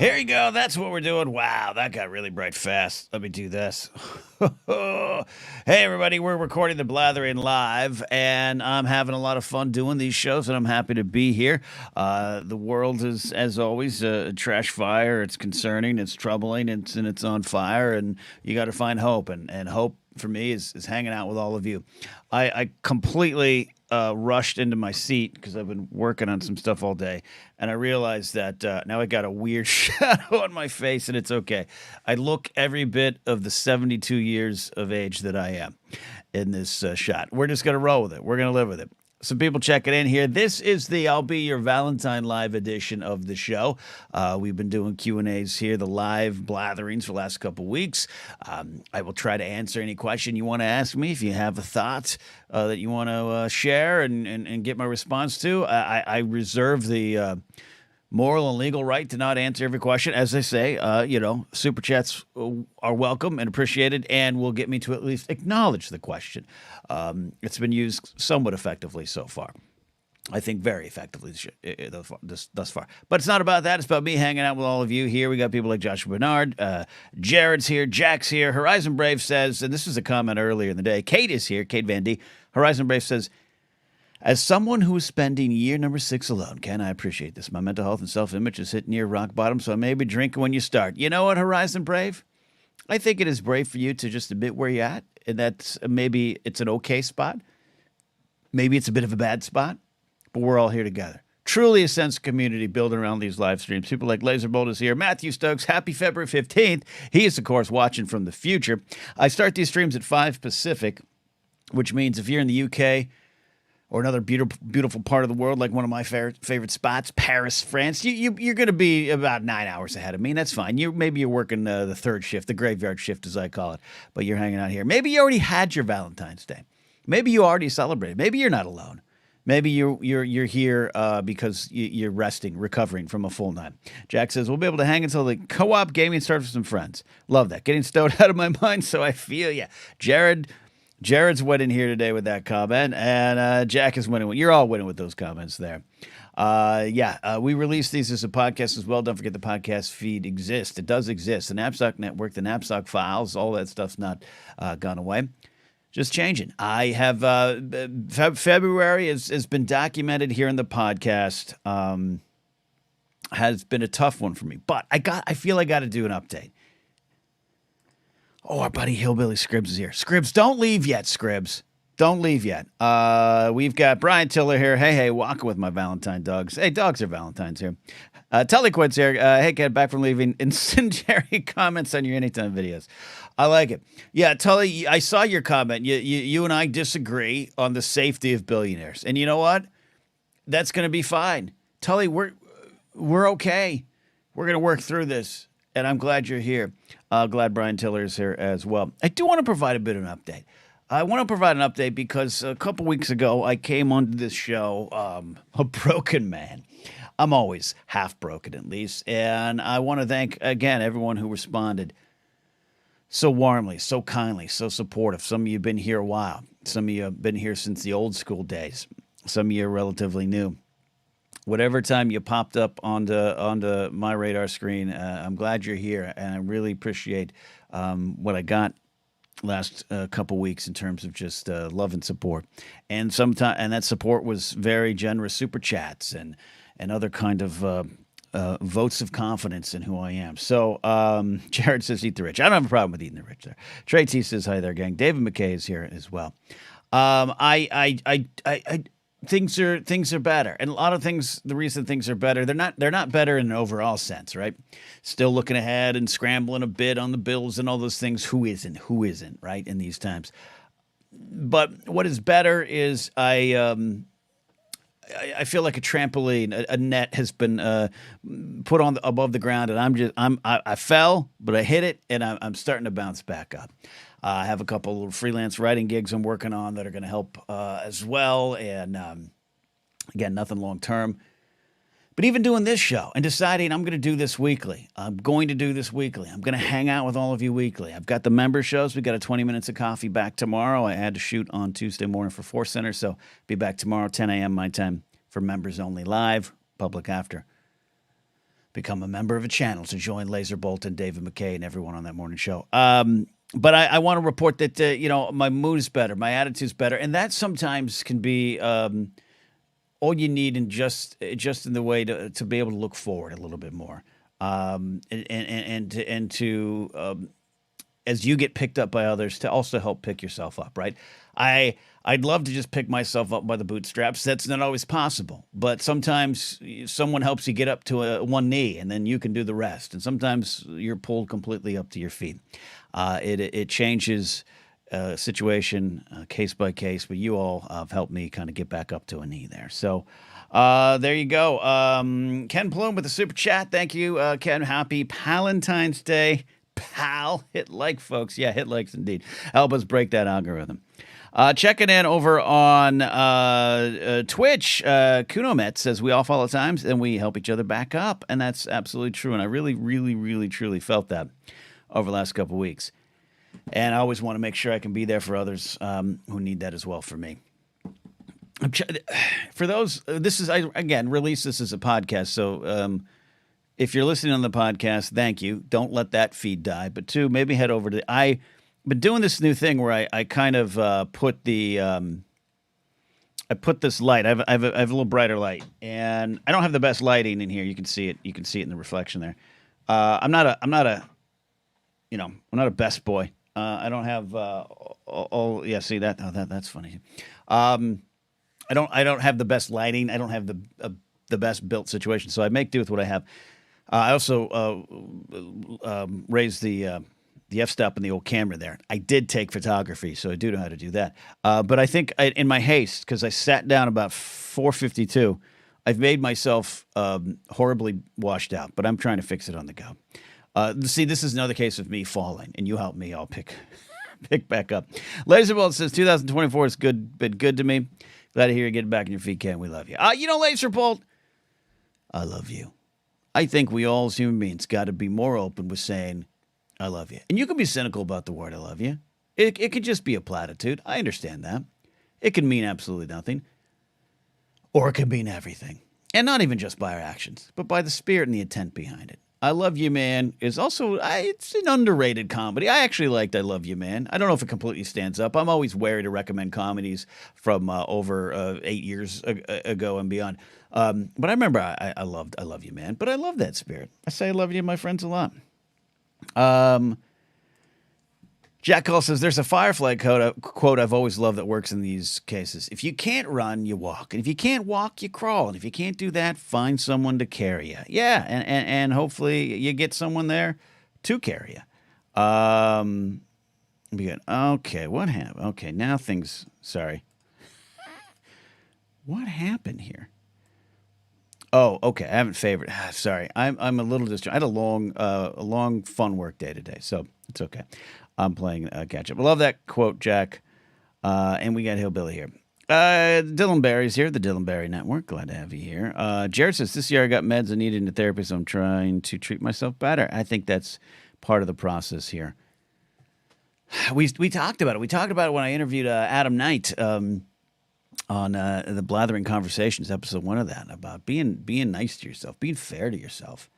Here you go. That's what we're doing. Wow, that got really bright fast. Let me do this. Hey, everybody. We're recording the Blathering live, and I'm having a lot of fun doing these shows, and I'm happy to be here. The world is, as always, a trash fire. It's concerning, it's troubling, it's on fire, and you got to find hope. And hope for me is hanging out with all of you. I completely rushed into my seat because I've been working on some stuff all day, and I realized that now I got a weird shadow on my face, and it's okay. I look every bit of the 72 years of age that I am in this shot. We're just going to roll with it. We're going to live with it. Some people checking in here. This is the I'll Be Your Valentine live edition of the show. We've been doing Q&As here, the live blatherings for the last couple weeks. I will try to answer any question you want to ask me. If you have a thought that you want to share and get my response to, I reserve the moral and legal right to not answer every question. As I say, super chats are welcome and appreciated and will get me to at least acknowledge the question. It's been used somewhat effectively so far. I think very effectively thus far. But it's not about that. It's about me hanging out with all of you here. We got people like Joshua Bernard. Jared's here. Jack's here. Horizon Brave says, and this is a comment earlier in the day, Kate is here. Kate Van D. Horizon Brave says, as someone who is spending year number 6 alone, Ken, I appreciate this. My mental health and self-image is hitting near rock bottom, so I may be drinking when you start. You know what, Horizon Brave? I think it is brave for you to just admit where you're at, and that's maybe it's an okay spot. Maybe it's a bit of a bad spot, but we're all here together. Truly a sense of community building around these live streams. People like Laserbolt is here. Matthew Stokes, happy February 15th. He is, of course, watching from the future. I start these streams at 5 Pacific, which means if you're in the UK or another beautiful part of the world, like one of my favorite spots, Paris, France, you're going to be about 9 hours ahead of me, and that's fine. Maybe you're working the third shift, the graveyard shift, as I call it, but you're hanging out here. Maybe you already had your Valentine's Day. Maybe you already celebrated. Maybe you're not alone. Maybe you're here because you're resting, recovering from a full night. Jack says, we'll be able to hang until the co-op gaming starts with some friends. Love that. Getting stoned out of my mind, so I feel ya. Jared's winning here today with that comment, and Jack is winning. You're all winning with those comments there. We release these as a podcast as well. Don't forget the podcast feed exists. It does exist. The Napzok Network, the Napzok files, all that stuff's not gone away. Just changing. I have February has been documented here in the podcast. Has been a tough one for me, but I feel I got to do an update. Oh, our buddy Hillbilly Scribs is here. Scribs, don't leave yet, Scribs. Don't leave yet. We've got Brian Tiller here. Hey, walking with my Valentine dogs. Hey, dogs are Valentines here. Tully Quid's here. Hey, Ken, back from leaving. Incendiary comments on your anytime videos. I like it. Yeah, Tully, I saw your comment. You and I disagree on the safety of billionaires. And you know what? That's going to be fine. Tully, we're okay. We're going to work through this. And I'm glad you're here. Glad Brian Tiller is here as well. I do want to provide a bit of an update. I want to provide an update because a couple weeks ago, I came onto this show a broken man. I'm always half broken at least. And I want to thank, again, everyone who responded so warmly, so kindly, so supportive. Some of you have been here a while. Some of you have been here since the old school days. Some of you are relatively new. Whatever time you popped up onto my radar screen, I'm glad you're here, and I really appreciate what I got last couple weeks in terms of just love and support. And that support was very generous super chats and other kind of votes of confidence in who I am. So Jared says, eat the rich. I don't have a problem with eating the rich there. Trey T says, hi there, gang. David McKay is here as well. Things are better, and a lot of things. The reason things are better, they're not better in an overall sense, right? Still looking ahead and scrambling a bit on the bills and all those things. Who isn't, right? In these times, but what is better is I feel like a trampoline, a net has been put on above the ground, and I fell, but I hit it, and I'm starting to bounce back up. I have a couple little freelance writing gigs I'm working on that are going to help as well. And again, nothing long term. But even doing this show and deciding I'm going to do this weekly. I'm going to hang out with all of you weekly. I've got the member shows. We got a 20 minutes of coffee back tomorrow. I had to shoot on Tuesday morning for Force Center. So be back tomorrow, 10 a.m. my time for members only live, public after. become a member of a channel to join Laser Bolt and David McKay and everyone on that morning show. But I want to report that, my mood is better, my attitude's better. And that sometimes can be all you need in just in the way to be able to look forward a little bit more. And to as you get picked up by others, to also help pick yourself up, right? I'd love to just pick myself up by the bootstraps. That's not always possible, but sometimes someone helps you get up to one knee, and then you can do the rest. And sometimes you're pulled completely up to your feet. It changes situation case by case, but you all have helped me kind of get back up to a knee there. So there you go. Ken Plume with the super chat. Thank you, Ken. Happy Valentine's Day. Pal, hit like, folks. Yeah, hit likes indeed. Help us break that algorithm. Checking in over on Twitch, Kunomet says we all follow times and we help each other back up. And that's absolutely true. And I really, really, really, truly felt that over the last couple of weeks. And I always want to make sure I can be there for others who need that as well for me. For those, again, release this as a podcast. So if you're listening on the podcast, thank you. Don't let that feed die. But two, maybe head over to I've been doing this new thing where I kind of put the I put this light. I have a little brighter light, and I don't have the best lighting in here. You can see it. You can see it in the reflection there. I'm not a best boy. I don't have all. Yeah, see that? Oh, that's funny. I don't have the best lighting. I don't have the best built situation. So I make do with what I have. I also raised the f-stop in the old camera there. I did take photography, so I do know how to do that. But I think in my haste, because I sat down about 4:52, I've made myself horribly washed out. But I'm trying to fix it on the go. See, this is another case of me falling, and you help me. I'll pick back up. Laserbolt says 2024 has been good to me. Glad to hear you getting back on your feet, Ken. We love you. Laserbolt, I love you. I think we all as human beings got to be more open with saying, I love you. And you can be cynical about the word I love you. It could just be a platitude. I understand that. It can mean absolutely nothing. Or it can mean everything. And not even just by our actions, but by the spirit and the intent behind it. I Love You Man is also, it's an underrated comedy. I actually liked I Love You Man. I don't know if it completely stands up. I'm always wary to recommend comedies from over 8 years ago and beyond. But I remember I loved I Love You Man. But I love that spirit. I say I love you to my friends a lot. Jack Cole says, there's a Firefly quote I've always loved that works in these cases. If you can't run, you walk. And if you can't walk, you crawl. And if you can't do that, find someone to carry you. Yeah, and hopefully you get someone there to carry you. Be good. Okay, what happened? Okay, now things, sorry. What happened here? Oh, okay, I haven't favored. Sorry, I'm a little distracted. I had a long fun work day today, so it's okay. I'm playing catch up. I love that quote, Jack. And we got Hillbilly here. Dylan Barry's here, the Dylan Barry Network. Glad to have you here. Jared says, this year I got meds and needed into therapy, so I'm trying to treat myself better. I think that's part of the process here. We talked about it. We talked about it when I interviewed Adam Knight on the Blathering Conversations, episode 1 of that, about being nice to yourself, being fair to yourself.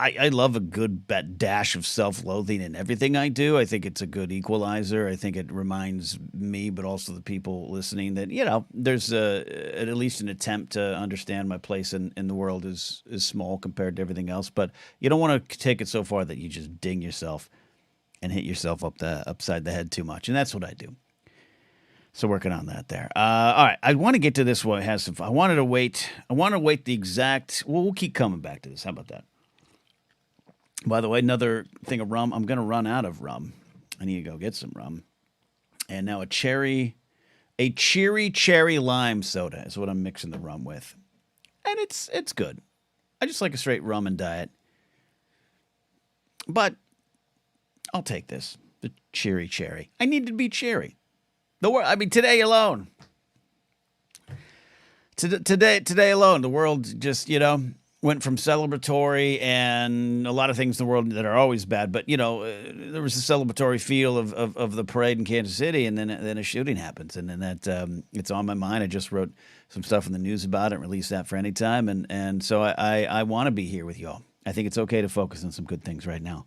I love a good dash of self-loathing in everything I do. I think it's a good equalizer. I think it reminds me, but also the people listening, that there's at least an attempt to understand my place in the world is small compared to everything else. But you don't want to take it so far that you just ding yourself and hit yourself upside the head too much, and that's what I do. So working on that there. All right, I want to get to this one. I wanted to wait. I want to wait the exact. Well, we'll keep coming back to this. How about that? By the way, another thing of rum. I'm going to run out of rum. I need to go get some rum. And now a cheery cherry lime soda is what I'm mixing the rum with. And it's good. I just like a straight rum and diet. But I'll take this. The cherry. I need to be cherry. Today alone. Today alone, the world just, went from celebratory and a lot of things in the world that are always bad, but there was a celebratory feel of the parade in Kansas City, and then a shooting happens, and then that it's on my mind. I just wrote some stuff in the news about it, released that for any time, and so I want to be here with y'all. I think it's okay to focus on some good things right now.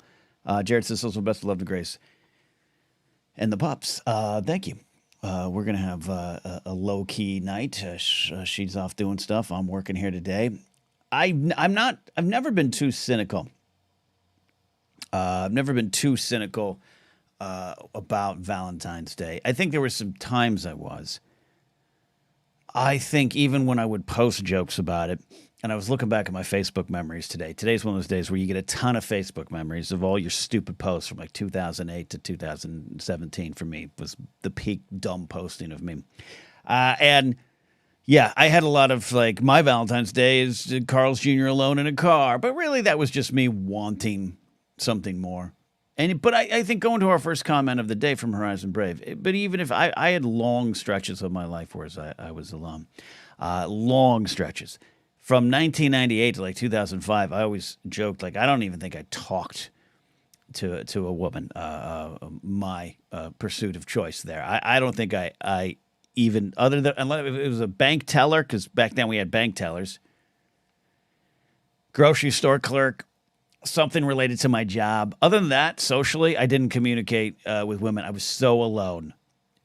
Jared says, "Also, best of love to Grace and the pups." Thank you. We're gonna have a low key night. She's off doing stuff. I'm working here today. I've never been too cynical. I've never been too cynical about Valentine's Day. I think there were some times I was. I think even when I would post jokes about it, and I was looking back at my Facebook memories today. Today's one of those days where you get a ton of Facebook memories of all your stupid posts from like 2008 to 2017 for me. Was the peak dumb posting of me. And yeah, I had a lot of like, my Valentine's Day is Carl's Jr. alone in a car. But really, that was just me wanting something more. But I think going to our first comment of the day from Horizon Brave, but even if I had long stretches of my life where I was alone, long stretches. From 1998 to like 2005, I always joked, like, I don't even think I talked to a woman, my pursuit of choice there. I don't think I even, other than, unless it was a bank teller, because back then we had bank tellers, grocery store clerk, something related to my job. Other than that, socially, I didn't communicate with women. I was so alone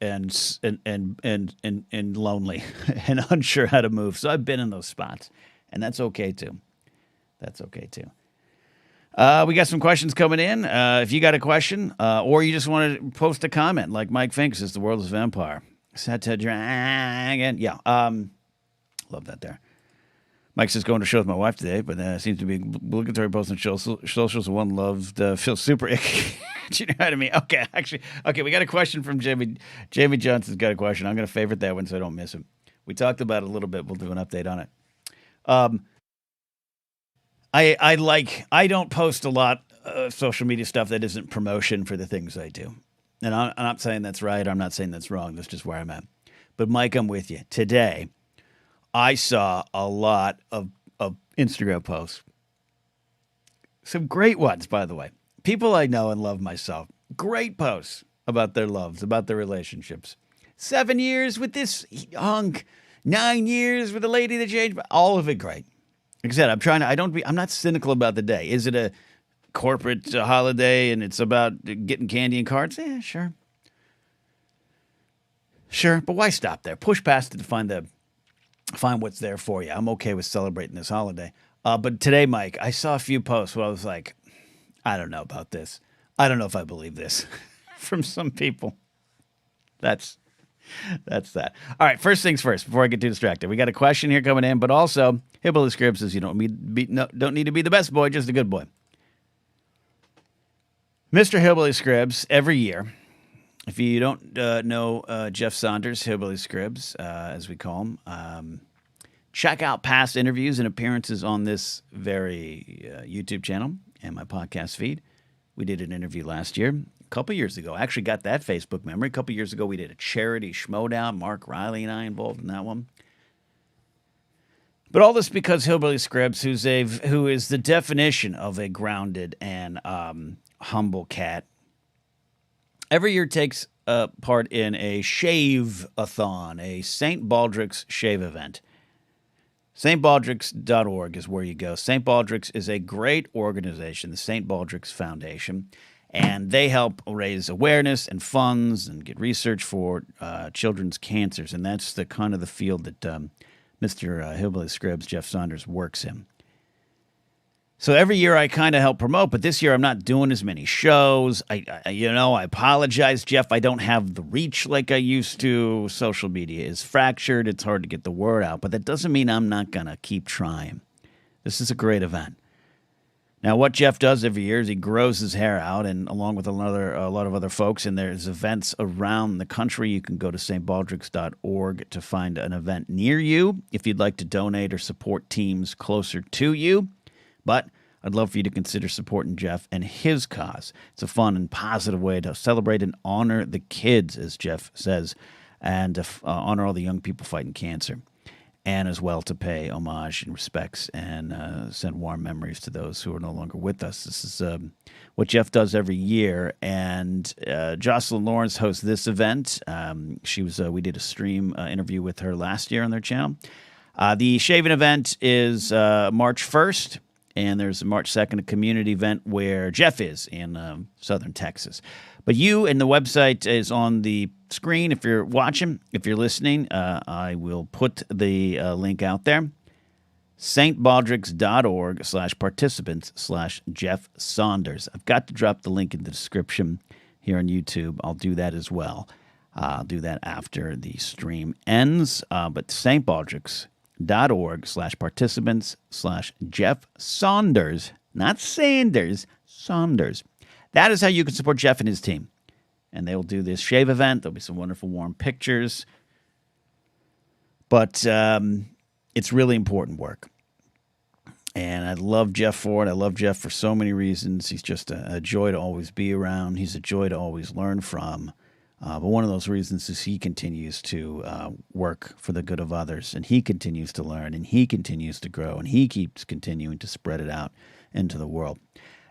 and lonely and unsure how to move. So I've been in those spots, and that's okay too. That's okay too. We got some questions coming in. If you got a question, or you just want to post a comment, like Mike Fink says, "The world is a vampire." Set to dragon. Yeah. Love that there. Mike says, "Going to show with my wife today, but seems to be obligatory post on socials. One loved, feels super icky." Do you know what I mean? Okay, actually, we got a question from Jamie. Jamie Johnson's got a question. I'm going to favorite that one so I don't miss him. We talked about it a little bit. We'll do an update on it. I don't post a lot of social media stuff that isn't promotion for the things I do. And I'm not saying that's right. I'm not saying that's wrong. That's just where I'm at. But Mike, I'm with you. Today, I saw a lot of Instagram posts. Some great ones, by the way. People I know and love myself. Great posts about their loves, about their relationships. 7 years with this hunk. 9 years with a lady that changed. All of it great. Like I said, I'm not cynical about the day. Is it a corporate holiday and it's about getting candy and cards? Yeah, sure. Sure, but why stop there? Push past it to find what's there for you. I'm okay with celebrating this holiday. But today, Mike, I saw a few posts where I was like, I don't know about this. I don't know if I believe this from some people. That's that. All right, first things first, before I get too distracted. We got a question here coming in, but also, Hillbilly Scribs says you don't need to be the best boy, just a good boy. Mr. Hillbilly Scribs, every year, if you don't know Jeff Saunders, Hillbilly Scribs, as we call him, check out past interviews and appearances on this very YouTube channel and my podcast feed. We did an interview last year, a couple years ago. I actually got that Facebook memory. A couple years ago, we did a charity schmodown. Mark Riley and I involved in that one. But all this because Hillbilly Scribs, who is the definition of a grounded and humble cat, every year takes part in a shave-a-thon, a St. Baldrick's shave event. stbaldricks.org is where you go. St. Baldrick's is a great organization, the St. Baldrick's Foundation, and they help raise awareness and funds and get research for children's cancers, and that's the kind of the field that Mr. Hillbilly Scribs, Jeff Saunders, works in. So every year I kind of help promote, but this year I'm not doing as many shows. I apologize, Jeff. I don't have the reach like I used to. Social media is fractured. It's hard to get the word out, but that doesn't mean I'm not going to keep trying. This is a great event. Now, what Jeff does every year is he grows his hair out, and along with a lot of other folks, and there's events around the country. You can go to stbaldricks.org to find an event near you if you'd like to donate or support teams closer to you. But I'd love for you to consider supporting Jeff and his cause. It's a fun and positive way to celebrate and honor the kids, as Jeff says, and to honor all the young people fighting cancer. and as well to pay homage and respects and send warm memories to those who are no longer with us. This is what Jeff does every year, and Jocelyn Lawrence hosts this event. We did a stream interview with her last year on their channel. The shaving event is March 1st, and there's a March 2nd, a community event where Jeff is in southern Texas. But you and the website is on the screen if you're watching. If you're listening, I will put the link out there. stbaldricks.org/participants/Jeff Saunders. I've got to drop the link in the description here on YouTube. I'll do that as well. I'll do that after the stream ends. But stbaldricks.org/participants/Jeff Saunders, not Sanders, Saunders. That is how you can support Jeff and his team. And they will do this shave event. There'll be some wonderful warm pictures. But it's really important work. And I love Jeff for it. I love Jeff for so many reasons. He's just a joy to always be around. He's a joy to always learn from. But one of those reasons is he continues to work for the good of others. And he continues to learn. And he continues to grow. And he keeps continuing to spread it out into the world.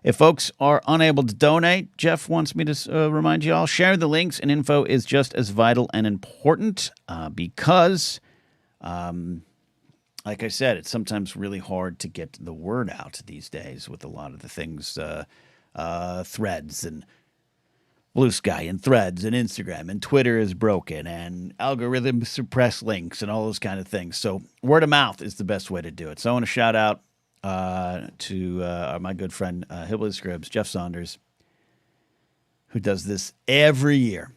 If folks are unable to donate, Jeff wants me to remind you all, share the links and info is just as vital and important because, like I said, it's sometimes really hard to get the word out these days with a lot of the things, Threads and Blue Sky and Threads and Instagram and Twitter is broken and algorithms suppress links and all those kind of things. So word of mouth is the best way to do it. So I want to shout out to my good friend Hillbilly Scribs, Jeff Saunders, who does this every year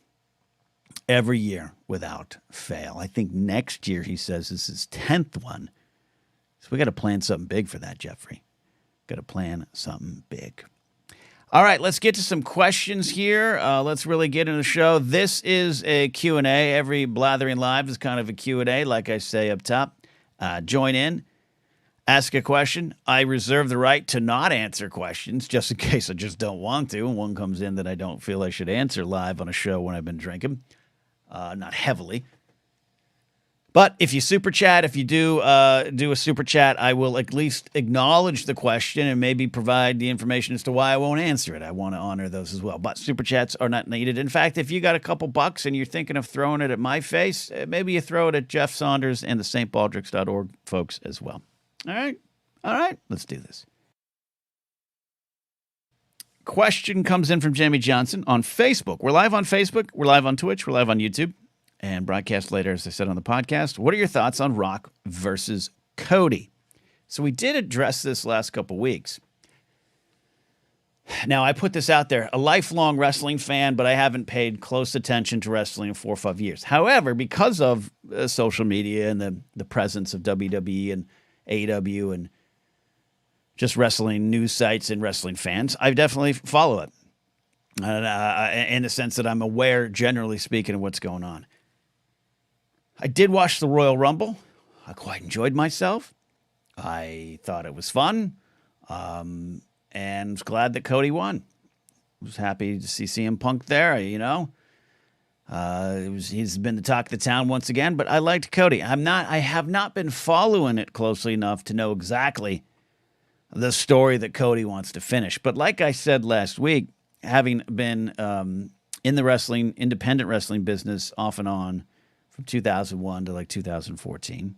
without fail. I think next year he says this is his 10th one. So we got to plan something big for that, Jeffrey. Got to plan something big. All right, let's get to some questions here. Let's really get into the show. This is a Q&A. Every Blathering Live is kind of a Q&A, like I say up top. Join in. Ask a question. I reserve the right to not answer questions just in case I just don't want to. And one comes in that I don't feel I should answer live on a show when I've been drinking. Not heavily. But if you super chat, if you do a super chat, I will at least acknowledge the question and maybe provide the information as to why I won't answer it. I want to honor those as well. But super chats are not needed. In fact, if you got a couple bucks and you're thinking of throwing it at my face, maybe you throw it at Jeff Saunders and the stbaldricks.org folks as well. All right, let's do this. Question comes in from Jamie Johnson on Facebook. We're live on Facebook, we're live on Twitch, we're live on YouTube, and broadcast later, as I said on the podcast. What are your thoughts on Rock versus Cody? So we did address this last couple weeks. Now, I put this out there, a lifelong wrestling fan, but I haven't paid close attention to wrestling in 4 or 5 years. However, because of social media and the presence of WWE and AEW and just wrestling news sites and wrestling fans, I definitely follow it in the sense that I'm aware, generally speaking, of what's going on. I did watch the Royal Rumble. I quite enjoyed myself. I thought it was fun and was glad that Cody won. I was happy to see CM Punk there, he's been the talk of the town once again, but I liked Cody. I have not been following it closely enough to know exactly the story that Cody wants to finish. But like I said last week, having been in the independent wrestling business off and on from 2001 to like 2014,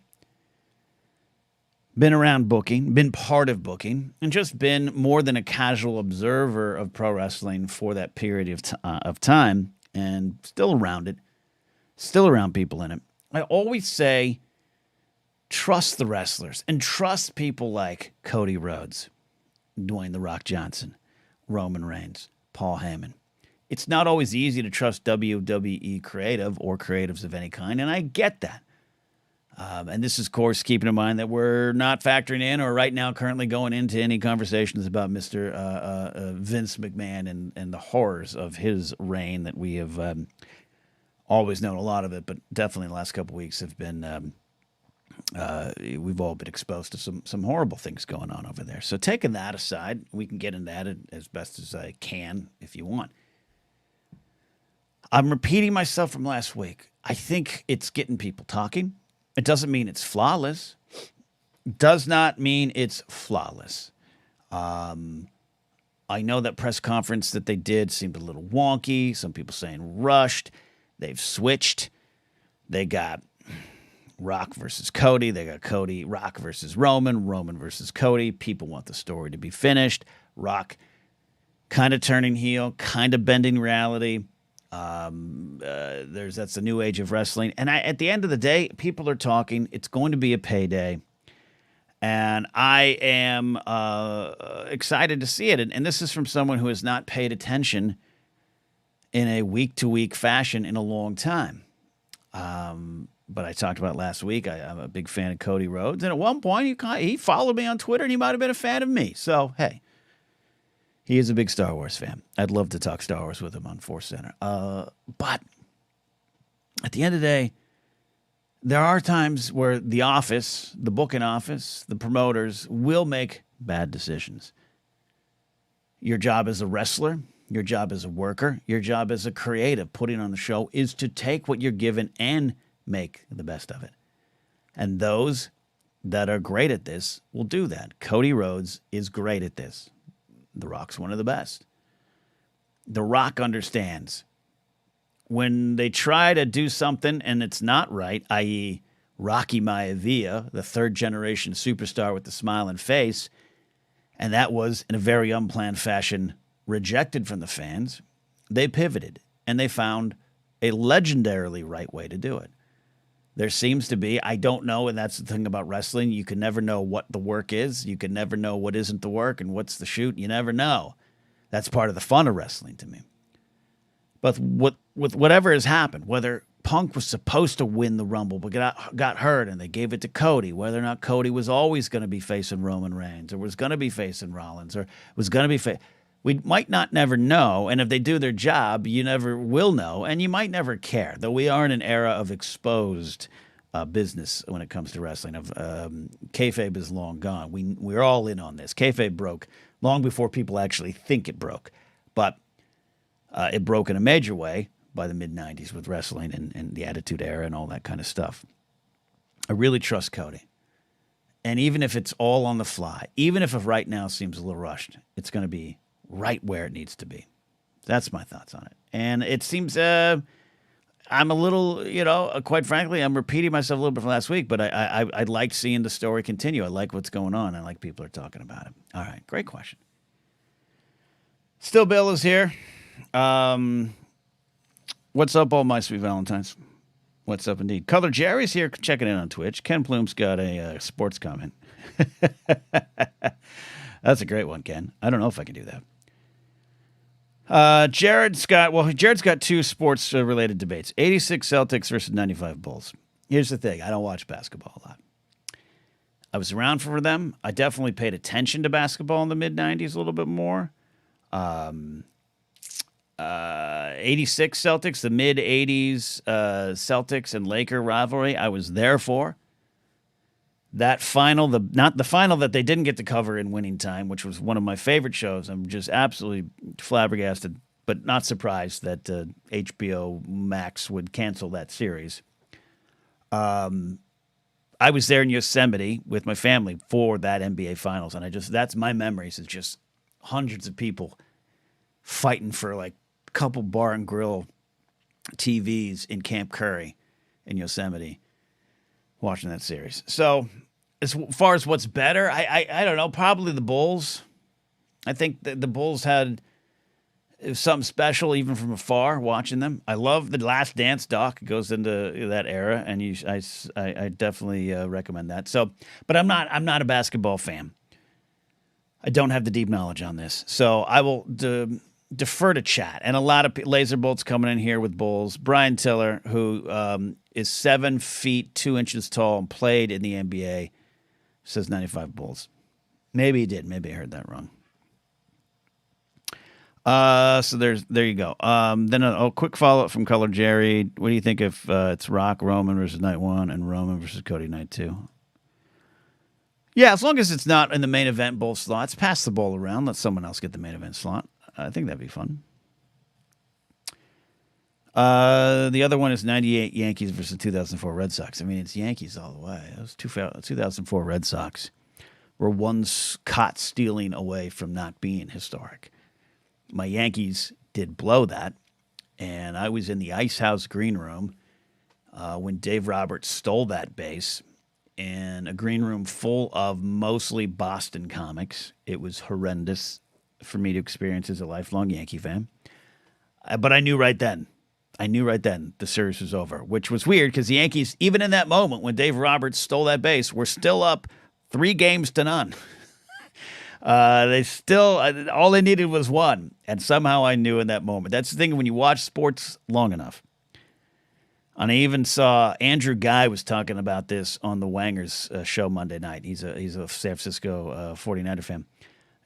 been around booking, been part of booking, and just been more than a casual observer of pro wrestling for that period of time. And still around it, still around people in it. I always say, trust the wrestlers and trust people like Cody Rhodes, Dwayne "The Rock" Johnson, Roman Reigns, Paul Heyman. It's not always easy to trust WWE creative or creatives of any kind, and I get that. And this is, of course, keeping in mind that we're not factoring in or right now currently going into any conversations about Mr. Vince McMahon and the horrors of his reign that we have always known a lot of it, but definitely the last couple of weeks have been, we've all been exposed to some horrible things going on over there. So taking that aside, we can get into that as best as I can if you want. I'm repeating myself from last week. I think it's getting people talking. It doesn't mean it's flawless. Does not mean it's flawless. I know that press conference that they did seemed a little wonky. Some people saying rushed. They've switched. They got Rock versus Cody. They got Rock versus Roman versus Cody. People want the story to be finished. Rock kind of turning heel, kind of bending reality. That's the new age of wrestling. And at the end of the day, people are talking. It's going to be a payday. And I am excited to see it. And this is from someone who has not paid attention in a week-to-week fashion in a long time. But I talked about last week. I'm a big fan of Cody Rhodes. And at one point, he followed me on Twitter, and he might have been a fan of me. So, hey, he is a big Star Wars fan. I'd love to talk Star Wars with him on Force Center. But at the end of the day, there are times where the office, the booking office, the promoters will make bad decisions. Your job as a wrestler, your job as a worker, your job as a creative putting on the show is to take what you're given and make the best of it. And those that are great at this will do that. Cody Rhodes is great at this. The Rock's one of the best. The Rock understands when they try to do something and it's not right, i.e. Rocky Maivia, the third-generation superstar with the smiling face, and that was, in a very unplanned fashion, rejected from the fans, they pivoted, and they found a legendarily right way to do it. There seems to be, I don't know, and that's the thing about wrestling, you can never know what the work is. You can never know what isn't the work and what's the shoot. You never know. That's part of the fun of wrestling to me. But with whatever has happened, whether Punk was supposed to win the Rumble but got hurt and they gave it to Cody, whether or not Cody was always going to be facing Roman Reigns or was going to be facing Rollins or was going to be we might not never know. And if they do their job, you never will know. And you might never care, though we are in an era of exposed business when it comes to wrestling. Kayfabe is long gone. We're all in on this. Kayfabe broke long before people actually think it broke. But it broke in a major way by the mid-'90s with wrestling and the Attitude Era and all that kind of stuff. I really trust Cody. And even if it's all on the fly, even if right now seems a little rushed, it's going to be right where it needs to be. That's my thoughts on it. And it seems I'm a little, quite frankly, I'm repeating myself a little bit from last week, but I like seeing the story continue. I like what's going on. I like people are talking about it. All right, great question. Still Bill is here. What's up, all my sweet Valentines? What's up, indeed? Color Jerry's here checking in on Twitch. Ken Plume's got a sports comment. That's a great one, Ken. I don't know if I can do that. Jared's got two sports-related debates. 86 Celtics versus 95 Bulls. Here's the thing. I don't watch basketball a lot. I was around for them. I definitely paid attention to basketball in the mid-'90s a little bit more. 86 Celtics, the mid-'80s Celtics and Laker rivalry, I was there for. That final, not the final that they didn't get to cover in Winning Time, which was one of my favorite shows. I'm just absolutely flabbergasted, but not surprised that HBO Max would cancel that series. I was there in Yosemite with my family for that NBA Finals, and that's my memories. It's just hundreds of people fighting for like a couple bar and grill TVs in Camp Curry in Yosemite, watching that series. So as far as what's better, I don't know, probably the Bulls. I think the Bulls had something special even from afar watching them. I love the Last Dance doc. It goes into that era, and I definitely recommend that. So, but I'm not a basketball fan. I don't have the deep knowledge on this, so I will defer to chat. And a lot of laser bolts coming in here with Bulls. Brian Tiller, who is 7 feet 2 inches tall and played in the NBA, says 95 Bulls. Maybe he did. Maybe I heard that wrong. So there you go. Then a quick follow-up from Color Jerry. What do you think if it's Rock Roman versus Night 1 and Roman versus Cody Night 2? Yeah, as long as it's not in the main event both slots, pass the ball around. Let someone else get the main event slot. I think that'd be fun. The other one is 98 Yankees versus 2004 Red Sox. I mean, it's Yankees all the way. Those 2004 Red Sox were one caught stealing away from not being historic. My Yankees did blow that, and I was in the Ice House green room when Dave Roberts stole that base in a green room full of mostly Boston comics. It was horrendous for me to experience as a lifelong Yankee fan. But I knew right then the series was over, which was weird because the Yankees, even in that moment when Dave Roberts stole that base, were still up 3-0. They still, all they needed was one. And somehow I knew in that moment. That's the thing when you watch sports long enough. And I even saw Andrew Guy was talking about this on the Wangers show Monday night. He's a San Francisco 49er fan.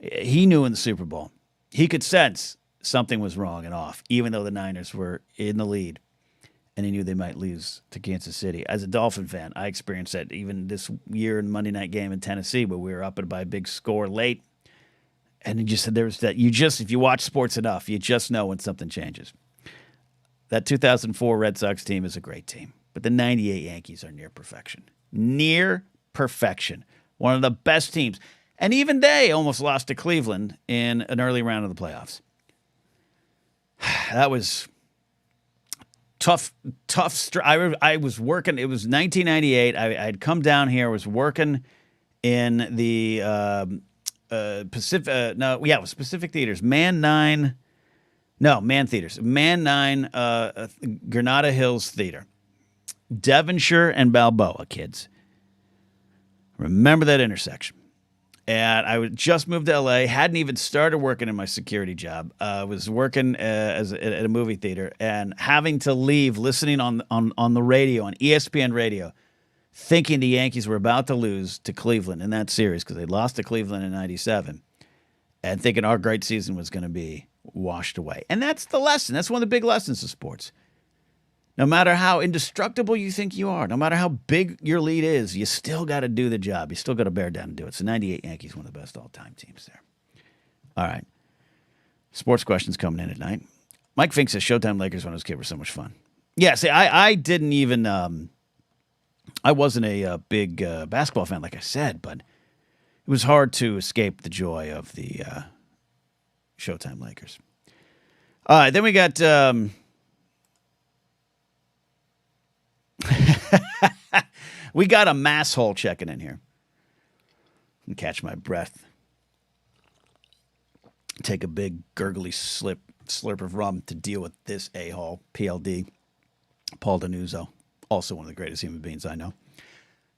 He knew in the Super Bowl. He could sense something was wrong and off, even though the Niners were in the lead. And he knew they might lose to Kansas City. As a Dolphin fan, I experienced that even this year in Monday night game in Tennessee, where we were up by a big score late. And he just said there was that if you watch sports enough, you just know when something changes. That 2004 Red Sox team is a great team, but the 98 Yankees are near perfection. Near perfection. One of the best teams. And even they almost lost to Cleveland in an early round of the playoffs. That was tough. I was working. It was 1998. I had come down here. I was working in the Pacific. It was Pacific Theaters. Man Theaters. Man 9, Granada Hills Theater. Devonshire and Balboa, kids. Remember that intersection. And I just moved to L.A., hadn't even started working in my security job. I was working at a movie theater and having to leave, listening on the radio, on ESPN radio, thinking the Yankees were about to lose to Cleveland in that series because they lost to Cleveland in 97, and thinking our great season was going to be washed away. And that's the lesson. That's one of the big lessons of sports. No matter how indestructible you think you are, no matter how big your lead is, you still got to do the job. You still got to bear down and do it. So 98 Yankees, one of the best all-time teams there. All right. Sports questions coming in at night. Mike Fink says Showtime Lakers when I was a kid were so much fun. Yeah, see, I didn't even, I wasn't a big basketball fan, like I said, but it was hard to escape the joy of the Showtime Lakers. All right, then we got... we got a mass hole checking in here. And catch my breath. Take a big gurgly slurp of rum to deal with this a-hole. PLD, Paul Denuzzo, also one of the greatest human beings I know.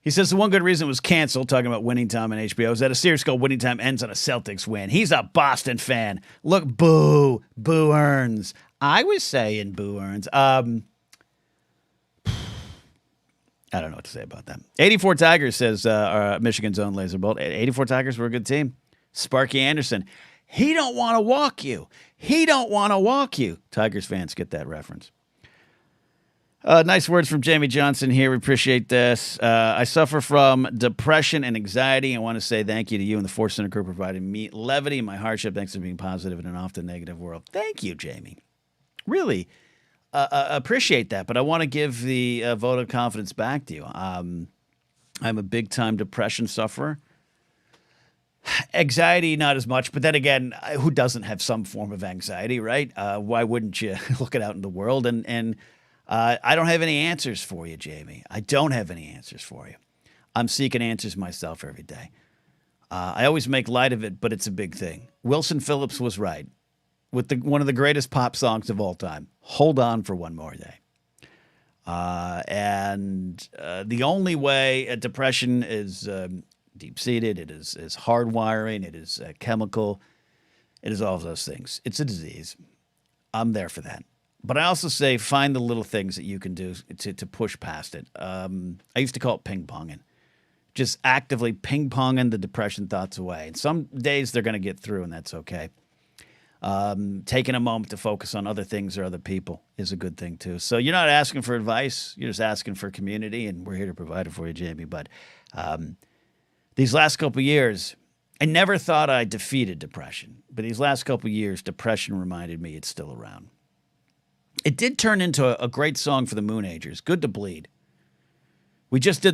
He says the one good reason it was canceled, talking about Winning Time on HBO, is that a series called Winning Time ends on a Celtics win. He's a Boston fan. Look, boo earns. I was saying boo earns. I don't know what to say about that. 84 Tigers says Michigan's own Laserbolt. 84 Tigers were a good team. Sparky Anderson. He don't want to walk you. He don't want to walk you. Tigers fans get that reference. Nice words from Jamie Johnson here. We appreciate this. I suffer from depression and anxiety. I want to say thank you to you and the Force Center crew for providing me levity in my hardship. Thanks for being positive in an often negative world. Thank you, Jamie. Really appreciate that, but I want to give the vote of confidence back to you. I'm a big-time depression sufferer. Anxiety, not as much, but then again, who doesn't have some form of anxiety, right? Why wouldn't you look it out in the world? And I don't have any answers for you, Jamie. I don't have any answers for you. I'm seeking answers myself every day. I always make light of it, but it's a big thing. Wilson Phillips was right. With one of the greatest pop songs of all time, Hold On for One More Day. And the only way depression is deep-seated, it is hardwiring, it is chemical, it is all of those things. It's a disease. I'm there for that. But I also say find the little things that you can do to push past it. I used to call it ping-ponging. Just actively ping-ponging the depression thoughts away. And some days they're going to get through, and that's okay. Taking a moment to focus on other things or other people is a good thing too. So you're not asking for advice, you're just asking for community, and we're here to provide it for you, Jamie. But these last couple of years, I never thought I defeated depression, but these last couple of years, depression reminded me it's still around. It did turn into a great song for the Moonagers. Good to Bleed. We just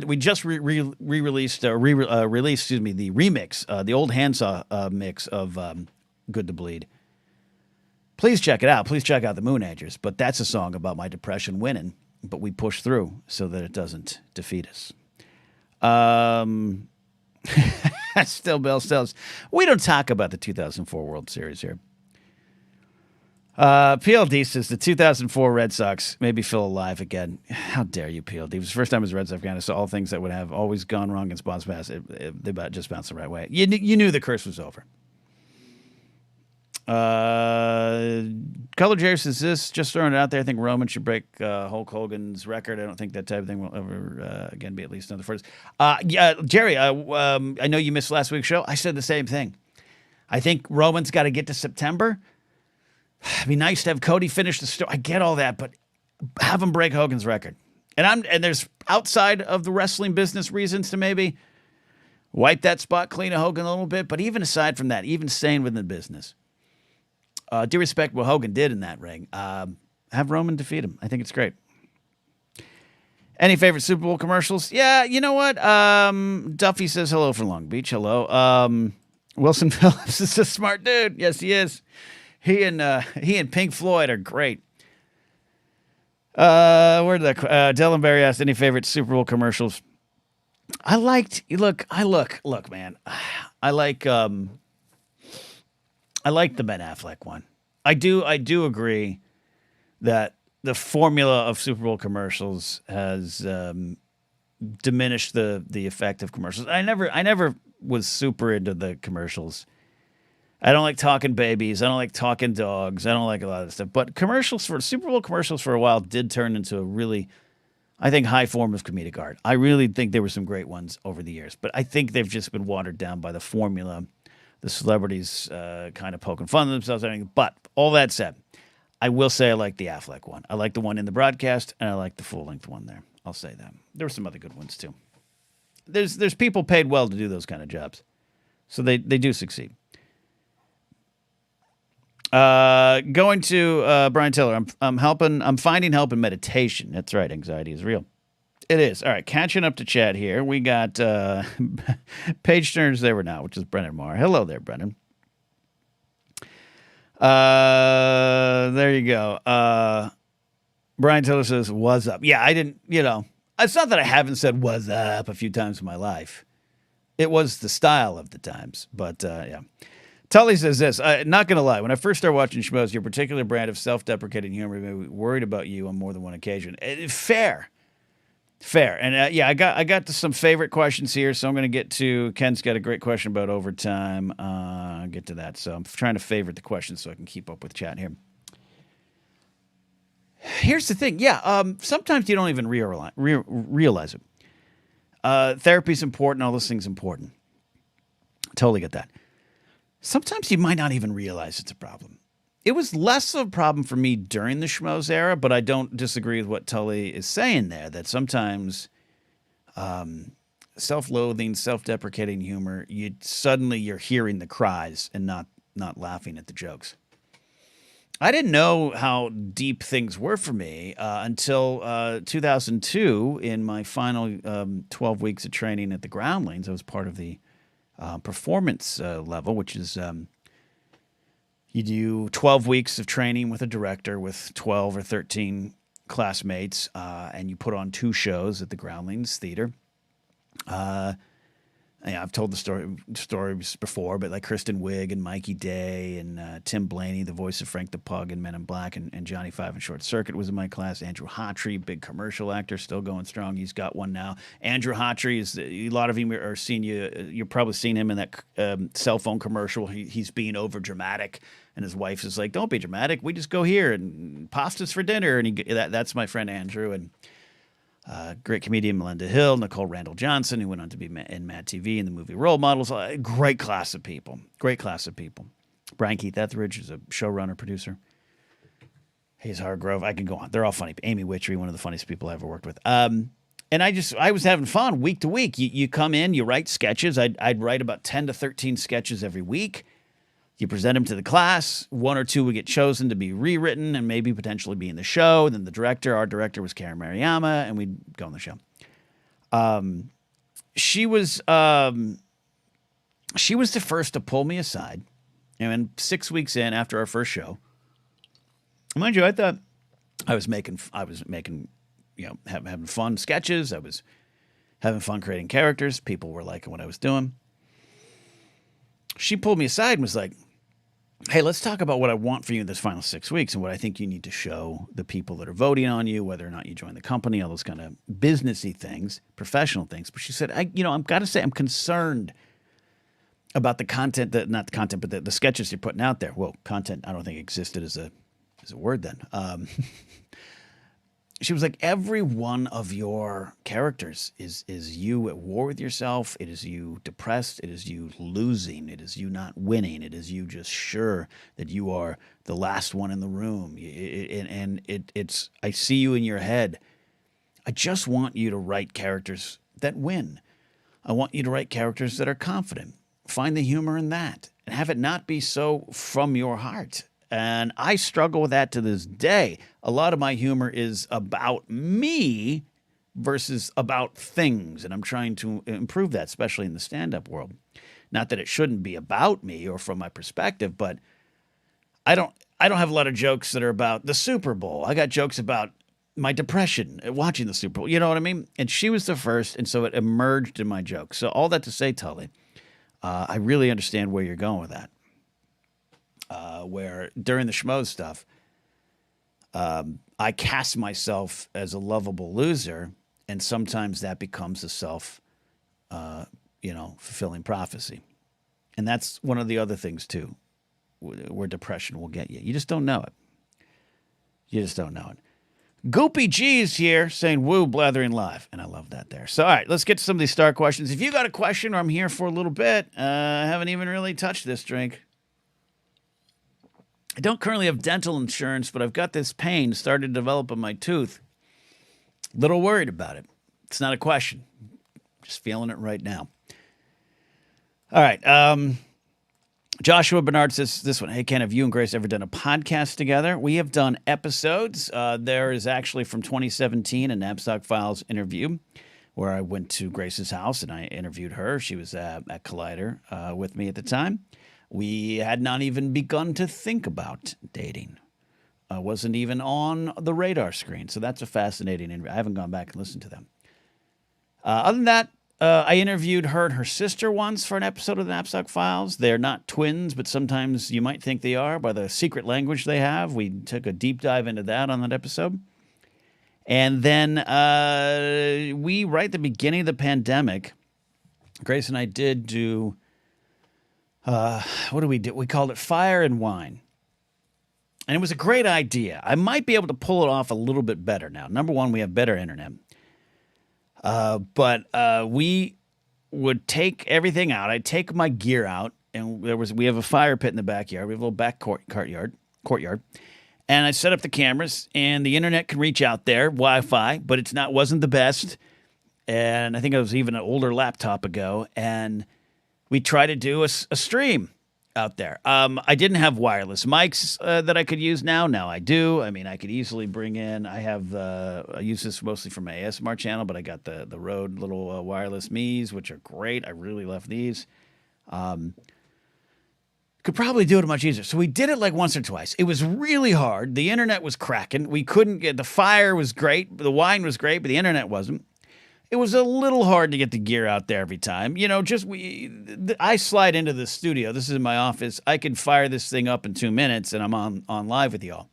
released the remix, the old handsaw mix of Good to Bleed. Please check it out. Please check out the Moonagers. But that's a song about my depression winning, but we push through so that it doesn't defeat us. Still Bill Stills. We don't talk about the 2004 World Series here. PLD says the 2004 Red Sox maybe feel alive again. How dare you, PLD? It was the first time as a Red Sox fan I saw all things that would have always gone wrong in spots past. They just bounced the right way. You knew the curse was over. Color Jerry says this, just throwing it out there. I think Roman should break Hulk Hogan's record. I don't think that type of thing will ever again be at least another first. Jerry, I know you missed last week's show. I said the same thing. I think Roman's got to get to September. It'd be nice to have Cody finish the story. I get all that, but have him break Hogan's record. And there's outside of the wrestling business reasons to maybe wipe that spot clean of Hogan a little bit. But even aside from that, even staying within the business, do respect what Hogan did in that ring. Have Roman defeat him. I think it's great. Any favorite Super Bowl commercials? Yeah, you know what? Duffy says hello from Long Beach. Hello. Wilson Phillips is a smart dude. Yes, he is. He and Pink Floyd are great. Where did that? Dylan Berry asked any favorite Super Bowl commercials. Look, man. I like the Ben Affleck one. I do agree that the formula of Super Bowl commercials has diminished the effect of commercials. I never was super into the commercials. I don't like talking babies. I don't like talking dogs. I don't like a lot of stuff. But Super Bowl commercials for a while did turn into a really, I think, high form of comedic art. I really think there were some great ones over the years. But I think they've just been watered down by the formula, the celebrities kind of poking fun at themselves and everything. But all that said, I will say I like the Affleck one. I like the one in the broadcast, and I like the full-length one there. I'll say that. There were some other good ones, too. There's people paid well to do those kind of jobs. So they do succeed. Going to Brian Taylor. I'm finding help in meditation. That's right. Anxiety is real. It is. All right. Catching up to chat here. We got Paige Stearns there now, which is Brennan Marr. Hello there, Brennan. There you go. Brian Taylor says, "What's up?" Yeah, I didn't. It's not that I haven't said "what's up" a few times in my life. It was the style of the times, but yeah. Tully says this, not going to lie, when I first started watching Schmoes, your particular brand of self-deprecating humor made me worried about you on more than one occasion. Fair. And yeah, I got to some favorite questions here, so I'm going to get to, Ken's got a great question about overtime. I'll get to that. So I'm trying to favorite the questions so I can keep up with chat here. Here's the thing. Yeah, sometimes you don't even realize it. Therapy's important. All those things important. Totally get that. Sometimes you might not even realize it's a problem. It was less of a problem for me during the Schmoes era, but I don't disagree with what Tully is saying there, that sometimes self-loathing, self-deprecating humor, you're hearing the cries and not laughing at the jokes. I didn't know how deep things were for me until 2002 in my final 12 weeks of training at the Groundlings. I was part of the performance level, which is you do 12 weeks of training with a director with 12 or 13 classmates, and you put on 2 shows at the Groundlings Theater. I've told the stories before, but like Kristen Wiig and Mikey Day and Tim Blaney, the voice of Frank the Pug in Men in Black, and Johnny Five in Short Circuit was in my class. Andrew Hawtrey, big commercial actor, still going strong. He's got one now. Andrew Hawtrey is a lot of you are seeing you're probably seen him in that cell phone commercial. He's being over dramatic, and his wife is like, "Don't be dramatic. We just go here and pastas for dinner." And that's my friend Andrew and. Great comedian Melinda Hill, Nicole Randall Johnson, who went on to be in Mad TV and the movie Role Models. Great class of people. Brian Keith Etheridge is a showrunner, producer. Hayes Hargrove. I can go on. They're all funny. Amy Witchery, one of the funniest people I ever worked with. And I was having fun week to week. You come in, you write sketches. I'd write about 10 to 13 sketches every week. You present them to the class. One or two would get chosen to be rewritten and maybe potentially be in the show. Then the director, our director was Karen Mariyama, and we'd go on the show. She was the first to pull me aside. And then 6 weeks in after our first show, mind you, I thought I was making, having fun sketches. I was having fun creating characters. People were liking what I was doing. She pulled me aside and was like, hey, let's talk about what I want for you in this final 6 weeks and what I think you need to show the people that are voting on you, whether or not you join the company, all those kind of businessy things, professional things. But she said, I've got to say, I'm concerned about the content not the content, but the sketches you're putting out there. Well, content, I don't think existed as a word then. She was like, every one of your characters is you at war with yourself. It is you depressed. It is you losing. It is you not winning. It is you just sure that you are the last one in the room. It's I see you in your head. I just want you to write characters that win. I want you to write characters that are confident. Find the humor in that and have it not be so from your heart. And I struggle with that to this day. A lot of my humor is about me versus about things. And I'm trying to improve that, especially in the stand-up world. Not that it shouldn't be about me or from my perspective, but I don't have a lot of jokes that are about the Super Bowl. I got jokes about my depression watching the Super Bowl. You know what I mean? And she was the first, and so it emerged in my jokes. So all that to say, Tully, I really understand where you're going with that. Where during the schmoes stuff, I cast myself as a lovable loser, and sometimes that becomes a fulfilling prophecy. And that's one of the other things, too, where depression will get you. You just don't know it. You just don't know it. Goopy G's here saying, woo, Blathering live. And I love that there. So, all right, let's get to some of these star questions. If you got a question or I'm here for a little bit, I haven't even really touched this drink. I don't currently have dental insurance, but I've got this pain started to develop in my tooth. Little worried about it. It's not a question. Just feeling it right now. All right. Joshua Bernard says this one. Hey, Ken, have you and Grace ever done a podcast together? We have done episodes. There is actually from 2017 a Napzok Files interview where I went to Grace's house and I interviewed her. She was at Collider with me at the time. We had not even begun to think about dating. Wasn't even on the radar screen. So that's a fascinating interview. I haven't gone back and listened to them. Other than that, I interviewed her and her sister once for an episode of the Napzok Files. They're not twins, but sometimes you might think they are by the secret language they have. We took a deep dive into that on that episode. And then right at the beginning of the pandemic, Grace and I did do... what do we do? We called it Fire and Wine. And it was a great idea. I might be able to pull it off a little bit better now. Number one, we have better internet. But we would take everything out. I'd take my gear out, and we have a fire pit in the backyard. We have a little back courtyard. And I set up the cameras, and the internet can reach out there, Wi-Fi, but wasn't the best. And I think it was even an older laptop ago. And we try to do a stream out there. I didn't have wireless mics that I could use now. Now I do. I mean, I could easily bring in. I use this mostly for my ASMR channel, but I got the Rode little wireless Miis, which are great. I really love these. Could probably do it much easier. So we did it like once or twice. It was really hard. The internet was cracking. We couldn't get the fire was great. The wine was great, but the internet wasn't. It was a little hard to get the gear out there every time. You know, I slide into the studio. This is in my office. I can fire this thing up in 2 minutes, and I'm on live with y'all.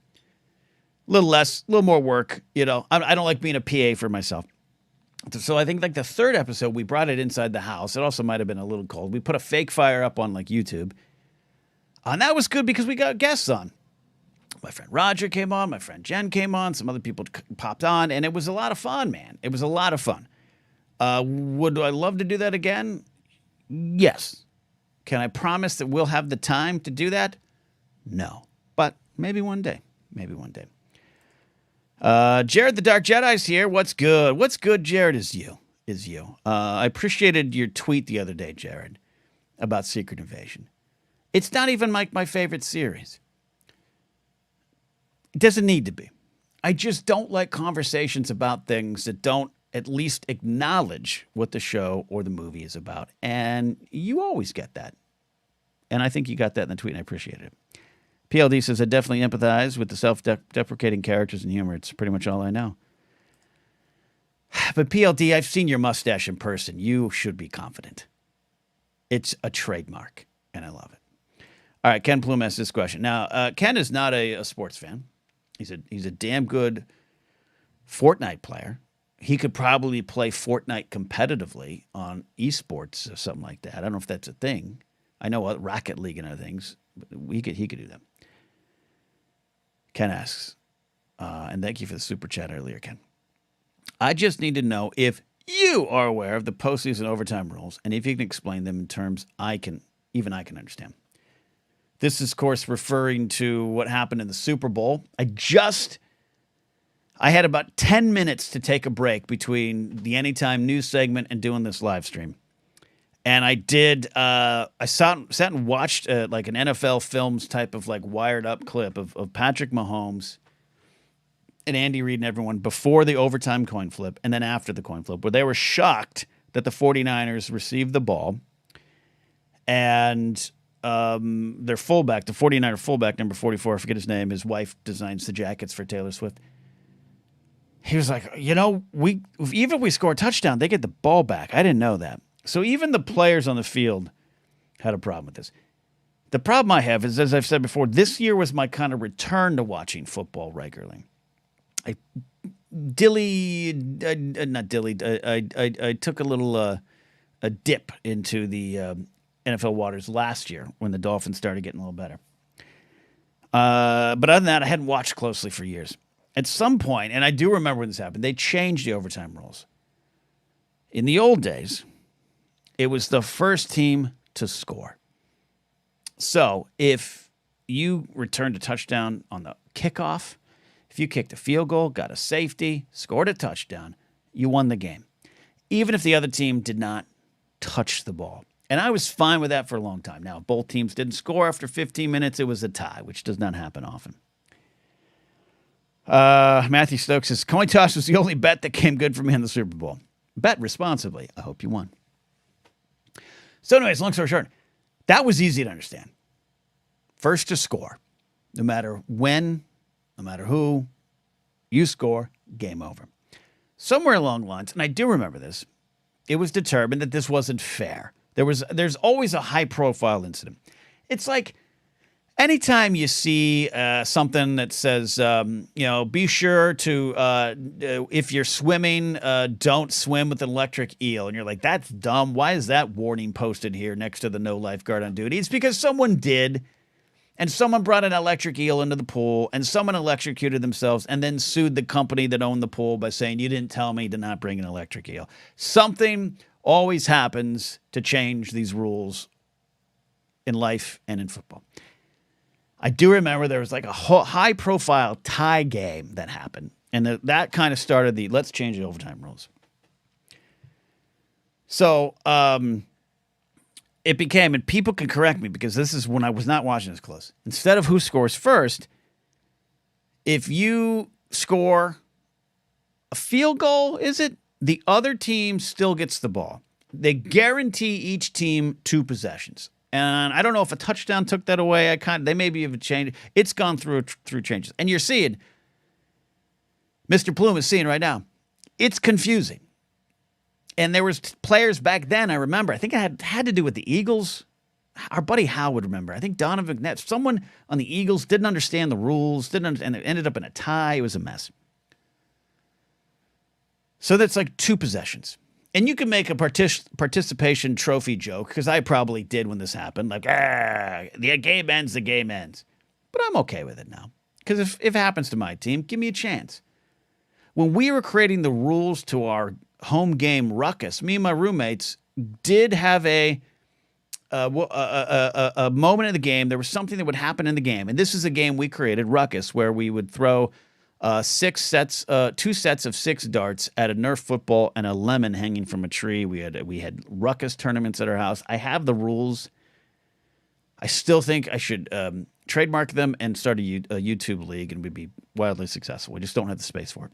A little more work. You know, I don't like being a PA for myself. So I think like the third episode, we brought it inside the house. It also might have been a little cold. We put a fake fire up on like YouTube. And that was good because we got guests on. My friend Roger came on. My friend Jen came on. Some other people popped on. And it was a lot of fun, man. It was a lot of fun. Would I love to do that again? Yes. Can I promise that we'll have the time to do that? No. But maybe one day. Maybe one day. Jared the Dark Jedi's here. What's good? What's good, Jared, is you. I appreciated your tweet the other day, Jared, about Secret Invasion. It's not even like my favorite series. It doesn't need to be. I just don't like conversations about things that don't at least acknowledge what the show or the movie is about. And you always get that. And I think you got that in the tweet, and I appreciated it. PLD says, I definitely empathize with the self-deprecating characters and humor. It's pretty much all I know. But PLD, I've seen your mustache in person. You should be confident. It's a trademark, and I love it. All right, Ken Plume asks this question. Now, Ken is not a sports fan. He's a damn good Fortnite player. He could probably play Fortnite competitively on esports or something like that. I don't know if that's a thing. I know what Rocket League and other things, but he could do that. Ken asks, and thank you for the super chat earlier, Ken. I just need to know if you are aware of the postseason overtime rules, and if you can explain them in terms I can understand. This is, of course, referring to what happened in the Super Bowl. I had about 10 minutes to take a break between the Anytime News segment and doing this live stream. And I did, I sat and watched like an NFL Films type of like wired up clip of Patrick Mahomes and Andy Reid and everyone before the overtime coin flip and then after the coin flip, where they were shocked that the 49ers received the ball. And their fullback, the 49er fullback, number 44, I forget his name, his wife designs the jackets for Taylor Swift. He was like, even if we score a touchdown, they get the ball back. I didn't know that. So even the players on the field had a problem with this. The problem I have is, as I've said before, this year was my kind of return to watching football regularly. I took a little a dip into the NFL waters last year when the Dolphins started getting a little better. But other than that, I hadn't watched closely for years. At some point, and I do remember when this happened, they changed the overtime rules. In the old days, it was the first team to score. So if you returned a touchdown on the kickoff, if you kicked a field goal, got a safety, scored a touchdown, you won the game. Even if the other team did not touch the ball. And I was fine with that for a long time. Now, if both teams didn't score after 15 minutes, it was a tie, which does not happen often. Matthew Stokes says, coin toss was the only bet that came good for me in the Super Bowl. Bet responsibly. I hope you won. So anyways, long story short, that was easy to understand. First to score. No matter when, no matter who, you score, game over. Somewhere along the lines, and I do remember this, it was determined that this wasn't fair. There's always a high-profile incident. It's like anytime you see something that says, be sure to, if you're swimming, don't swim with an electric eel. And you're like, that's dumb. Why is that warning posted here next to the no lifeguard on duty? It's because someone did, and someone brought an electric eel into the pool, and someone electrocuted themselves and then sued the company that owned the pool by saying, you didn't tell me to not bring an electric eel. Something always happens to change these rules in life and in football. I do remember there was like a high-profile tie game that happened, and that kind of started the let's change the overtime rules. So it became, and people can correct me because this is when I was not watching this close. Instead of who scores first, if you score a field goal, the other team still gets the ball. They guarantee each team 2 possessions. And I don't know if a touchdown took that away. They maybe have changed. It's gone through changes. And you're seeing, Mr. Plume is seeing right now, it's confusing. And there was players back then, I remember, I think it had to do with the Eagles. Our buddy Hal would remember. I think Donovan McNabb, someone on the Eagles didn't understand the rules, and it ended up in a tie. It was a mess. So that's like 2 possessions. And you can make a participation trophy joke, because I probably did when this happened. Like, the game ends, the game ends. But I'm okay with it now. Because if it happens to my team, give me a chance. When we were creating the rules to our home game Ruckus, me and my roommates did have a moment in the game. There was something that would happen in the game. And this is a game we created, Ruckus, where we would throw 2 sets of 6 darts at a Nerf football and a lemon hanging from a tree. We had Ruckus tournaments at our house. I have the rules. I still think I should trademark them and start a YouTube league, and we'd be wildly successful. We just don't have the space for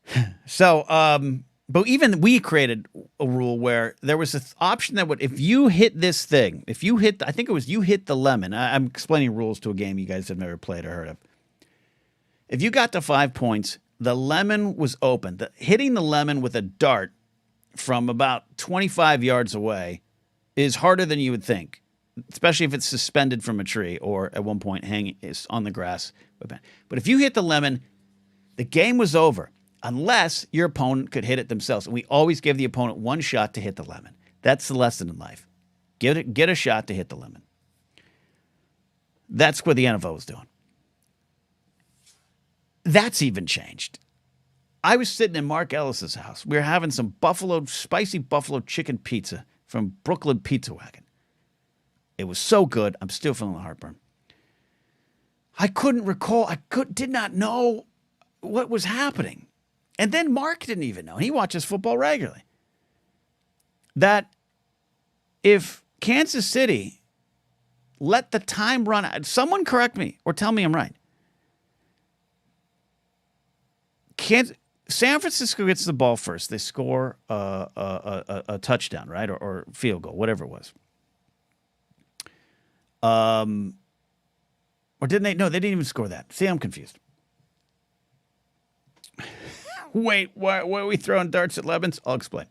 it. So, but even we created a rule where there was an option that would, if you hit this thing, if you hit, I think it was you hit the lemon. I'm explaining rules to a game you guys have never played or heard of. If you got to 5 points, the lemon was open. Hitting the lemon with a dart from about 25 yards away is harder than you would think, especially if it's suspended from a tree or at one point hanging is on the grass. But if you hit the lemon, the game was over unless your opponent could hit it themselves. And we always give the opponent one shot to hit the lemon. That's the lesson in life. Get a shot to hit the lemon. That's what the NFL was doing. That's even changed. I was sitting in Mark Ellis's house. We were having some spicy buffalo chicken pizza from Brooklyn Pizza Wagon. It was so good. I'm still feeling the heartburn. I couldn't recall. Did not know what was happening. And then Mark didn't even know. He watches football regularly. That if Kansas City let the time run out, someone correct me or tell me I'm right. San Francisco gets the ball first. They score a touchdown, right? Or field goal, whatever it was. Or didn't they? No, they didn't even score that. See, I'm confused. Wait, why are we throwing darts at lemons? I'll explain.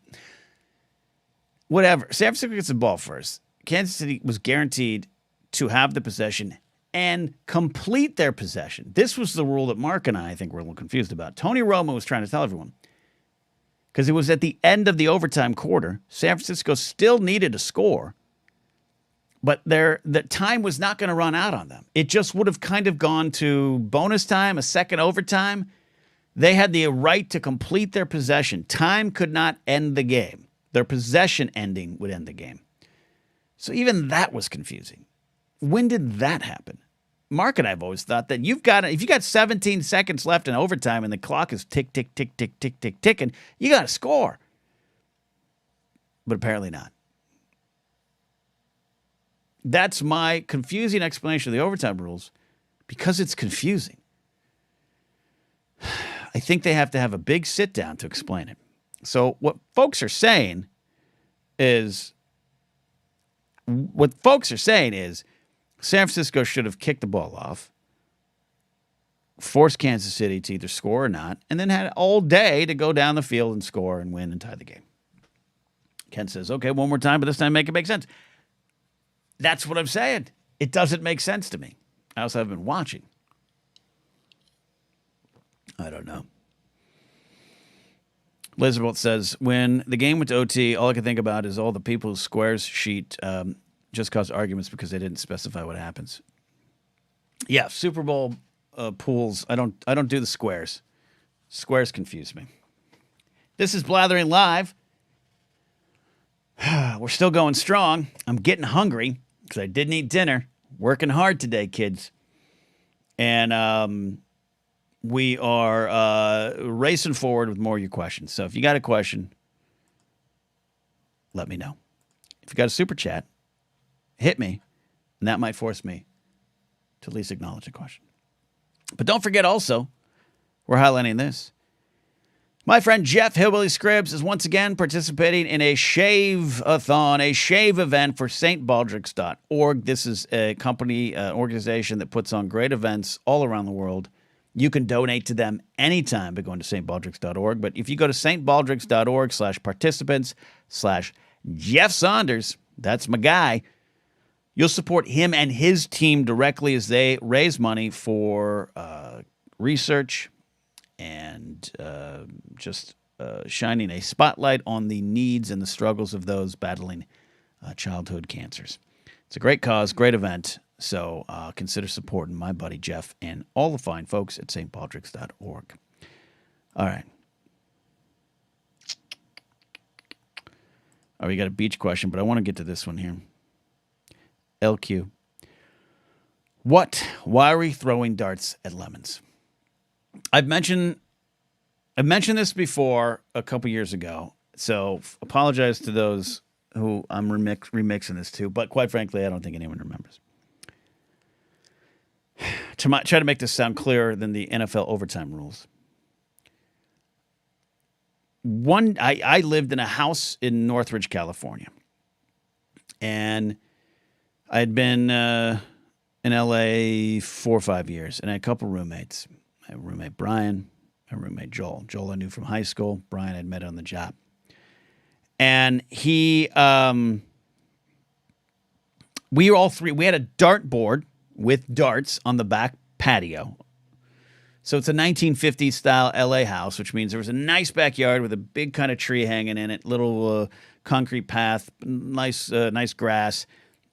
Whatever. San Francisco gets the ball first. Kansas City was guaranteed to have the possession and complete their possession. This was the rule that Mark and I think were a little confused about. Tony Romo was trying to tell everyone. Because it was at the end of the overtime quarter. San Francisco still needed a score. But the time was not going to run out on them. It just would have kind of gone to bonus time, a second overtime. They had the right to complete their possession. Time could not end the game. Their possession ending would end the game. So even that was confusing. When did that happen? Mark and I have always thought that if you got 17 seconds left in overtime and the clock is tick, tick, tick, tick, tick, tick, ticking, you got to score. But apparently not. That's my confusing explanation of the overtime rules because it's confusing. I think they have to have a big sit down to explain it. So what folks are saying is San Francisco should have kicked the ball off, forced Kansas City to either score or not, and then had all day to go down the field and score and win and tie the game. Ken says, okay, one more time, but this time make it make sense. That's what I'm saying. It doesn't make sense to me. I also have been watching. I don't know. Elizabeth says, when the game went to OT, all I could think about is all the people whose squares sheet just caused arguments because they didn't specify what happens. Yeah, Super Bowl pools. I don't do the squares. Squares confuse me. This is Blathering Live. We're still going strong. I'm getting hungry because I didn't eat dinner. Working hard today, kids. And we are racing forward with more of your questions. So if you got a question, let me know. If you got a super chat, hit me, and that might force me to at least acknowledge a question. But don't forget also, we're highlighting this. My friend Jeff Hillbilly Scribbs is once again participating in a shave-a-thon, a shave event for stbaldricks.org. This is a company, organization that puts on great events all around the world. You can donate to them anytime by going to stbaldricks.org. But if you go to stbaldricks.org/participants/Jeff Saunders, that's my guy, you'll support him and his team directly as they raise money for research and just shining a spotlight on the needs and the struggles of those battling childhood cancers. It's a great cause, great event. So consider supporting my buddy Jeff and all the fine folks at stbaldricks.org. All right. Oh, we got a beach question, but I want to get to this one here. LQ. Why are we throwing darts at lemons? I've mentioned this before a couple years ago, so apologize to those who I'm remixing this to, but quite frankly, I don't think anyone remembers. Try to make this sound clearer than the NFL overtime rules. I lived in a house in Northridge, California, and I had been in LA 4 or 5 years, and I had a couple roommates. My roommate Brian, my roommate Joel. Joel I knew from high school. Brian I'd met on the job, and we all three. We had a dart board with darts on the back patio. So it's a 1950s style LA house, which means there was a nice backyard with a big kind of tree hanging in it, little concrete path, nice grass,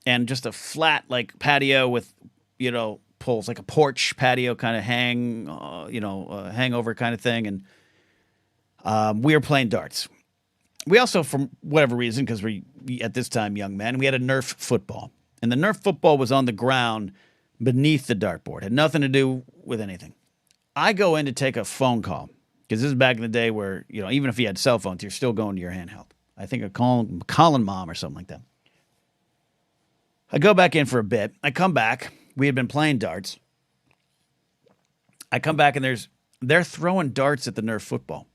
and just a flat like patio with, poles, like a porch patio kind of hangover kind of thing. And we were playing darts. We also, for whatever reason, because we at this time young men, we had a Nerf football, and the Nerf football was on the ground beneath the dartboard. Had nothing to do with anything. I go in to take a phone call, because this is back in the day where, even if you had cell phones, you're still going to your handheld. I think a calling mom or something like that. I go back in for a bit. I come back. We had been playing darts. I come back and they're throwing darts at the Nerf football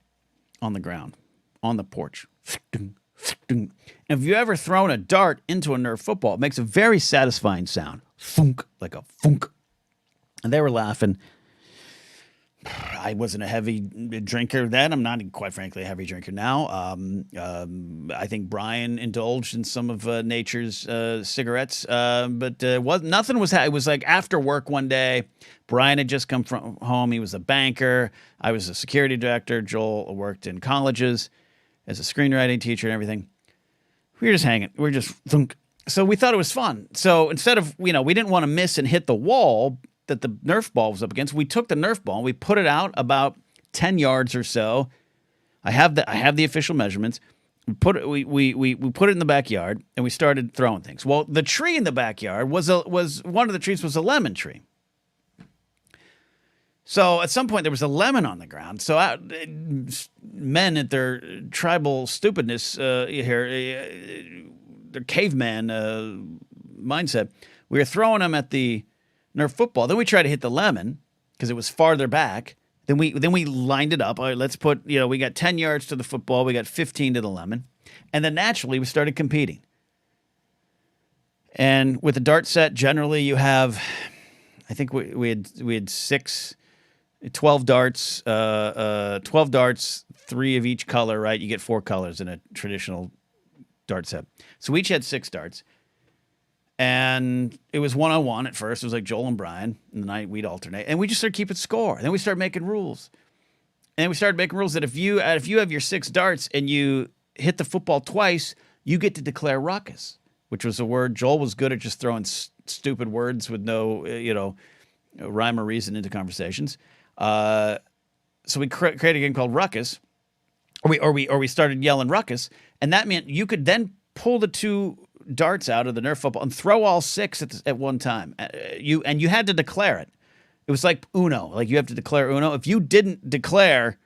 on the ground, on the porch. And if you ever thrown a dart into a Nerf football, it makes a very satisfying sound. Funk, like a funk. And they were laughing. I wasn't a heavy drinker then. I'm not, quite frankly, a heavy drinker now. I think Brian indulged in some of nature's cigarettes, but nothing was. It was like after work one day. Brian had just come from home. He was a banker. I was a security director. Joel worked in colleges as a screenwriting teacher and everything. We were just hanging. We were just thunk. So we thought it was fun. So instead of, we didn't want to miss and hit the wall that the Nerf ball was up against, we took the Nerf ball and we put it out about 10 yards or so. I have the official measurements. We put it in the backyard and we started throwing things. Well, the tree in the backyard was one of the trees was a lemon tree. So at some point there was a lemon on the ground. So men at their tribal stupidness their caveman mindset, we were throwing them at the Nerf football. Then we tried to hit the lemon because it was farther back. Then we lined it up. All right, let's put, we got 10 yards to the football. We got 15 to the lemon. And then naturally we started competing. And with the dart set, generally you have, I think we had 12 darts, 12 darts, 3 of each color, right? You get 4 colors in a traditional dart set. So we each had 6 darts. And it was 1-on-1 at first. It was like Joel and Brian. And then we'd alternate. And we just started keeping score. And then we started making rules. And we started making rules that if you have your 6 darts and you hit the football twice, you get to declare ruckus, which was a word. Joel was good at just throwing stupid words with no, rhyme or reason into conversations. So we created a game called Ruckus, or we started yelling Ruckus, and that meant you could then pull the 2 darts out of the Nerf football and throw all 6 at one time. You had to declare it. It was like Uno. Like you have to declare Uno. If you didn't declare,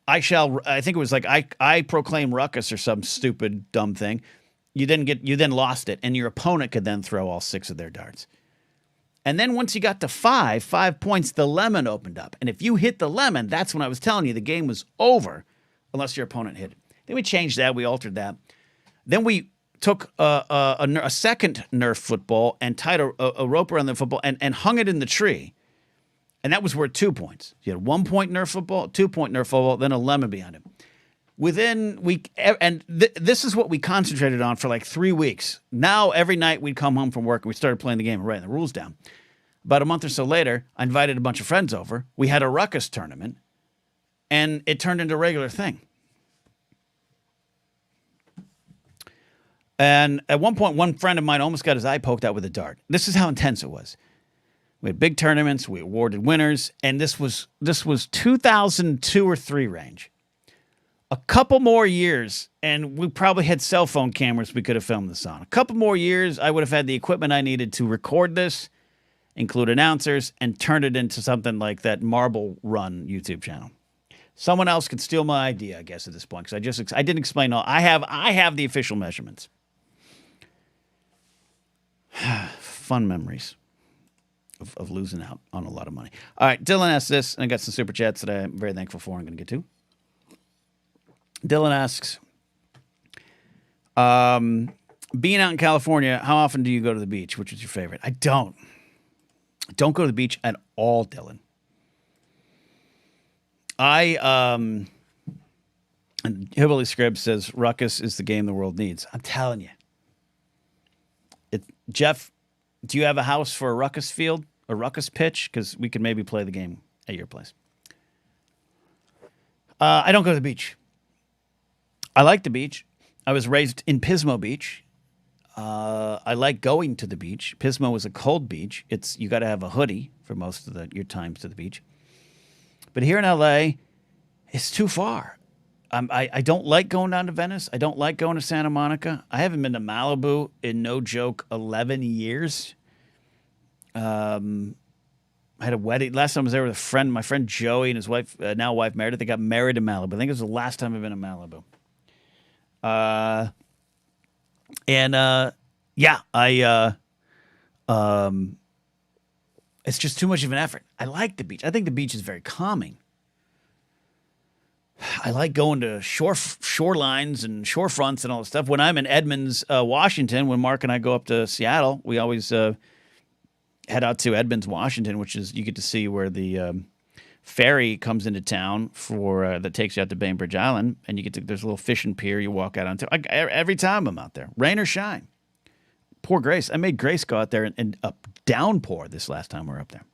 I think it was like I proclaim Ruckus or some stupid dumb thing. You then lost it, and your opponent could then throw all 6 of their darts. And then once you got to 5 points, the lemon opened up. And if you hit the lemon, that's when I was telling you the game was over unless your opponent hit it. Then we changed that. We altered that. Then we took a second Nerf football and tied a rope around the football and hung it in the tree. And that was worth 2 points. You had 1 point Nerf football, 2 point Nerf football, then a lemon behind it. This is what we concentrated on for like 3 weeks. Now, every night we'd come home from work and we started playing the game and writing the rules down. About a month or so later, I invited a bunch of friends over. We had a Ruckus tournament, and it turned into a regular thing. And at one point, one friend of mine almost got his eye poked out with a dart. This is how intense it was. We had big tournaments. We awarded winners. And this was 2002 or 3 range. A couple more years, and we probably had cell phone cameras we could have filmed this on. A couple more years, I would have had the equipment I needed to record this, include announcers, and turn it into something like that Marble Run YouTube channel. Someone else could steal my idea, I guess, at this point, because I didn't explain all. I have the official measurements. Fun memories of losing out on a lot of money. All right, Dylan asked this, and I got some super chats that I'm very thankful for. I'm going to get to. Dylan asks, being out in California, how often do you go to the beach? Which is your favorite? I don't go to the beach at all, Dylan. And Hillbilly Scrib says Ruckus is the game the world needs. I'm telling you. Jeff, do you have a house for a Ruckus field, a Ruckus pitch? Because we could maybe play the game at your place. I don't go to the beach. I like the beach. I was raised in Pismo Beach. I like going to the beach. Pismo is a cold beach. You got to have a hoodie for most of your times to the beach. But here in LA, it's too far. I don't like going down to Venice. I don't like going to Santa Monica. I haven't been to Malibu in, no joke, 11 years. I had a wedding. Last time I was there with my friend Joey and his wife, now wife Meredith. They got married in Malibu. I think it was the last time I've been to Malibu. It's just too much of an effort. I like the beach. I think the beach is very calming. I like going to shorelines and shorefronts and all that stuff. When I'm in Edmonds, Washington, when Mark and I go up to Seattle, we always head out to Edmonds, Washington, which is, you get to see where the ferry comes into town that takes you out to Bainbridge Island, and there's a little fishing pier you walk out onto. Every time I'm out there, rain or shine. Poor Grace. I made Grace go out there in a downpour this last time we were up there.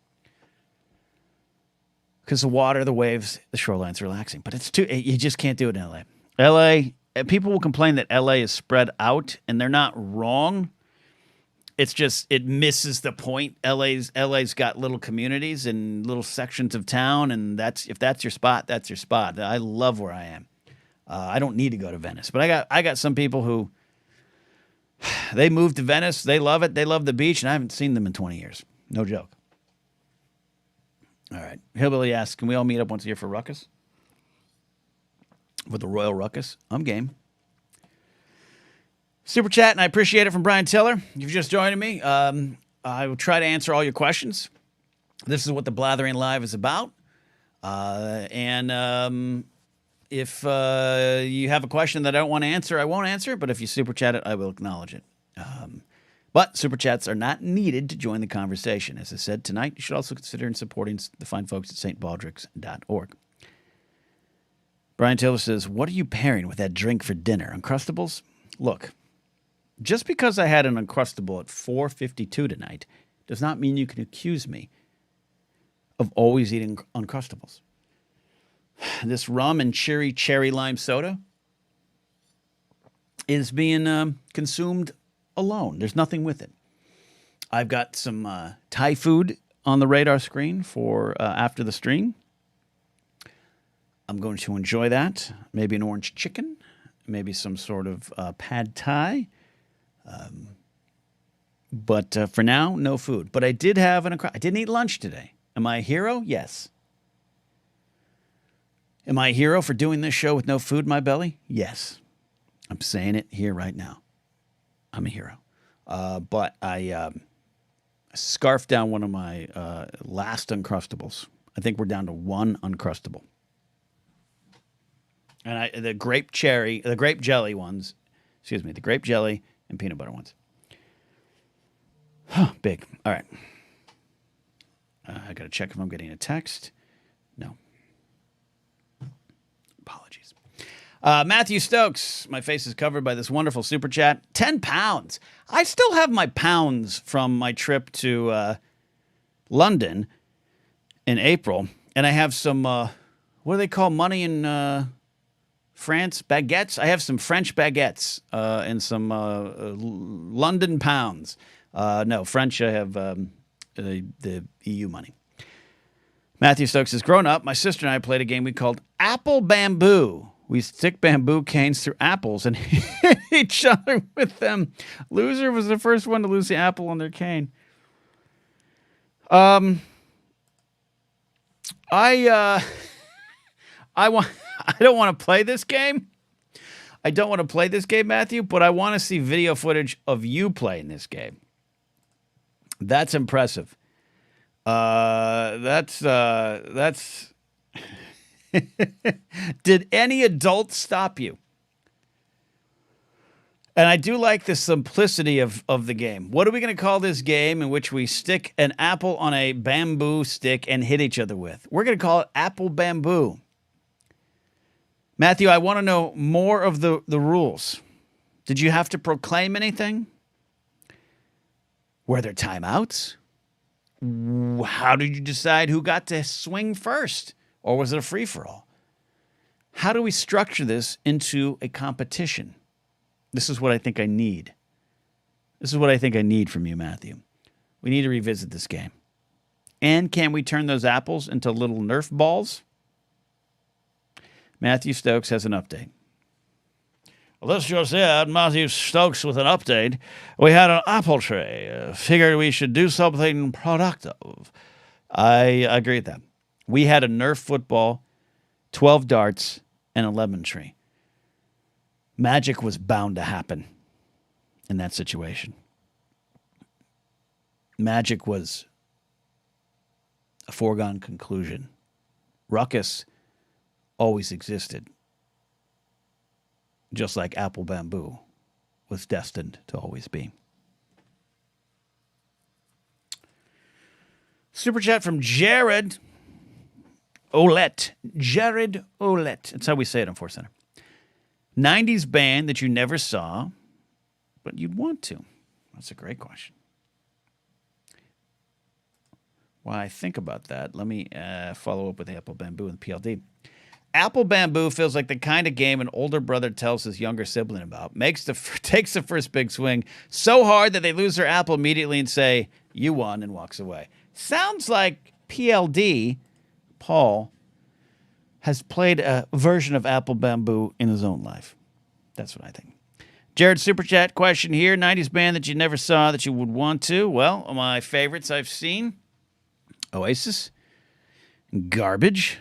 Because the water, the waves, the shoreline's relaxing. But you just can't do it in LA. LA, people will complain that LA is spread out, and they're not wrong. It's just, it misses the point. LA's got little communities and little sections of town, and if that's your spot, that's your spot. I love where I am. I don't need to go to Venice. But I got some people who, they moved to Venice. They love it. They love the beach, and I haven't seen them in 20 years. No joke. All right. Hillbilly asks, can we all meet up once a year for Ruckus? For the Royal Ruckus? I'm game. Super chat, and I appreciate it, from Brian Tiller. You've just joined me. I will try to answer all your questions. This is what the Blathering Live is about. If you have a question that I don't want to answer, I won't answer. But if you super chat it, I will acknowledge it. But super chats are not needed to join the conversation. As I said tonight, you should also consider supporting the fine folks at stbaldricks.org. Brian Taylor says, what are you pairing with that drink for dinner? Uncrustables? Look, just because I had an Uncrustable at 4:52 tonight does not mean you can accuse me of always eating Uncrustables. This rum and cherry lime soda is being consumed alone. There's nothing with it. I've got some Thai food on the radar screen for after the stream. I'm going to enjoy that. Maybe an orange chicken, maybe some sort of pad thai. But for now, no food. But I did have I didn't eat lunch today. Am I a hero? Yes. Am I a hero for doing this show with no food in my belly? Yes. I'm saying it here right now. I'm a hero. But I scarfed down one of my last Uncrustables. I think we're down to one Uncrustable. And the grape jelly and peanut butter ones. Big. All right. I got to check if I'm getting a text. No. Apologies. Matthew Stokes. My face is covered by this wonderful super chat. 10 pounds. I still have my pounds from my trip to London in April. And I have some, what do they call money in France? Baguettes? I have some French baguettes and some London pounds. No, French, I have the EU money. Matthew Stokes says, growing up, my sister and I played a game we called Apple Bamboo. We stick bamboo canes through apples and hit each other with them. Loser was the first one to lose the apple on their cane. I I don't want to play this game. I don't want to play this game, Matthew, but I want to see video footage of you playing this game. That's impressive. That's Did any adult stop you? And I do like the simplicity of the game. What are we going to call this game in which we stick an apple on a bamboo stick and hit each other with? We're going to call it Apple Bamboo. Matthew, I want to know more of the rules. Did you have to proclaim anything? Were there timeouts? How did you decide who got to swing first? Or was it a free-for-all? How do we structure this into a competition? This is what I think I need. This is what I think I need from you, Matthew. We need to revisit this game. And can we turn those apples into little Nerf balls? Matthew Stokes has an update. Well, this just in, Matthew Stokes with an update. We had an apple tree. Figured we should do something productive. I agree with that. We had a Nerf football, 12 darts, and a lemon tree. Magic was bound to happen in that situation. Magic was a foregone conclusion. Ruckus always existed, just like Apple Bamboo was destined to always be. Super chat from Jared Olette. Jared Olette. That's how we say it on Force Center. 90s band that you never saw, but you'd want to. That's a great question. While I think about that, let me follow up with Apple Bamboo and PLD. Apple Bamboo feels like the kind of game an older brother tells his younger sibling about. Takes the first big swing so hard that they lose their apple immediately and say, "You won," and walks away. Sounds like PLD, Paul, has played a version of Apple Bamboo in his own life. That's what I think. Jared Super Chat question here. 90s band that you never saw that you would want to. Well, my favorites I've seen. Oasis. Garbage.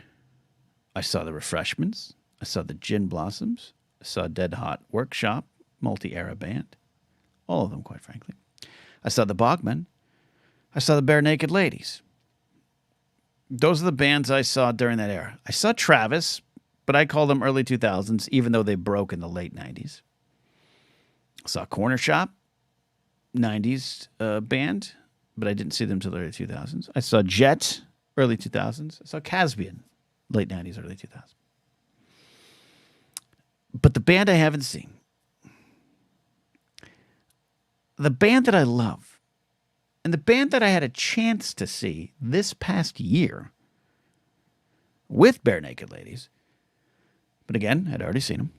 I saw the Refreshments. I saw the Gin Blossoms. I saw Dead Hot Workshop. Multi-era band. All of them, quite frankly. I saw the Bogmen. I saw the Bare Naked Ladies. Those are the bands I saw during that era. I saw Travis, but I call them early 2000s, even though they broke in the late 90s. I saw Corner Shop, 90s band, but I didn't see them until the early 2000s. I saw Jet, early 2000s. I saw Caspian, late 90s, early 2000s. But the band I haven't seen, the band that I love, and the band that I had a chance to see this past year with Bare Naked Ladies, but again, I'd already seen them,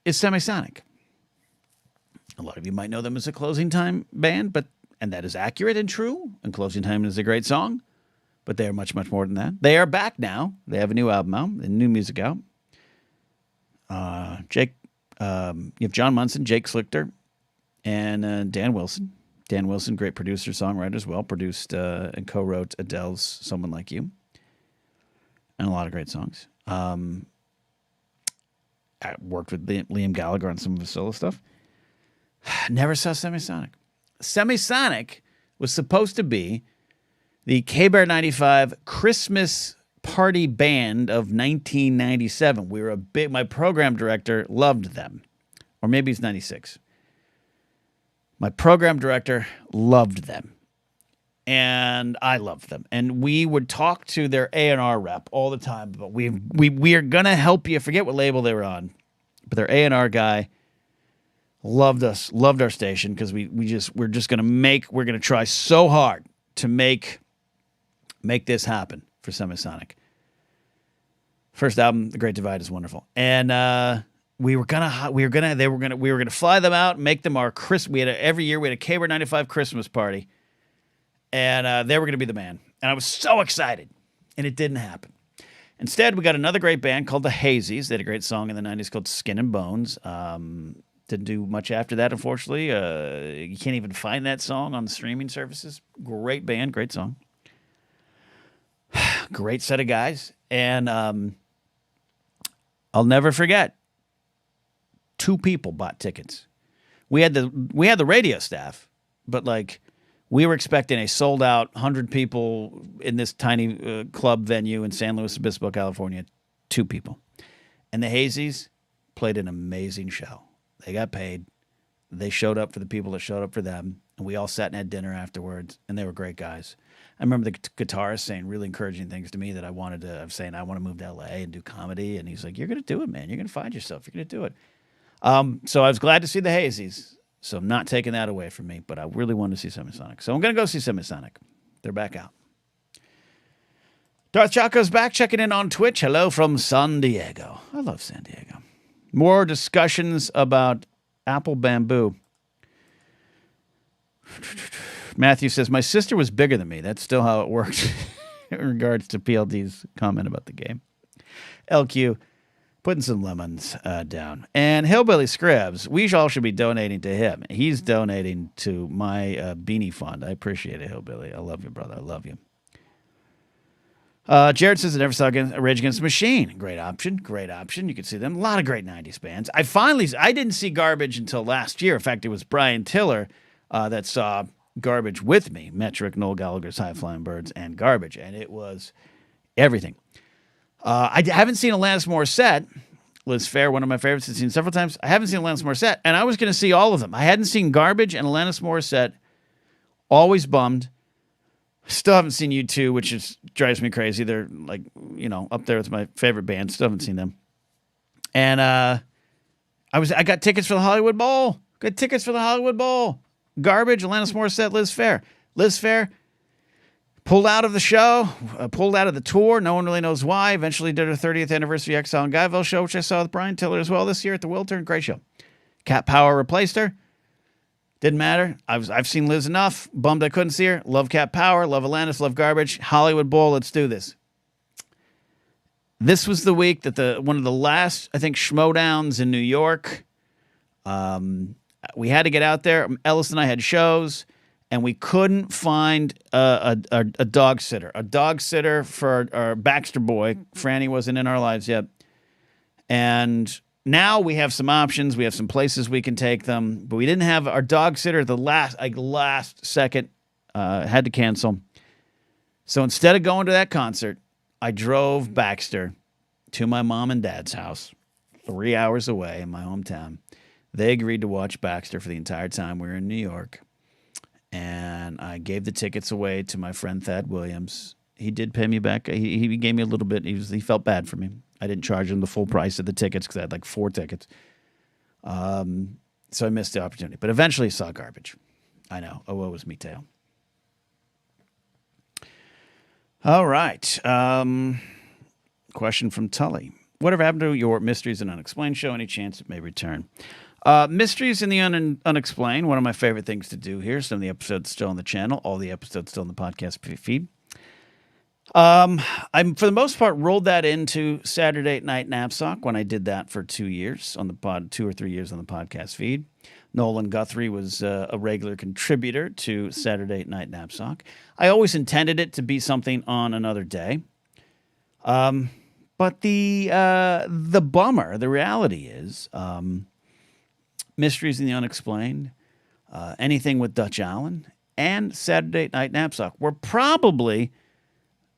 is Semisonic. A lot of you might know them as a Closing Time band, and that is accurate and true, and Closing Time is a great song, but they are much, much more than that. They are back now. They have a new album out, and new music out. You have John Munson, Jake Slichter, and Dan Wilson. Dan Wilson, great producer, songwriter as well, produced and co-wrote Adele's Someone Like You, and a lot of great songs. I worked with Liam Gallagher on some of his solo stuff. Never saw Semisonic. Semisonic was supposed to be the K-Bear 95 Christmas party band of 1997. My program director loved them. Or maybe it's 96. My program director loved them, and I loved them. And we would talk to their A&R rep all the time, but we are going to help you. Forget what label they were on, but their A&R guy loved us, loved our station, because we're going to try so hard to make this happen for Semisonic. First album, The Great Divide, is wonderful. And we were gonna fly them out, make them our Christmas. Every year we had a K-Bear 95 Christmas party, and they were gonna be the band. And I was so excited, and it didn't happen. Instead, we got another great band called the Hazies. They had a great song in the 90s called Skin and Bones. Didn't do much after that, unfortunately. You can't even find that song on the streaming services. Great band, great song. Great set of guys. And I'll never forget. 2 people bought tickets. We had the radio staff, but like we were expecting a sold out 100 people in this tiny club venue in San Luis Obispo, California. 2 people, and the Hazies played an amazing show. They got paid. They showed up for the people that showed up for them, and we all sat and had dinner afterwards, and they were great guys. I remember the guitarist saying really encouraging things to me that I wanted to. I was saying I want to move to LA and do comedy, and he's like, "You're going to do it, man. You're going to find yourself. You're going to do it." So I was glad to see the Hazies. So I'm not taking that away from me, but I really wanted to see Semisonic. So I'm going to go see Semisonic. They're back out. Darth Chaco's back, checking in on Twitch. Hello from San Diego. I love San Diego. More discussions about Apple Bamboo. Matthew says, my sister was bigger than me. That's still how it worked in regards to PLD's comment about the game. LQ, putting some lemons down. And Hillbilly Scrabs, we all should be donating to him. He's donating to my beanie fund. I appreciate it, Hillbilly. I love you, brother. I love you. Jared says, I never saw Rage Against the Machine. Great option. Great option. You can see them. A lot of great 90s bands. I didn't see Garbage until last year. In fact, it was Brian Tiller that saw Garbage with me. Metric, Noel Gallagher's High Flying Birds, and Garbage. And it was everything. I haven't seen Alanis Morissette. Liz Fair, one of my favorites, I've seen several times. I haven't seen Alanis Morissette, and I was going to see all of them. I hadn't seen Garbage and Alanis Morissette. Always bummed. Still haven't seen U2, which drives me crazy. They're like, up there with my favorite band. Still haven't seen them. And I got tickets for the Hollywood Bowl. Garbage, Alanis Morissette, Liz Fair. Liz Fair pulled out of the show, pulled out of the tour. No one really knows why. Eventually did her 30th anniversary Exile and Guyville show, which I saw with Brian Tiller as well this year at the Wiltern. Great show. Cat Power replaced her. Didn't matter. I've seen Liz enough. Bummed I couldn't see her. Love Cat Power. Love Alanis. Love Garbage. Hollywood Bowl. Let's do this. This was the week that one of the last, I think, Schmoedowns in New York. We had to get out there. Ellis and I had shows, and we couldn't find a dog sitter. A dog sitter for our Baxter boy. Franny wasn't in our lives yet. And now we have some options. We have some places we can take them. But we didn't have our dog sitter at the last second. Had to cancel. So instead of going to that concert, I drove Baxter to my mom and dad's house, 3 hours away in my hometown. They agreed to watch Baxter for the entire time we were in New York. And I gave the tickets away to my friend Thad Williams. He did pay me back. He gave me a little bit. He felt bad for me. I didn't charge him the full price of the tickets because I had like 4 tickets. So I missed the opportunity. But eventually saw Garbage. I know. Oh, woe was me, Teo. All right. Question from Tully. Whatever happened to your Mysteries and Unexplained show? Any chance it may return? Mysteries in the Unexplained, one of my favorite things to do here. Some of the episodes still on the channel. All the episodes still on the podcast feed. I'm, for the most part, rolled that into Saturday Night Napzok when I did that for 2 years on the 2 or 3 years on the podcast feed. Nolan Guthrie was a regular contributor to Saturday Night Napzok. I always intended it to be something on another day. But the bummer, the reality is, Mysteries in the Unexplained, anything with Dutch Allen, and Saturday Night Napzok were probably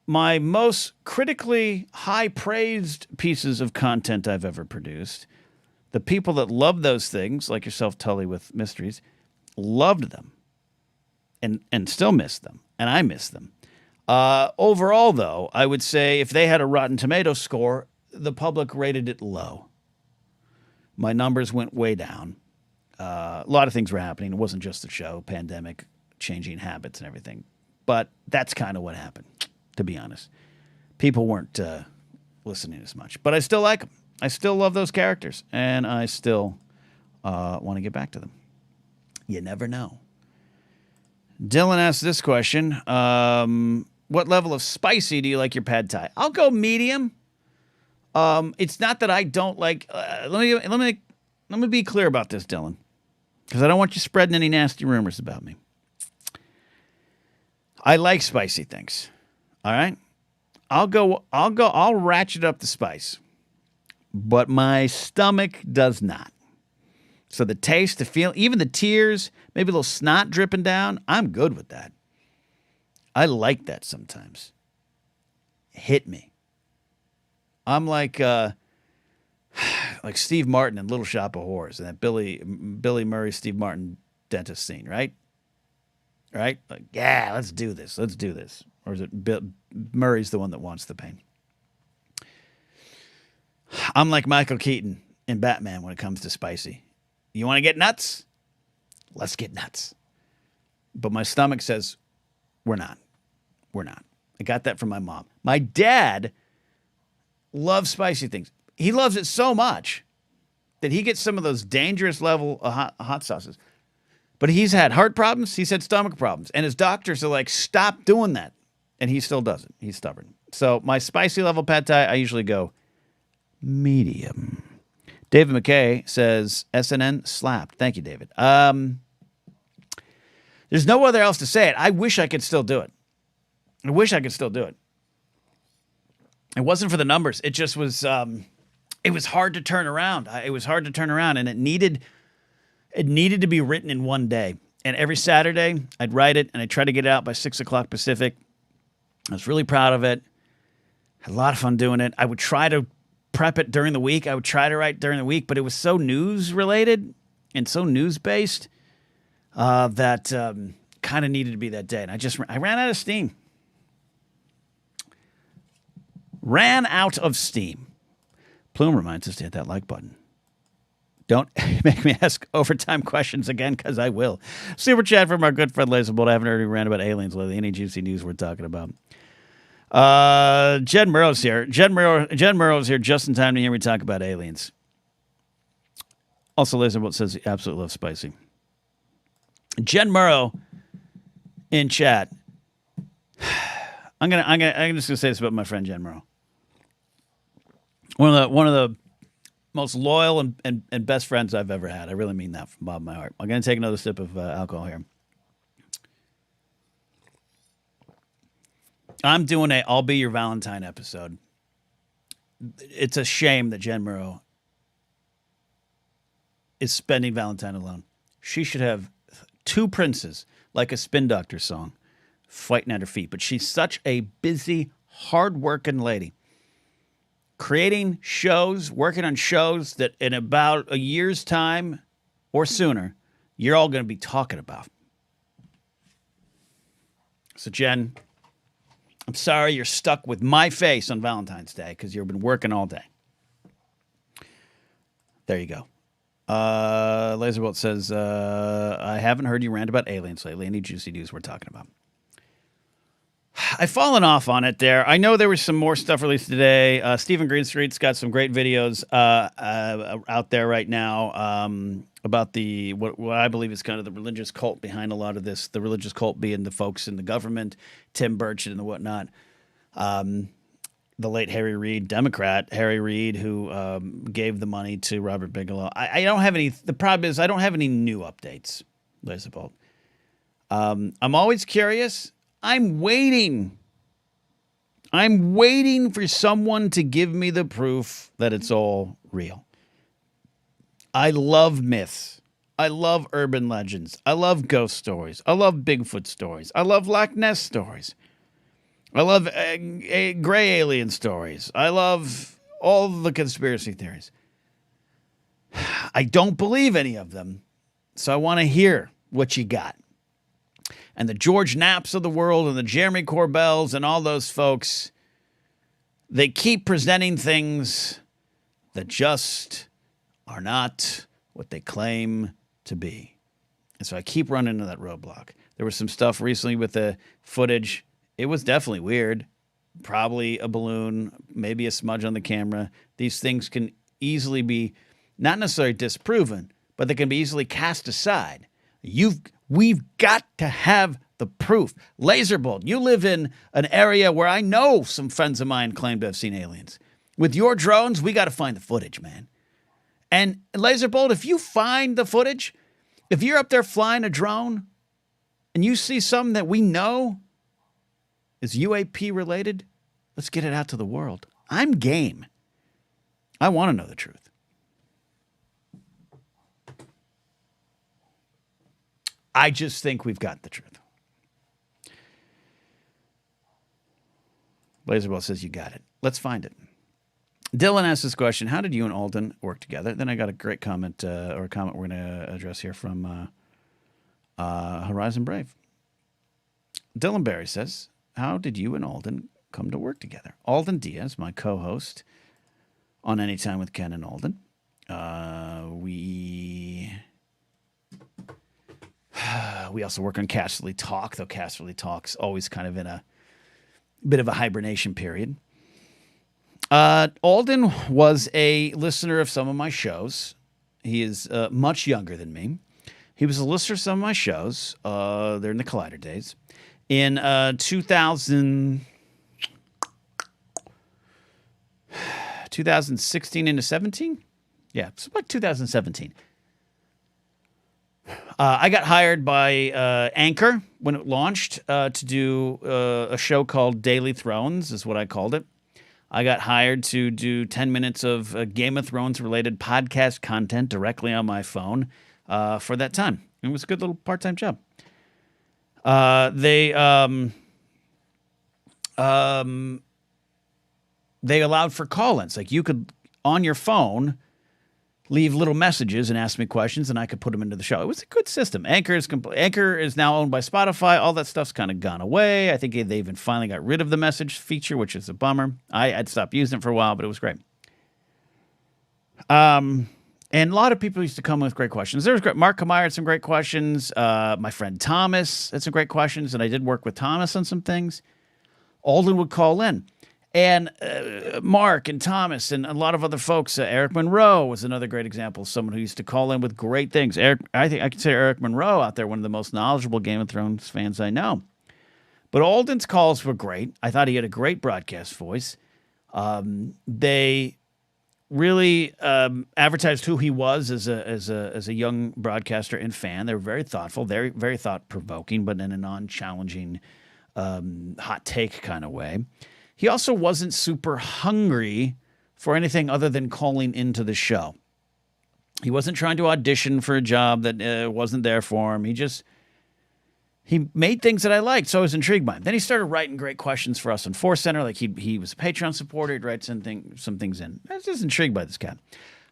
my most critically high-praised pieces of content I've ever produced. The people that love those things, like yourself, Tully, with Mysteries, loved them and still miss them, and I miss them. Overall, though, I would say if they had a Rotten Tomatoes score, the public rated it low. My numbers went way down. A lot of things were happening. It wasn't just the show, pandemic, changing habits and everything. But that's kind of what happened, to be honest. People weren't listening as much. But I still like them. I still love those characters. And I still want to get back to them. You never know. Dylan asked this question. What level of spicy do you like your pad thai? I'll go medium. It's not that I don't like... Let me be clear about this, Dylan, because I don't want you spreading any nasty rumors about me. I like spicy things. All right? I'll ratchet up the spice. but my stomach does not. So the taste, the feel, even the tears, maybe a little snot dripping down, I'm good with that. I like that sometimes. Hit me. I'm like Steve Martin in Little Shop of Horrors and that Billy Murray, Steve Martin dentist scene, right? Right? Like, yeah, let's do this. Let's do this. Or is it Murray's the one that wants the pain? I'm like Michael Keaton in Batman when it comes to spicy. You want to get nuts? Let's get nuts. But my stomach says, we're not. We're not. I got that from my mom. My dad loves spicy things. He loves it so much that he gets some of those dangerous level of hot sauces. But he's had heart problems. He's had stomach problems. And his doctors are like, stop doing that. And he still does it. He's stubborn. So my spicy level pad thai, I usually go medium. David McKay says, SNN slapped. Thank you, David. There's no other else to say it. I wish I could still do it. I wish I could still do it. It wasn't for the numbers. It just was, it was hard to turn around. It was hard to turn around, and it needed to be written in one day. And every Saturday, I'd write it, and I'd try to get it out by 6 o'clock Pacific. I was really proud of it. Had a lot of fun doing it. I would try to prep it during the week. I would try to write during the week, but it was so news-related and so news-based that kind of needed to be that day. And I ran out of steam. Ran out of steam. Plume reminds us to hit that like button. Don't make me ask overtime questions again, because I will. Super chat from our good friend Laserbolt. I haven't heard any rant about aliens lately. Any juicy news we're talking about? Jen Murrow's here. Jen Murrow's here just in time to hear me talk about aliens. Also, Laserbolt says he absolutely loves spicy. Jen Murrow in chat. I'm just gonna say this about my friend Jen Murrow. One of the most loyal and best friends I've ever had. I really mean that from the bottom of my heart. I'm going to take another sip of alcohol here. I'm doing a I'll Be Your Valentine episode. It's a shame that Jen Murrow is spending Valentine alone. She should have two princes, like a Spin Doctor song, fighting at her feet. But she's such a busy, hard-working lady. Creating shows, working on shows that in about a year's time or sooner, you're all going to be talking about. So, Jen, I'm sorry you're stuck with my face on Valentine's Day because you've been working all day. There you go. Laserbolt says, I haven't heard you rant about aliens lately. Any juicy news we're talking about? I've fallen off on it there. I know there was some more stuff released today. Stephen Greenstreet's got some great videos out there right now about what I believe is kind of the religious cult behind a lot of this. The religious cult being the folks in the government, Tim Burchett and the whatnot. The late Harry Reid, Democrat Harry Reid, who gave the money to Robert Bigelow. I don't have any. The problem is I don't have any new updates, Laserbolt. I'm always curious. I'm waiting for someone to give me the proof that it's all real. I love myths. I love urban legends. I love ghost stories. I love Bigfoot stories. I love Loch Ness stories. I love gray alien stories. I love all the conspiracy theories. I don't believe any of them, so I want to hear what you got. And the George Knapps of the world and the Jeremy Corbells and all those folks, they keep presenting things that just are not what they claim to be. And so I keep running into that roadblock. There was some stuff recently with the footage. It was definitely weird. Probably a balloon, maybe a smudge on the camera. These things can easily be not necessarily disproven, but they can be easily cast aside. We've got to have the proof. Laserbolt, you live in an area where I know some friends of mine claim to have seen aliens. With your drones, we got to find the footage, man. And Laserbolt, if you find the footage, if you're up there flying a drone and you see something that we know is UAP related, let's get it out to the world. I'm game. I want to know the truth. I just think we've got the truth. Laserball says you got it. Let's find it. Dylan asked this question: how did you and Alden work together? Then I got a great comment, or a comment we're going to address here from Horizon Brave. Dylan Barry says, how did you and Alden come to work together? Alden Diaz, my co-host on Anytime with Ken and Alden. We also work on Casterly Talk, though Casterly Talk's always kind of in a bit of a hibernation period. Alden was a listener of some of my shows. He is much younger than me. He was a listener of some of my shows. They're in the Collider days. In 2016 into 17? Yeah, it's like 2017. I got hired by Anchor when it launched to do a show called Daily Thrones, is what I called it. I got hired to do 10 minutes of Game of Thrones related podcast content directly on my phone for that time. It was a good little part-time job. They allowed for call-ins. Like, you could, on your phone, leave little messages and ask me questions, and I could put them into the show. It was a good system. Anchor is now owned by Spotify. All that stuff's kind of gone away. I think they even finally got rid of the message feature, which is a bummer. I'd stopped using it for a while, but it was great. And a lot of people used to come with great questions. There was great. Mark Kammeyer had some great questions. My friend Thomas had some great questions, and I did work with Thomas on some things. Alden would call in. And Mark and Thomas and a lot of other folks, Eric Monroe was another great example of someone who used to call in with great things. I think I consider Eric Monroe out there one of the most knowledgeable Game of Thrones fans I know. But Alden's calls were great. I thought he had a great broadcast voice. They really advertised who he was as a young broadcaster and fan. They were very thoughtful, very, very thought-provoking, but in a non-challenging, hot take kind of way. He also wasn't super hungry for anything other than calling into the show. He wasn't trying to audition for a job that wasn't there for him. He made things that I liked, so I was intrigued by him. Then he started writing great questions for us on Force Center. Like, he was a Patreon supporter. He'd write some things in. I was just intrigued by this cat.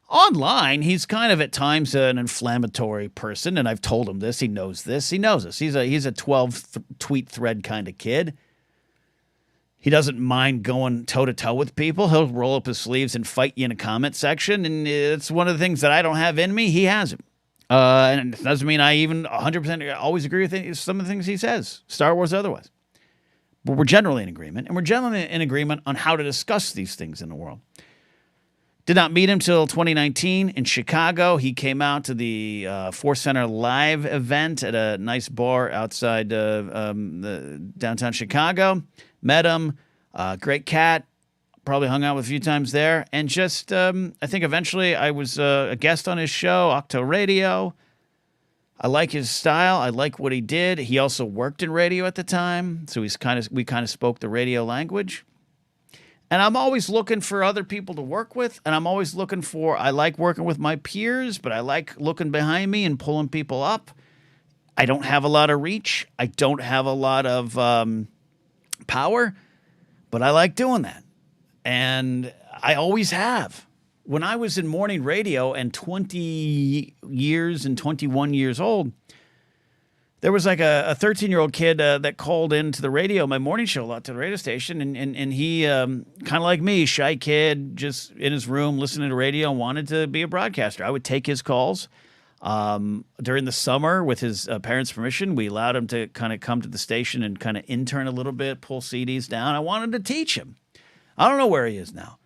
Online, he's kind of at times an inflammatory person, and I've told him this. He knows this. He knows us. He's a 12-tweet thread kind of kid. He doesn't mind going toe-to-toe with people. He'll roll up his sleeves and fight you in a comment section, and it's one of the things that I don't have in me. He has it. And it doesn't mean I even 100% always agree with some of the things he says, Star Wars otherwise. But we're generally in agreement, and we're generally in agreement on how to discuss these things in the world. Did not meet him till 2019 in Chicago. He came out to the Force Center live event at a nice bar outside the downtown Chicago. Met him, great cat, probably hung out with a few times there. And just, I think eventually I was a guest on his show, Octo Radio. I like his style. I like what he did. He also worked in radio at the time, so we kind of spoke the radio language. And I'm always looking for other people to work with, and I'm always looking I like working with my peers, but I like looking behind me and pulling people up. I don't have a lot of reach. I don't have a lot of power, but I like doing that. And I always have. When I was in morning radio and 20 years and 21 years old, there was like a 13-year-old kid that called into the radio, my morning show a lot, to the radio station, and he, kind of like me, shy kid, just in his room listening to radio and wanted to be a broadcaster. I would take his calls. During the summer, with his parents' permission, we allowed him to kind of come to the station and kind of intern a little bit, pull CDs down. I wanted to teach him. I don't know where he is now.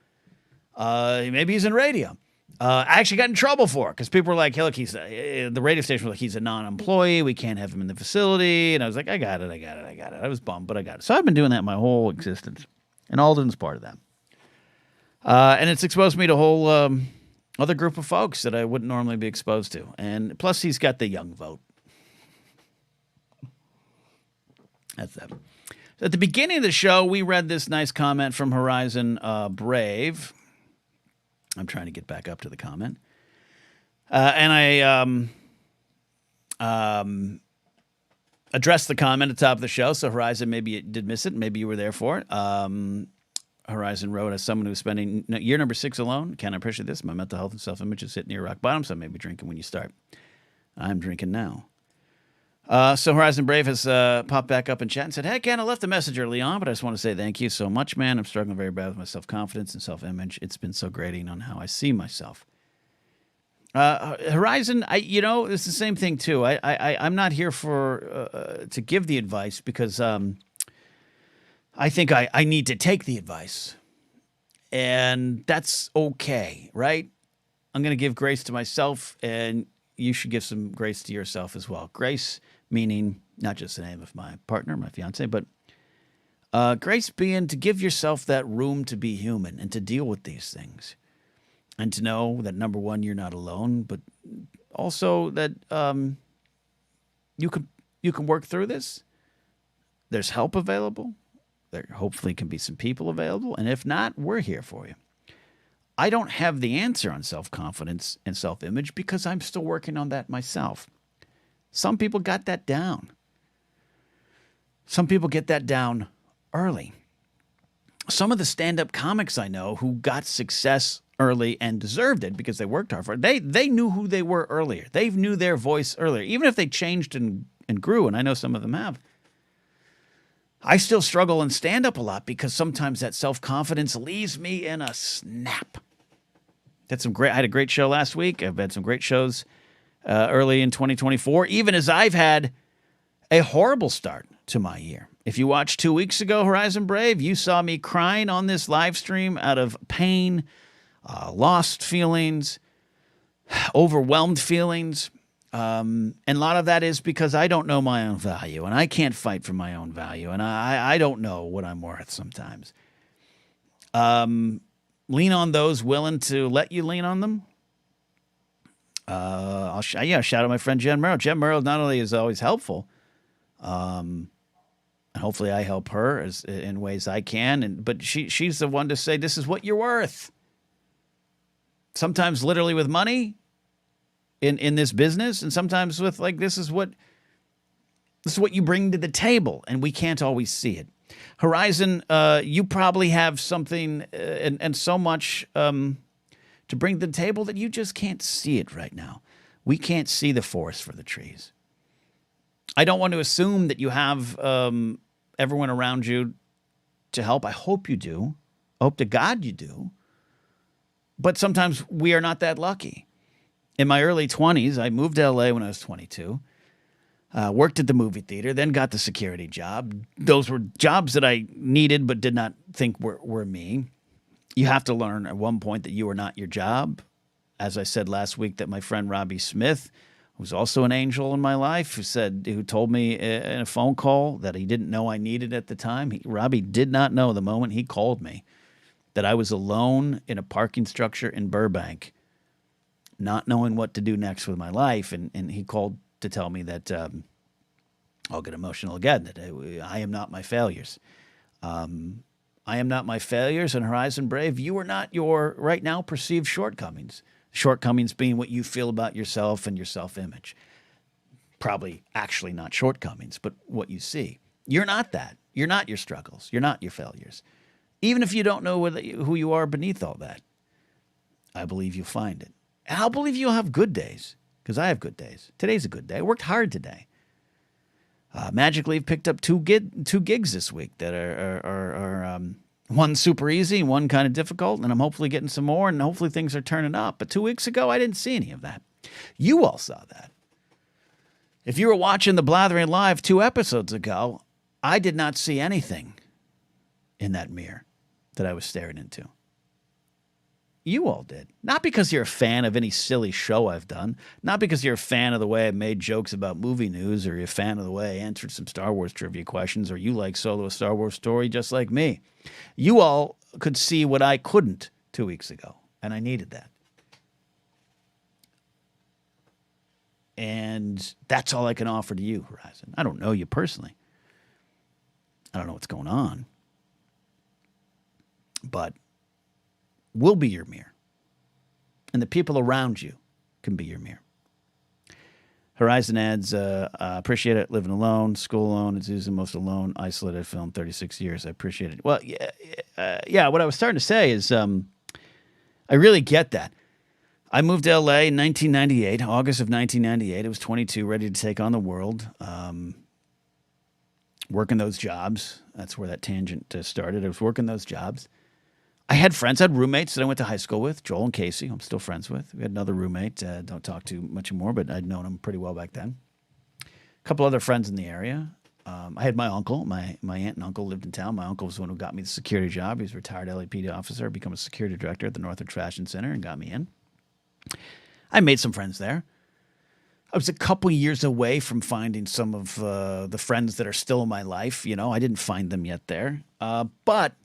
Maybe he's in radio. I actually got in trouble for it because people were like, hey, look, the radio station was like, he's a non-employee. We can't have him in the facility. And I was like, I got it. I was bummed, but I got it. So I've been doing that my whole existence. And Alden's part of that. And it's exposed me to a whole other group of folks that I wouldn't normally be exposed to. And plus, he's got the young vote. That's that. So at the beginning of the show, we read this nice comment from Horizon Brave. I'm trying to get back up to the comment. And I addressed the comment at the top of the show. So Horizon, maybe you did miss it. Maybe you were there for it. Horizon wrote, as someone who's spending year number 6 alone, can I appreciate this? My mental health and self-image is hitting near rock bottom, so I may be drinking when you start. I'm drinking now. So Horizon Brave has popped back up in chat and said, hey, Ken, I left a message early on, but I just want to say thank you so much, man. I'm struggling very bad with my self-confidence and self-image. It's been so grating on how I see myself. Horizon, it's the same thing, too. I'm not here to give the advice because I think I need to take the advice. And that's okay, right? I'm going to give grace to myself, and you should give some grace to yourself as well. Grace meaning not just the name of my partner, my fiance, but grace being to give yourself that room to be human and to deal with these things. And to know that, number one, you're not alone, but also that you can work through this. There's help available. There hopefully can be some people available. And if not, we're here for you. I don't have the answer on self-confidence and self-image because I'm still working on that myself. Some people got that down. Some people get that down early. Some of the stand-up comics I know who got success early and deserved it because they worked hard for it, they knew who they were earlier. They knew their voice earlier. Even if they changed and grew, and I know some of them have. I still struggle in stand-up a lot because sometimes that self-confidence leaves me in a snap. I had a great show last week. I've had some great shows early in 2024, even as I've had a horrible start to my year. If you watched 2 weeks ago, Horizon Brave, you saw me crying on this live stream out of pain, lost feelings, overwhelmed feelings. And a lot of that is because I don't know my own value, and I can't fight for my own value, and I don't know what I'm worth sometimes. Lean on those willing to let you lean on them. Shout out my friend Jen Murrow. Jen Murrow not only is always helpful, and hopefully I help her in ways I can, but she's the one to say, this is what you're worth. Sometimes literally with money in this business, and sometimes with this is what you bring to the table, and we can't always see it. Horizon, you probably have something and so much to bring to the table that you just can't see it right now. We can't see the forest for the trees. I don't want to assume that you have everyone around you to help. I hope you do. I hope to God you do. But sometimes we are not that lucky. In my early 20s, I moved to L.A. when I was 22. Worked at the movie theater, then got the security job. Those were jobs that I needed but did not think were me. You have to learn at one point that you are not your job. As I said last week, that my friend Robbie Smith, who's also an angel in my life, who told me in a phone call that he didn't know I needed at the time. Robbie did not know the moment he called me that I was alone in a parking structure in Burbank, not knowing what to do next with my life. And he called to tell me that I'll get emotional again, that I am not my failures. I am not my failures, and Horizon Brave, you are not your right now perceived shortcomings. Shortcomings being what you feel about yourself and your self-image. Probably actually not shortcomings, but what you see. You're not that. You're not your struggles. You're not your failures. Even if you don't know who you are beneath all that, I believe you'll find it. And I'll believe you'll have good days, because I have good days. Today's a good day. I worked hard today. Magically picked up two gigs this week that are one super easy and one kind of difficult, and I'm hopefully getting some more, and hopefully things are turning up. But 2 weeks ago, I didn't see any of that. You all saw that. If you were watching the Blathering Live 2 episodes ago, I did not see anything in that mirror that I was staring into. You all did. Not because you're a fan of any silly show I've done. Not because you're a fan of the way I made jokes about movie news, or you're a fan of the way I answered some Star Wars trivia questions, or you like Solo: A Star Wars Story just like me. You all could see what I couldn't 2 weeks ago, and I needed that. And that's all I can offer to you, Horizon. I don't know you personally. I don't know what's going on. But we'll be your mirror. and the people around you can be your mirror. Horizon adds, appreciate it, living alone, school alone, it's usually most alone, isolated film, 36 years, I appreciate it. Well, yeah, what I was starting to say is I really get that. I moved to LA in 1998, August of 1998. I was 22, ready to take on the world, working those jobs. That's where that tangent started. I was working those jobs. I had friends, I had roommates that I went to high school with, Joel and Casey, who I'm still friends with. We had another roommate, don't talk too much more, but I'd known him pretty well back then. A couple other friends in the area. I had my uncle, my aunt and uncle lived in town. My uncle was the one who got me the security job. He was a retired LAPD officer, become a security director at the Northridge Fashion Center and got me in. I made some friends there. I was a couple years away from finding some of the friends that are still in my life. You know, I didn't find them yet there. But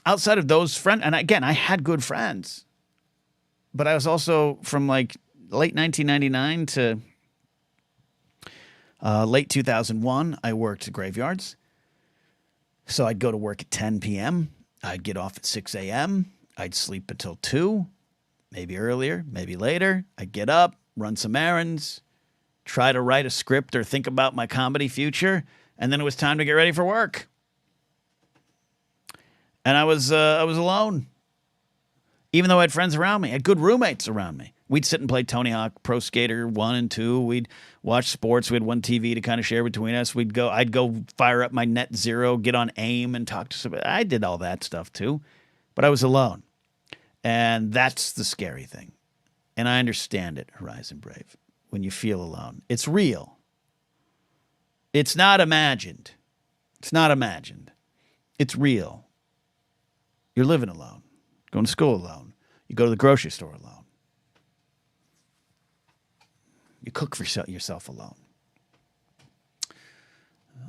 outside of those friends, and again, I had good friends, but I was also from like late 1999 to late 2001, I worked graveyards. So I'd go to work at 10 p.m. I'd get off at 6 a.m. I'd sleep until 2, maybe earlier, maybe later. I'd get up, run some errands, try to write a script or think about my comedy future, and then it was time to get ready for work. And I was alone, even though I had friends around me. I had good roommates around me. We'd sit and play Tony Hawk Pro Skater 1 and 2. We'd watch sports. We had one TV to kind of share between us. I'd go fire up my Net Zero, get on AIM, and talk to somebody. I did all that stuff too, but I was alone, and that's the scary thing. And I understand it, Horizon Brave. When you feel alone, it's real. It's not imagined. It's not imagined. It's real. You're living alone, going to school alone. You go to the grocery store alone. You cook for yourself alone.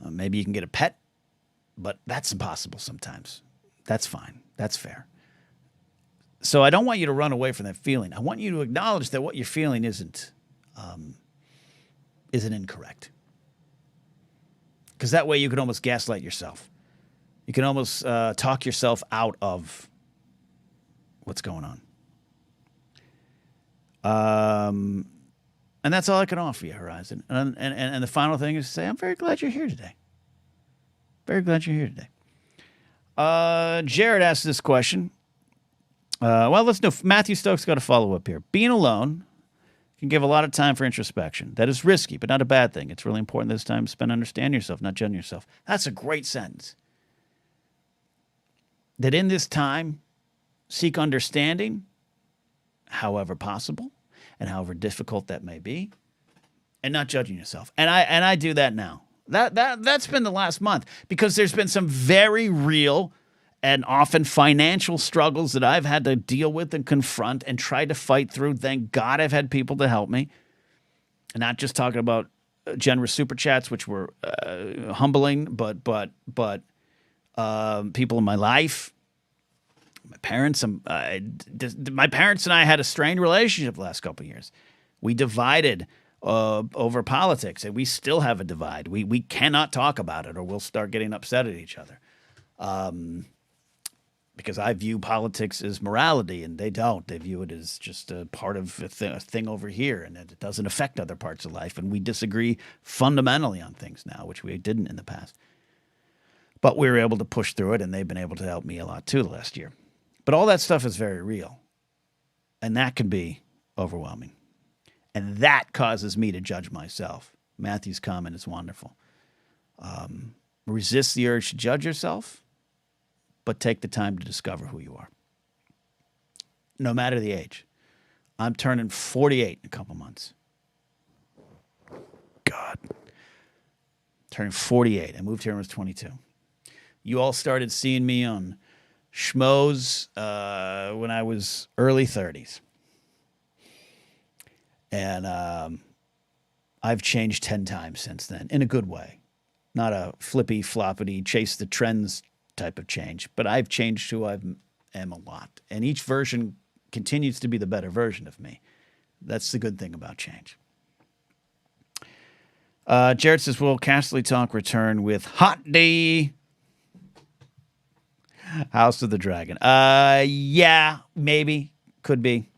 Maybe you can get a pet, but that's impossible sometimes. That's fine. That's fair. So I don't want you to run away from that feeling. I want you to acknowledge that what you're feeling isn't incorrect. Because that way you can almost gaslight yourself. You can almost talk yourself out of what's going on. And that's all I can offer you, Horizon. And the final thing is to say, I'm very glad you're here today. Very glad you're here today. Jared asked this question. Well, let's know. Matthew Stokes got a follow-up here. Being alone can give a lot of time for introspection. That is risky, but not a bad thing. It's really important this time to spend understanding yourself, not judging yourself. That's a great sentence. That in this time, seek understanding, however possible, and however difficult that may be, and not judging yourself. And I do that now. That's been the last month, because there's been some very real and often financial struggles that I've had to deal with and confront and try to fight through. Thank God I've had people to help me. And not just talking about generous super chats, which were humbling, but people in my life, my parents. My parents and I had a strained relationship the last couple of years. We divided over politics, and we still have a divide. We cannot talk about it, or we'll start getting upset at each other. Because I view politics as morality, and they don't. They view it as just a part of a thing over here, and it doesn't affect other parts of life. And we disagree fundamentally on things now, which we didn't in the past. But we were able to push through it, and they've been able to help me a lot too the last year. But all that stuff is very real, and that can be overwhelming. And that causes me to judge myself. Matthew's comment is wonderful. Resist the urge to judge yourself, but take the time to discover who you are. No matter the age. I'm turning 48 in a couple months. God. Turning 48. I moved here when I was 22. You all started seeing me on Schmoes when I was early 30s. And I've changed 10 times since then, in a good way. Not a flippy, floppity, chase the trends type of change, but I've changed who I am a lot. And each version continues to be the better version of me. That's the good thing about change. Jared says, will Casterly Talk return with Hot D? House of the Dragon. Yeah, maybe. Could be.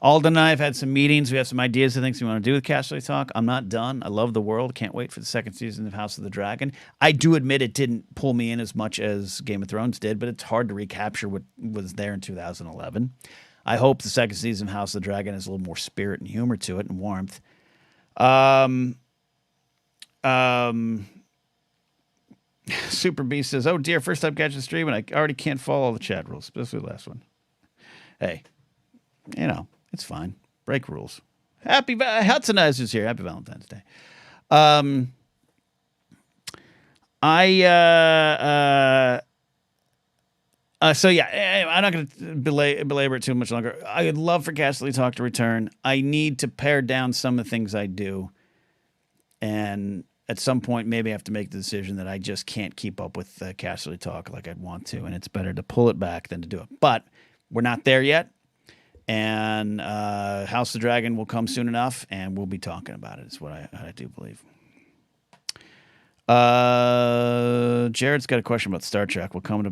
Alden and I have had some meetings. We have some ideas of things we want to do with Casually Talk. I'm not done. I love the world. Can't wait for the second season of House of the Dragon. I do admit it didn't pull me in as much as Game of Thrones did, but it's hard to recapture what was there in 2011. I hope the second season of House of the Dragon has a little more spirit and humor to it and warmth. Super Beast says, "Oh dear, first time catching the stream, and I already can't follow all the chat rules, especially the last one." Hey, it's fine. Break rules. Happy Hudsonizer's here. Happy Valentine's Day. So yeah, I'm not going to belabor it too much longer. I would love for Casually Talk to return. I need to pare down some of the things I do, and at some point, maybe I have to make the decision that I just can't keep up with Casually Talk like I'd want to, and it's better to pull it back than to do it. But we're not there yet, and House of the Dragon will come soon enough, and we'll be talking about it. Is what I do believe. Jared's got a question about Star Trek. We'll come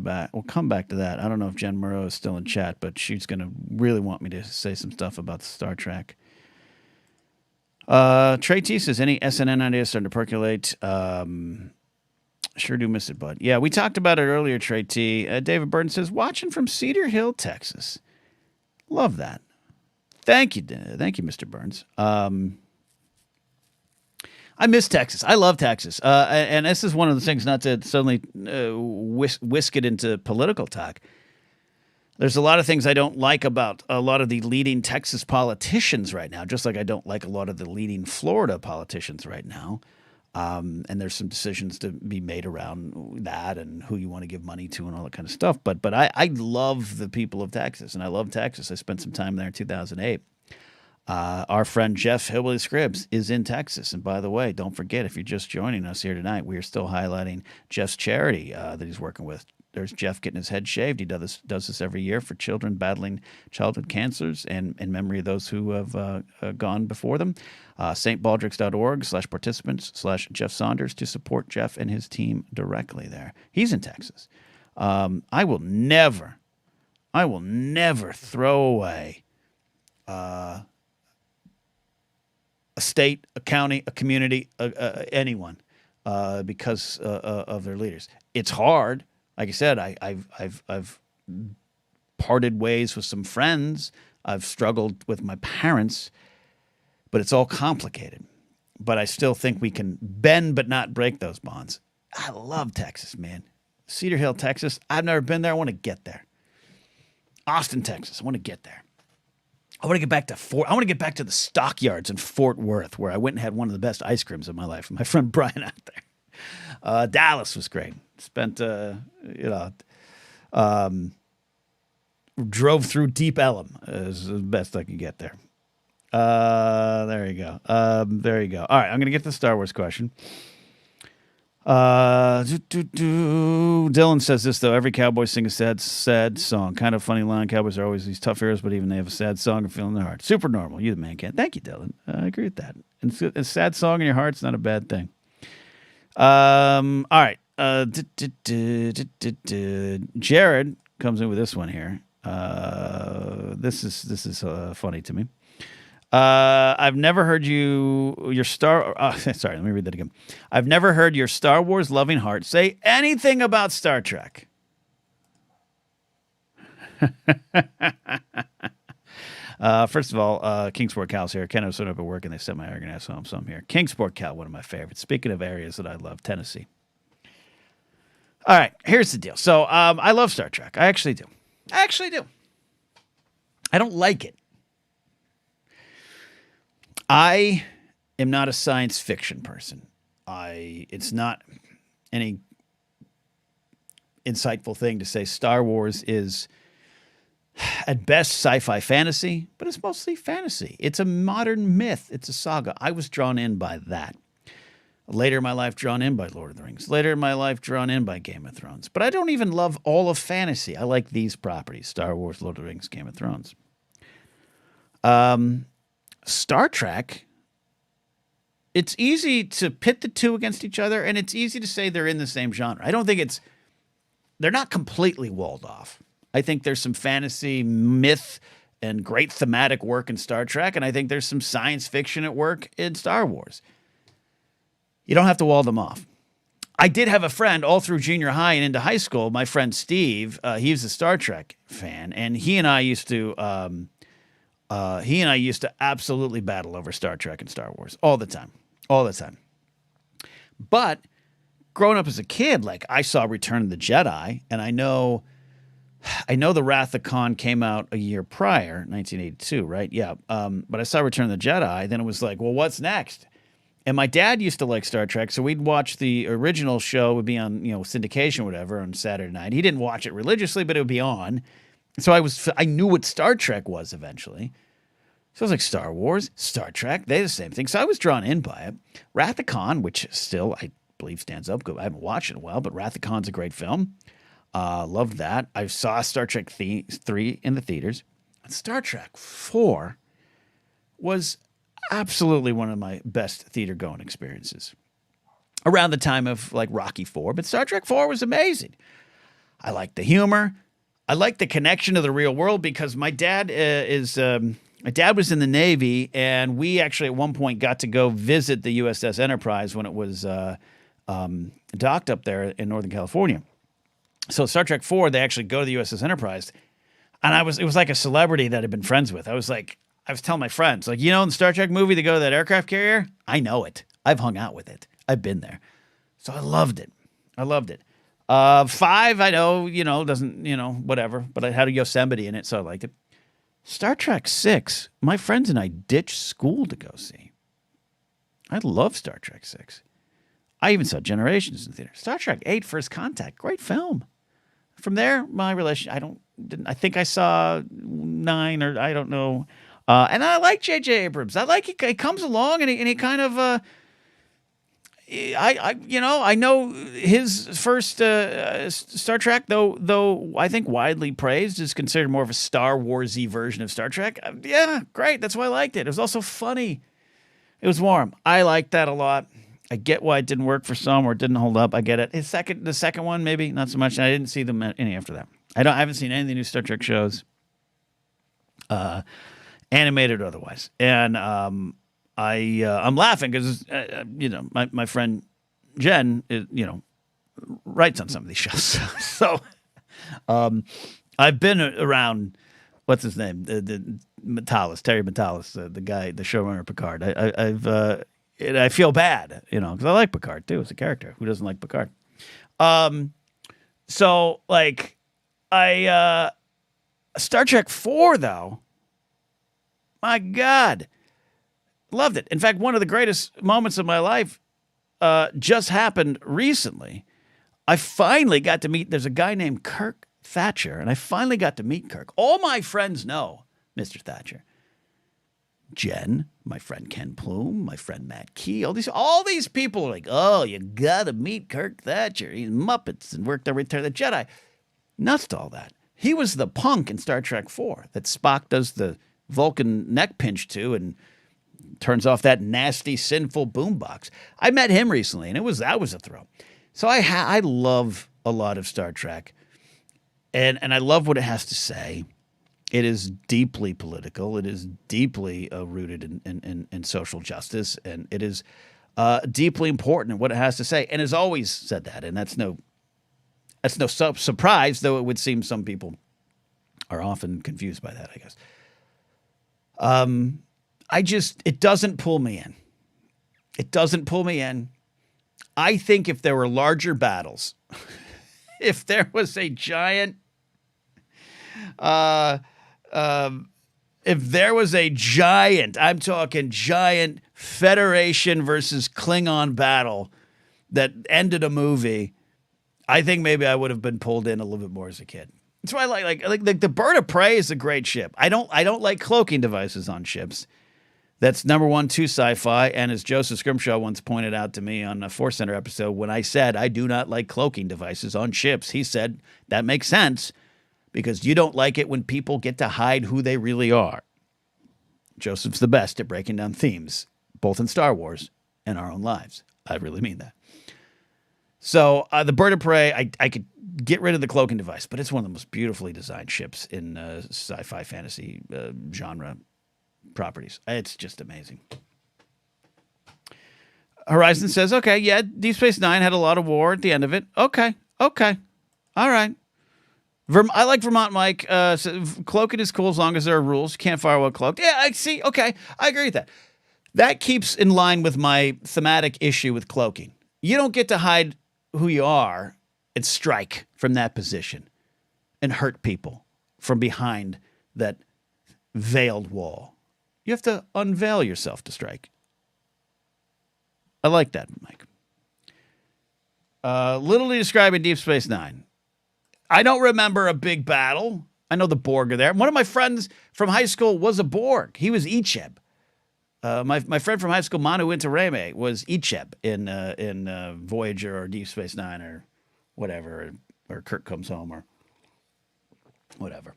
back to that. I don't know if Jen Murrow is still in chat, but she's going to really want me to say some stuff about Star Trek. Trey T says, any SNN ideas starting to percolate? Sure do miss it, bud. Yeah, we talked about it earlier, Trey T. David Burton says, watching from Cedar Hill, Texas. Love that. Thank you, Mr. Burns. I miss Texas. I love Texas. And this is one of the things, not to suddenly whisk it into political talk. There's a lot of things I don't like about a lot of the leading Texas politicians right now, just like I don't like a lot of the leading Florida politicians right now. And there's some decisions to be made around that and who you want to give money to and all that kind of stuff. But I love the people of Texas, and I love Texas. I spent some time there in 2008. Our friend Jeff Hillbilly Scribbs is in Texas. And by the way, don't forget, if you're just joining us here tonight, we are still highlighting Jeff's charity that he's working with. There's Jeff getting his head shaved. He does this every year for children battling childhood cancers and in memory of those who have gone before them. stbaldricks.org/participants/Jeff Saunders to support Jeff and his team directly there. He's in Texas. I will never throw away a state, a county, a community, anyone because of their leaders. It's hard. Like I said, I've parted ways with some friends. I've struggled with my parents, but it's all complicated. But I still think we can bend but not break those bonds. I love Texas, man. Cedar Hill, Texas. I've never been there. I want to get there. Austin, Texas. I want to get there. I want to get back to the stockyards in Fort Worth, where I went and had one of the best ice creams of my life. My friend Brian out there. Dallas was great. Spent, drove through Deep Ellum is the best I could get there. There you go. There you go. All right, I'm going to get to the Star Wars question. Dylan says this, though. Every cowboy sings a sad song. Kind of funny line. Cowboys are always these tough heroes, but even they have a sad song and feel in their heart. Super normal. You the man, Ken. Thank you, Dylan. I agree with that. And a sad song in your heart's not a bad thing. All right. Jared comes in with this one here. This is funny to me. I've never heard your Star. Sorry, let me read that again. I've never heard your Star Wars loving heart say anything about Star Trek. First of all, Kingsport Cal's here. Ken was sort of at work and they sent my arrogant ass home, so I'm here. Kingsport Cal, one of my favorites. Speaking of areas that I love, Tennessee. All right, here's the deal. So I love Star Trek. I actually do. I don't like it. I am not a science fiction person. It's not any insightful thing to say Star Wars is at best sci-fi fantasy, but it's mostly fantasy. It's a modern myth. It's a saga. I was drawn in by that. Later in my life, drawn in by Lord of the Rings. Later in my life, drawn in by Game of Thrones. But I don't even love all of fantasy. I like these properties: Star Wars, Lord of the Rings, Game of Thrones. Star Trek, it's easy to pit the two against each other, and it's easy to say they're in the same genre. I don't think they're not completely walled off. I think there's some fantasy myth and great thematic work in Star Trek, and I think there's some science fiction at work in Star Wars. You don't have to wall them off. I did have a friend all through junior high and into high school. My friend Steve, he was a Star Trek fan, and he and I used to absolutely battle over Star Trek and Star Wars all the time, all the time. But growing up as a kid, like I saw Return of the Jedi, and I know the Wrath of Khan came out a year prior, 1982, right? Yeah. But I saw Return of the Jedi. Then it was like, well, what's next? And my dad used to like Star Trek, so we'd watch the original show, would be on, syndication or whatever on Saturday night. He didn't watch it religiously, but it would be on. So I knew what Star Trek was eventually. So I was like, Star Wars, Star Trek, they're the same thing. So I was drawn in by it. Wrath of Khan, which still I believe stands up. I haven't watched it in a while, but Wrath of Khan's a great film. Loved that. I saw Star Trek 3 in the theaters. And Star Trek 4 was absolutely one of my best theater going experiences. Around the time of like Rocky 4, but Star Trek 4 was amazing. I liked the humor. I liked the connection to the real world because my dad my dad was in the Navy, and we actually at one point got to go visit the USS Enterprise when it was docked up there in Northern California. So Star Trek 4, they actually go to the USS Enterprise, and it was like a celebrity that I'd been friends with. I was telling my friends, like, in the Star Trek movie, they go to that aircraft carrier. I know it. I've hung out with it. I've been there. So I loved it. 5, I know, doesn't, whatever, but it had a Yosemite in it, so I liked it. Star Trek 6, my friends and I ditched school to go see. I love Star Trek 6. I even saw Generations in the theater. Star Trek 8, First Contact, great film. From there, my relation, I think I saw 9 or I don't know. And I like J.J. Abrams. I like he comes along and he kind of, I know his first Star Trek, though I think widely praised, is considered more of a Star Wars-y version of Star Trek. Yeah, great. That's why I liked it. It was also funny. It was warm. I liked that a lot. I get why it didn't work for some or it didn't hold up. I get it. The second one, maybe not so much. And I didn't see them any after that. I haven't seen any of the new Star Trek shows, animated or otherwise. And I'm laughing because my friend Jen writes on some of these shows. So I've been around what's his name, the Metalis, Terry Metalis, the guy, the showrunner of Picard. I feel bad, because I like Picard too as a character. Who doesn't like Picard? So like Star Trek 4 though, my God, loved it. In fact, one of the greatest moments of my life just happened recently. I finally got to meet, there's a guy named Kirk Thatcher, and I finally got to meet Kirk. All my friends know Mr. Thatcher. Jen, my friend Ken Plume, my friend Matt Key, all these people are like, oh, you gotta meet Kirk Thatcher. He's Muppets and worked on Return of the Jedi. Nuts to all that. He was the punk in Star Trek 4 that Spock does the Vulcan neck pinch to and turns off that nasty, sinful boombox. I met him recently, and that was a thrill. So I love a lot of Star Trek, and I love what it has to say. It is deeply political. It is deeply rooted in social justice, and it is deeply important in what it has to say, and has always said that. And that's no surprise, though it would seem some people are often confused by that, I guess. It doesn't pull me in. It doesn't pull me in. I think if there were larger battles, if there was a giant, I'm talking giant Federation versus Klingon battle that ended a movie, I think maybe I would have been pulled in a little bit more as a kid. That's why I like the Bird of Prey is a great ship. I don't like cloaking devices on ships. That's number 1, too sci-fi. And as Joseph Scrimshaw once pointed out to me on a Force Center episode, when I said I do not like cloaking devices on ships, he said that makes sense because you don't like it when people get to hide who they really are. Joseph's the best at breaking down themes, both in Star Wars and our own lives. I really mean that. So the Bird of Prey, I could get rid of the cloaking device, but it's one of the most beautifully designed ships in sci-fi fantasy genre properties. It's just amazing. Horizon says, okay, yeah, Deep Space Nine had a lot of war at the end of it. Okay, all right. I like Vermont Mike. Cloaking is cool as long as there are rules. You can't fire while cloaked. Yeah, I see. Okay, I agree with that. That keeps in line with my thematic issue with cloaking. You don't get to hide who you are and strike from that position and hurt people from behind that veiled wall. You have to unveil yourself to strike. I like that, Mike. Literally describing Deep Space Nine. I don't remember a big battle. I know the Borg are there. One of my friends from high school was a Borg. He was Icheb. My friend from high school, Manu Intireme, was Icheb in Voyager or Deep Space Nine or whatever, or Kirk Comes Home or whatever.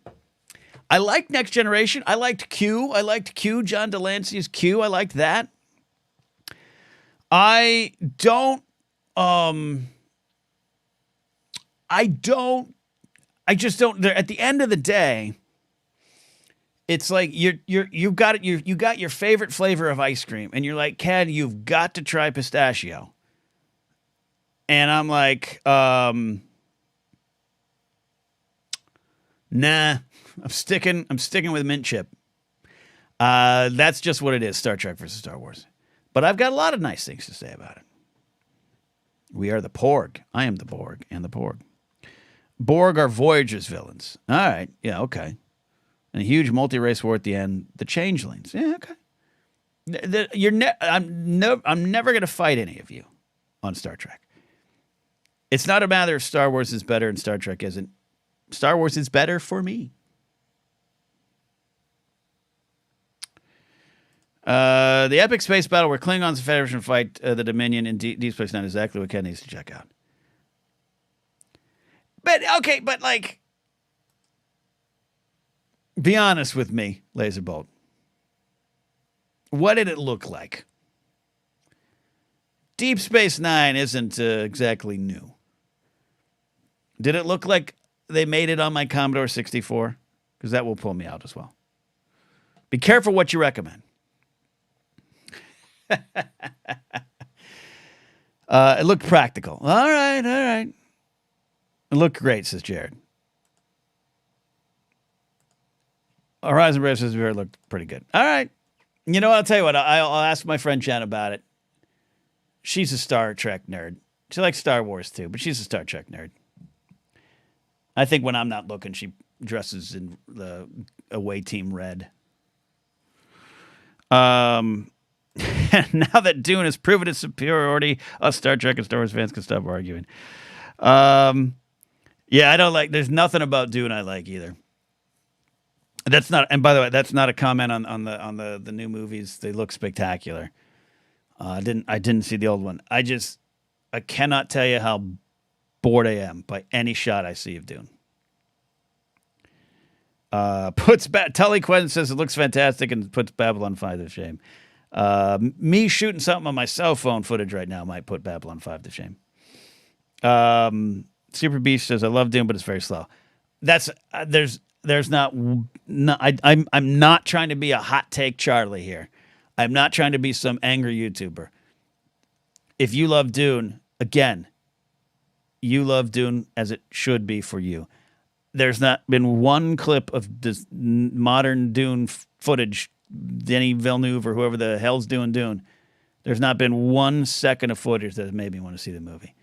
I liked Next Generation. I liked Q. John Delancey's Q. I liked that. I just don't. At the end of the day, it's like you got your favorite flavor of ice cream, and you're like, Ken, you've got to try pistachio. And I'm like, nah, I'm sticking with mint chip. That's just what it is. Star Trek versus Star Wars. But I've got a lot of nice things to say about it. We are the Porg. I am the Borg and the Porg. Borg are Voyager's villains. All right. Yeah, okay. And a huge multi-race war at the end. The Changelings. Yeah, okay. I'm never going to fight any of you on Star Trek. It's not a matter of Star Wars is better and Star Trek isn't. Star Wars is better for me. The epic space battle where Klingons and Federation fight the Dominion in Deep Space Nine is exactly what Ken needs to check out. But, okay, but like, be honest with me, Laserbolt. What did it look like? Deep Space Nine isn't exactly new. Did it look like they made it on my Commodore 64? Because that will pull me out as well. Be careful what you recommend. It looked practical. All right. It looked great, says Jared. Horizon Brave says it looked pretty good. All right. You know what? I'll tell you what. I'll ask my friend Jen about it. She's a Star Trek nerd. She likes Star Wars too, but she's a Star Trek nerd. I think when I'm not looking, she dresses in the away team red. Now that Dune has proven its superiority, us Star Trek and Star Wars fans can stop arguing. Yeah, I don't like. There's nothing about Dune I like either. That's not. And by the way, that's not a comment on the new movies. They look spectacular. I didn't see the old one. I cannot tell you how bored I am by any shot I see of Dune. Tully Quinn says it looks fantastic and puts Babylon 5 to shame. Me shooting something on my cell phone footage right now might put Babylon 5 to shame. Super Beast says I love Dune, but it's very slow. That's there's not. I'm not trying to be a hot take Charlie here. I'm not trying to be some angry YouTuber. If you love Dune, again, you love Dune as it should be for you. There's not been one clip of this modern Dune footage, Denis Villeneuve or whoever the hell's doing Dune. There's not been 1 second of footage that made me want to see the movie.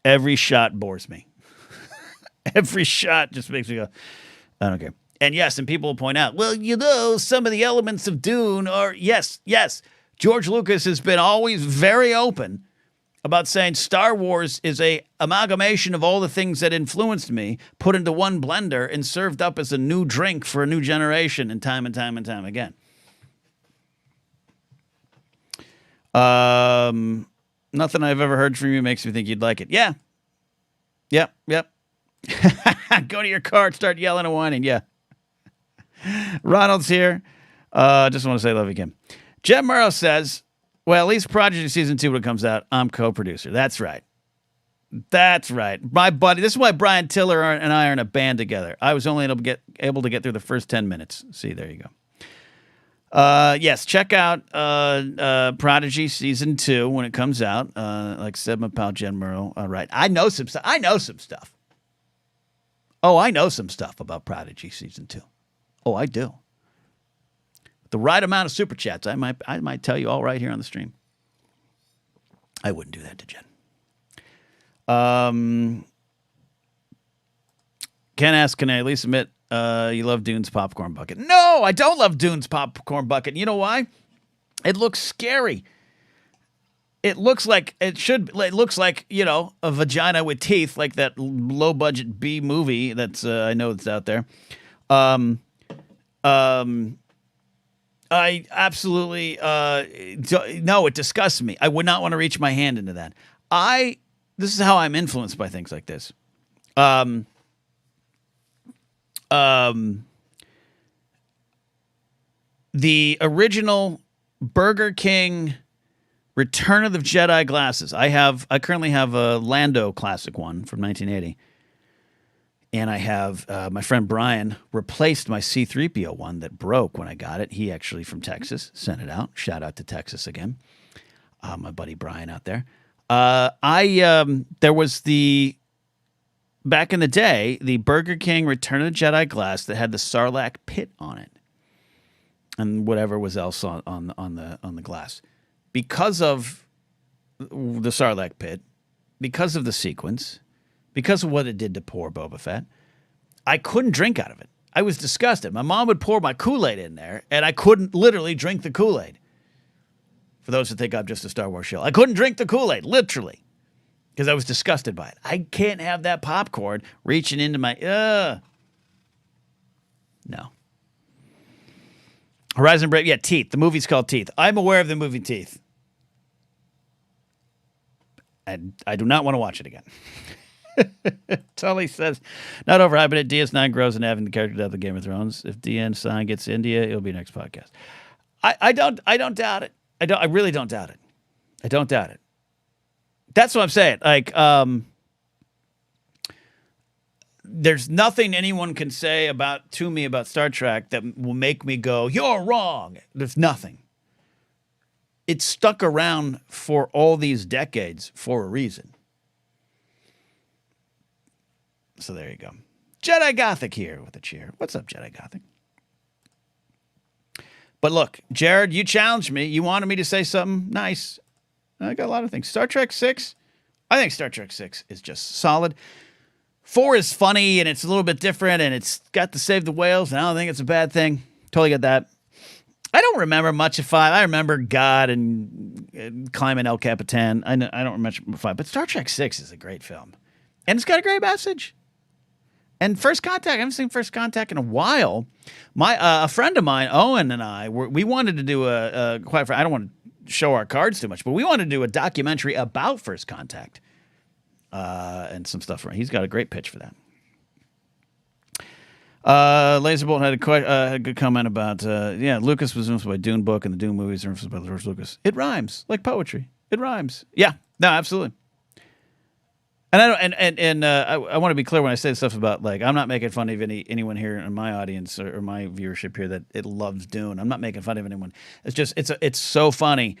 Every shot bores me. Every shot just makes me go, I don't care. And yes, and people will point out, well, you know, some of the elements of Dune are, yes. George Lucas has been always very open about saying Star Wars is a amalgamation of all the things that influenced me, put into one blender and served up as a new drink for a new generation and time again. Nothing I've ever heard from you makes me think you'd like it. Yeah. Yep. Go to your car and start yelling and whining. Yeah. Ronald's here. Just want to say love you again. Jem Murrow says, well, at least Prodigy Season 2 when it comes out, I'm co-producer. That's right. That's right. My buddy, this is why Brian Tiller and I are in a band together. I was only able to get through the first 10 minutes. See, there you go. Yes, check out Prodigy Season 2 when it comes out. Like said my pal Jen Murrow. All right. I know some stuff. Oh, I know some stuff about Prodigy Season 2. Oh, I do. The right amount of super chats, I might tell you all right here on the stream. I wouldn't do that to Jen. Ken asks, can I at least admit you love Dune's popcorn bucket? No, I don't love Dune's popcorn bucket. You know why? It looks scary. It looks like it looks like, you know, a vagina with teeth, like that low budget B movie that's I know it's out there. I absolutely no, it disgusts me. I would not want to reach my hand into that. This is how I'm influenced by things like this. The original Burger King Return of the Jedi glasses. I currently have a Lando classic one from 1980. And I have my friend Brian replaced my C-3PO one that broke when I got it. He actually from Texas sent it out. Shout out to Texas again. My buddy Brian out there. There was back in the day, the Burger King Return of the Jedi glass that had the Sarlacc pit on it. And whatever was else on the glass. Because of the Sarlacc pit, because of the sequence, because of what it did to poor Boba Fett, I couldn't drink out of it. I was disgusted. My mom would pour my Kool-Aid in there, and I couldn't literally drink the Kool-Aid. For those that think I'm just a Star Wars shill, I couldn't drink the Kool-Aid, literally, because I was disgusted by it. I can't have that popcorn reaching into my... No. Horizon Break, yeah, Teeth. The movie's called Teeth. I'm aware of the movie Teeth. And I do not want to watch it again. Tully says, not overhyping it. DS9 grows in having the character death of Game of Thrones. If DN sign gets India, it'll be next podcast. I don't doubt it. I really don't doubt it. I don't doubt it. That's what I'm saying. Like, there's nothing anyone can say to me about Star Trek that will make me go, you're wrong. There's nothing. It's stuck around for all these decades for a reason. So there you go. Jedi Gothic here with a cheer. What's up, Jedi Gothic? But look, Jared, you challenged me. You wanted me to say something nice. I got a lot of things. Star Trek 6. I think Star Trek 6 is just solid. 4 is funny, and it's a little bit different, and it's got to save the whales, and I don't think it's a bad thing. Totally get that. I don't remember much of 5. I remember God and climbing El Capitan. I don't remember much of 5, but Star Trek 6 is a great film. And it's got a great message. And First Contact, I haven't seen First Contact in a while. A friend of mine, Owen, and I, we wanted to do I don't want to show our cards too much, but we wanted to do a documentary about First Contact and some stuff. He's got a great pitch for that. Laserbolt had a good comment about, Lucas was influenced by Dune book and the Dune movies are influenced by George Lucas. It rhymes, like poetry. It rhymes. Yeah, no, absolutely. And I want to be clear when I say stuff about, like, I'm not making fun of anyone here in my audience or my viewership here that it loves Dune. I'm not making fun of anyone. It's just it's so funny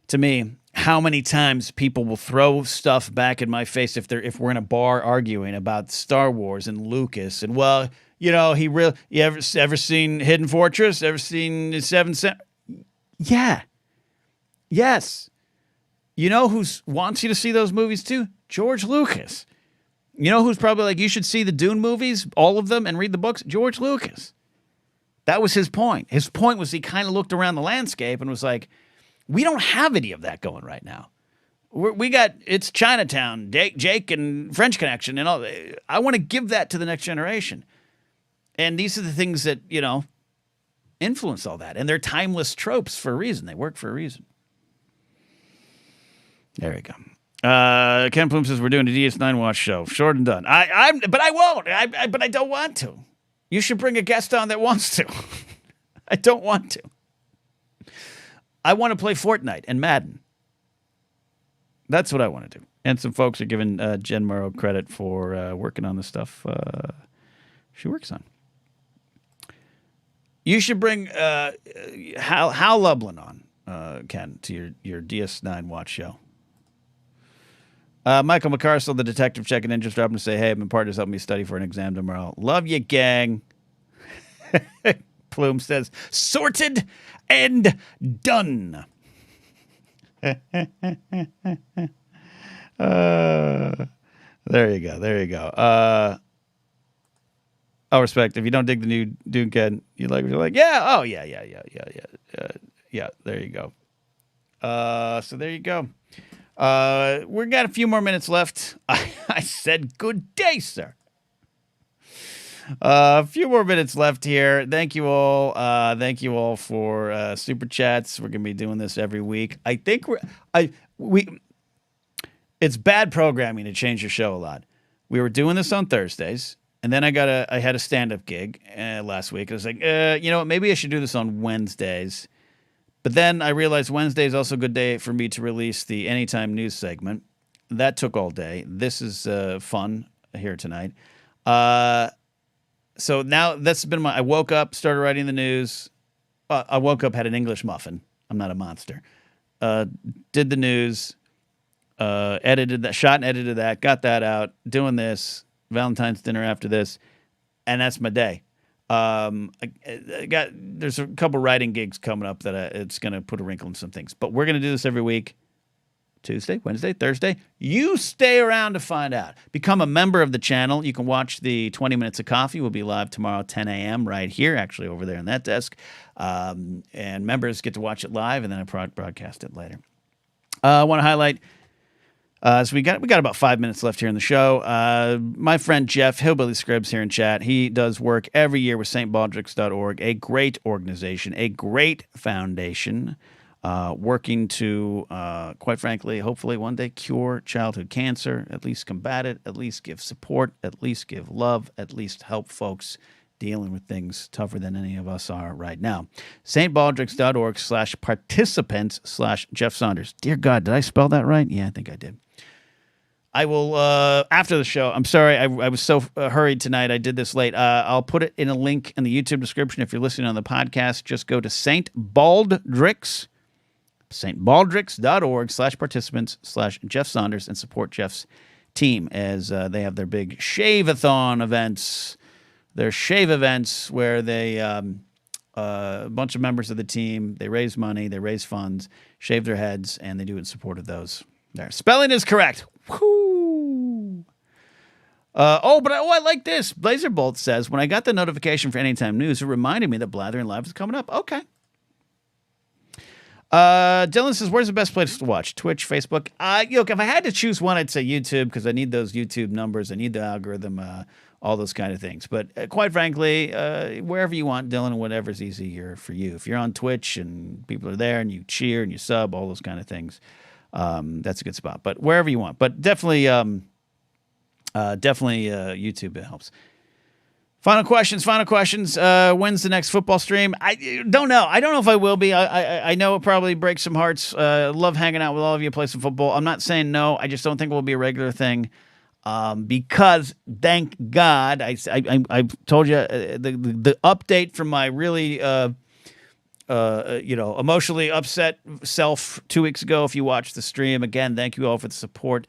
to me how many times people will throw stuff back in my face if we're in a bar arguing about Star Wars and Lucas and, well, you know, you ever seen Hidden Fortress? Ever seen Seven Sen? Yeah. Yes. You know who wants you to see those movies too? George Lucas. You know who's probably like, you should see the Dune movies, all of them, and read the books? George Lucas. That was his point. His point was he kind of looked around the landscape and was like, we don't have any of that going right now. It's Chinatown, Jake and French Connection and all. I want to give that to the next generation. And these are the things that, you know, influence all that. And they're timeless tropes for a reason. They work for a reason. There we go. Ken Plume says we're doing a DS9 watch show. Short and done. But I won't. But I don't want to. You should bring a guest on that wants to. I don't want to. I want to play Fortnite and Madden. That's what I want to do. And some folks are giving Jen Morrow credit for working on the stuff she works on. You should bring Hal Lublin on, Ken, to your DS9 Watch show. Michael McCarcel, the detective, checking in, just dropping to say, hey, my partner's helping me study for an exam tomorrow. Love you, gang. Plume says, sorted and done. There you go. I'll respect. If you don't dig the new Dune, Ken, you're like, yeah, yeah. There you go. So there you go. We've got a few more minutes left. I said good day, sir. A few more minutes left here. Thank you all. Thank you all for super chats. We're gonna be doing this every week. I think it's bad programming to change your show a lot. We were doing this on Thursdays, and then I had a stand-up gig last week. I was like, you know what? Maybe I should do this on Wednesdays. But then I realized Wednesday is also a good day for me to release the Anytime News segment. That took all day. This is fun here tonight. So now that's been I woke up, started writing the news. I woke up, had an English muffin. I'm not a monster. Did the news, edited that, shot and edited that, got that out, doing this, Valentine's dinner after this, and that's my day. There's a couple writing gigs coming up that it's going to put a wrinkle in some things, but we're going to do this every week. Tuesday, Wednesday, Thursday. You stay around to find out. Become a member of the channel. You can watch the 20 Minutes of Coffee. We'll be live tomorrow, 10 a.m. right here, actually over there on that desk. And members get to watch it live, and then I broadcast it later. I want to highlight, so we got about 5 minutes left here in the show. My friend Jeff, Hillbilly Scribs here in chat, he does work every year with stbaldricks.org, a great organization, a great foundation, working to, quite frankly, hopefully one day cure childhood cancer, at least combat it, at least give support, at least give love, at least help folks dealing with things tougher than any of us are right now. stbaldricks.org/participants/Jeff Saunders. Dear God, did I spell that right? Yeah, I think I did. I will, after the show, I'm sorry, I was so hurried tonight. I did this late. I'll put it in a link in the YouTube description. If you're listening on the podcast, just go to St. Baldrick's, stbaldricks.org/participants/Jeff Saunders and support Jeff's team as they have their big shave-a-thon events. Their shave events where they, a bunch of members of the team, they raise money, they raise funds, shave their heads, and they do it in support of those. There. Spelling is correct. Woo! I like this. Blazerbolt says, when I got the notification for Anytime News, it reminded me that Blathering Live is coming up. Okay. Dylan says, where's the best place to watch? Twitch, Facebook? Look, if I had to choose one, I'd say YouTube, because I need those YouTube numbers. I need the algorithm, all those kind of things. But quite frankly, wherever you want, Dylan, whatever's easier for you. If you're on Twitch and people are there and you cheer and you sub, all those kind of things, that's a good spot. But wherever you want. But definitely YouTube, it helps. Final questions. When's the next football stream? I don't know. I don't know if I will be. I know it probably breaks some hearts. Love hanging out with all of you, play some football. I'm not saying no. I just don't think it will be a regular thing. Because thank God, I told you the update from my really emotionally upset self 2 weeks ago. If you watched the stream, again, thank you all for the support.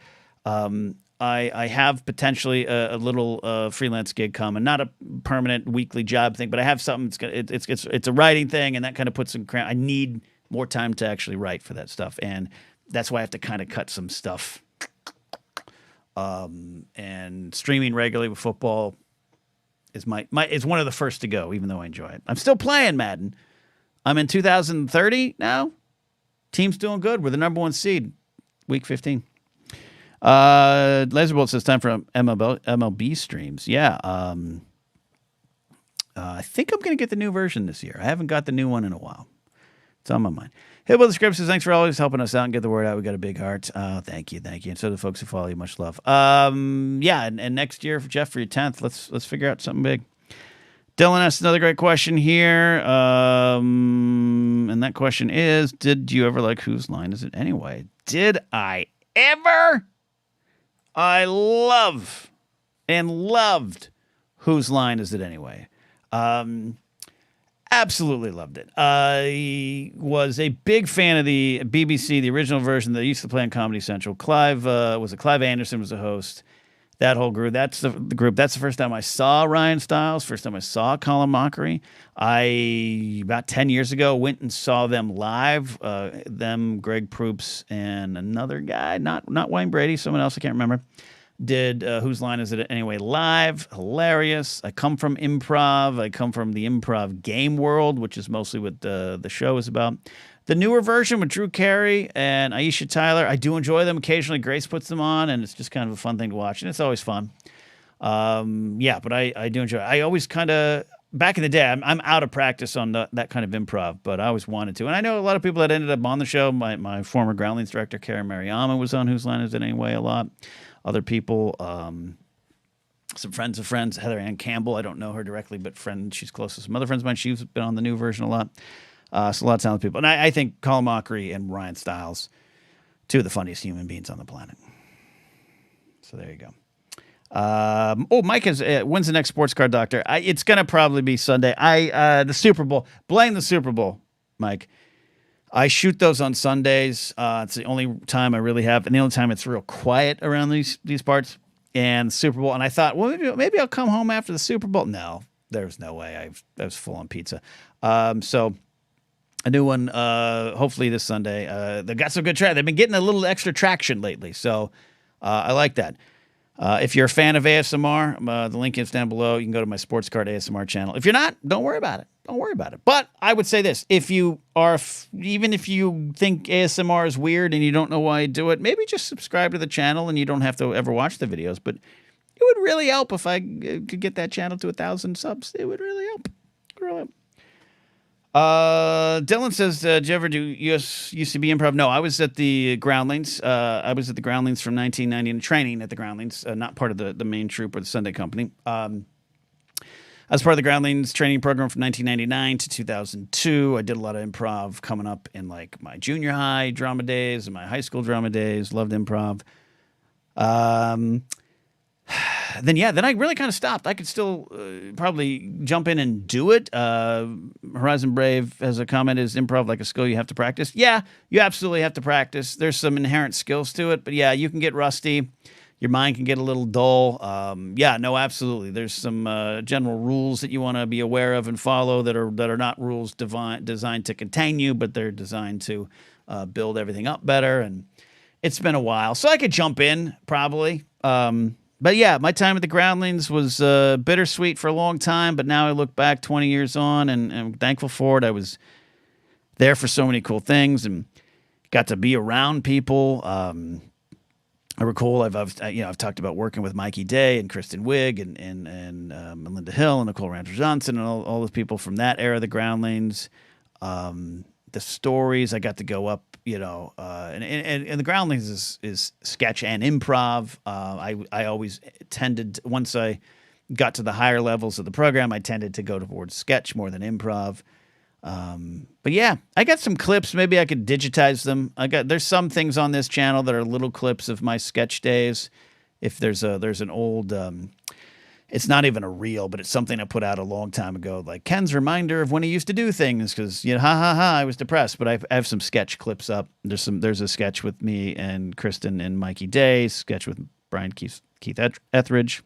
I have potentially a little freelance gig coming, not a permanent weekly job thing, but I have something. It's a writing thing, and that kind of puts some I need more time to actually write for that stuff, and that's why I have to kind of cut some stuff. And streaming regularly with football is is one of the first to go, even though I enjoy it. I'm still playing Madden. I'm in 2030 now. Team's doing good. We're the number 1 seed, week 15. Laserbolt says time for MLB streams. Yeah. I think I'm going to get the new version this year. I haven't got the new one in a while. It's on my mind. Hillbilly Scripts says, thanks for always helping us out and get the word out. We got a big heart. Thank you. And so do the folks who follow you. Much love. And next year, for Jeff, for your 10th, let's figure out something big. Dylan asked another great question here. And that question is, did you ever like Whose Line Is It Anyway? Did I ever? I love and loved Whose Line Is It Anyway? Absolutely loved it. I was a big fan of the BBC, the original version that used to play on Comedy Central. Clive Anderson was the host. That whole group. That's the group. That's the first time I saw Ryan Stiles. First time I saw Colin Mockery. I about 10 years ago went and saw them live. Them, Greg Proops, and another guy, not Wayne Brady, someone else I can't remember. Did Whose Line Is It Anyway live. Hilarious. I come from improv. I come from the improv game world, which is mostly what the show is about. The newer version with Drew Carey and Aisha Tyler, I do enjoy them. Occasionally Grace puts them on, and it's just kind of a fun thing to watch, and it's always fun. Yeah, but I do enjoy it. I always kind of, back in the day, I'm out of practice on that kind of improv, but I always wanted to. And I know a lot of people that ended up on the show. My former Groundlings director, Karen Mariyama, was on Whose Line Is It Anyway a lot. Other people, some friends of friends, Heather Ann Campbell, I don't know her directly, but she's close to some other friends of mine. She's been on the new version a lot. So a lot of talented people. And I think Colin Mockery and Ryan Stiles, two of the funniest human beings on the planet. So there you go. Mike is, when's the next sports card doctor? It's going to probably be Sunday. The Super Bowl. Blame the Super Bowl, Mike. I shoot those on Sundays. It's the only time I really have, and the only time it's real quiet around these parts. And Super Bowl. And I thought, well, maybe I'll come home after the Super Bowl. No, there's no way. I was full on pizza. So a new one, hopefully this Sunday. They've got some good traction. They've been getting a little extra traction lately, so I like that. If you're a fan of ASMR, the link is down below. You can go to my Sports Card ASMR channel. If you're not, don't worry about it. Don't worry about it. But I would say this: if you are, even if you think ASMR is weird and you don't know why I do it, maybe just subscribe to the channel and you don't have to ever watch the videos. But it would really help if I could get that channel to 1,000 subs. It would really help. Really help. Dylan says, did you ever do UCB improv? No, I was at the Groundlings. I was at the Groundlings from 1990 and training at the Groundlings, not part of the main troupe or the Sunday company. I was part of the Groundlings training program from 1999 to 2002. I did a lot of improv coming up in like my junior high drama days and my high school drama days. Loved improv. Then I really kind of stopped. I could still probably jump in and do it. Horizon Brave has a comment: is improv like a skill you have to practice? Yeah, you absolutely have to practice. There's some inherent skills to it, but yeah, you can get rusty. Your mind can get a little dull. Absolutely. There's some general rules that you want to be aware of and follow that are not rules designed to contain you, but they're designed to build everything up better. And it's been a while, so I could jump in probably. But yeah, my time at the Groundlings was bittersweet for a long time, but now I look back 20 years on and I'm thankful for it. I was there for so many cool things and got to be around people. I recall I've talked about working with Mikey Day and Kristen Wiig and Melinda Hill and Nicole Ranter Johnson and all those people from that era of the Groundlings. The stories I got to go up, and the Groundlings is sketch and improv. I always tended, once I got to the higher levels of the program, I tended to go towards sketch more than improv. But yeah, I got some clips. Maybe I could digitize them. There's some things on this channel that are little clips of my sketch days. If there's an old, it's not even a reel, but it's something I put out a long time ago, like Ken's reminder of when he used to do things, because I was depressed. But I have some sketch clips up. There's a sketch with me and Kristen and Mikey Day, sketch with Brian Keith Etheridge,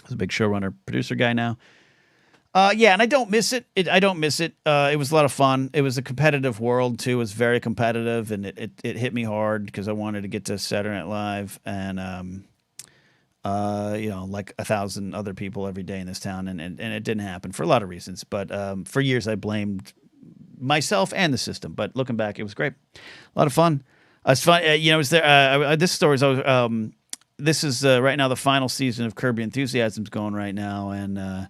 who's a big showrunner, producer guy now. And I don't miss it. I don't miss it. It was a lot of fun. It was a competitive world too. It was very competitive, and it hit me hard because I wanted to get to Saturday Night Live and like 1,000 other people every day in this town, and it didn't happen for a lot of reasons. But for years I blamed myself and the system. But looking back, it was great. A lot of fun. It's fun. This story is this is right now the final season of Curb Your Enthusiasm's going right now, and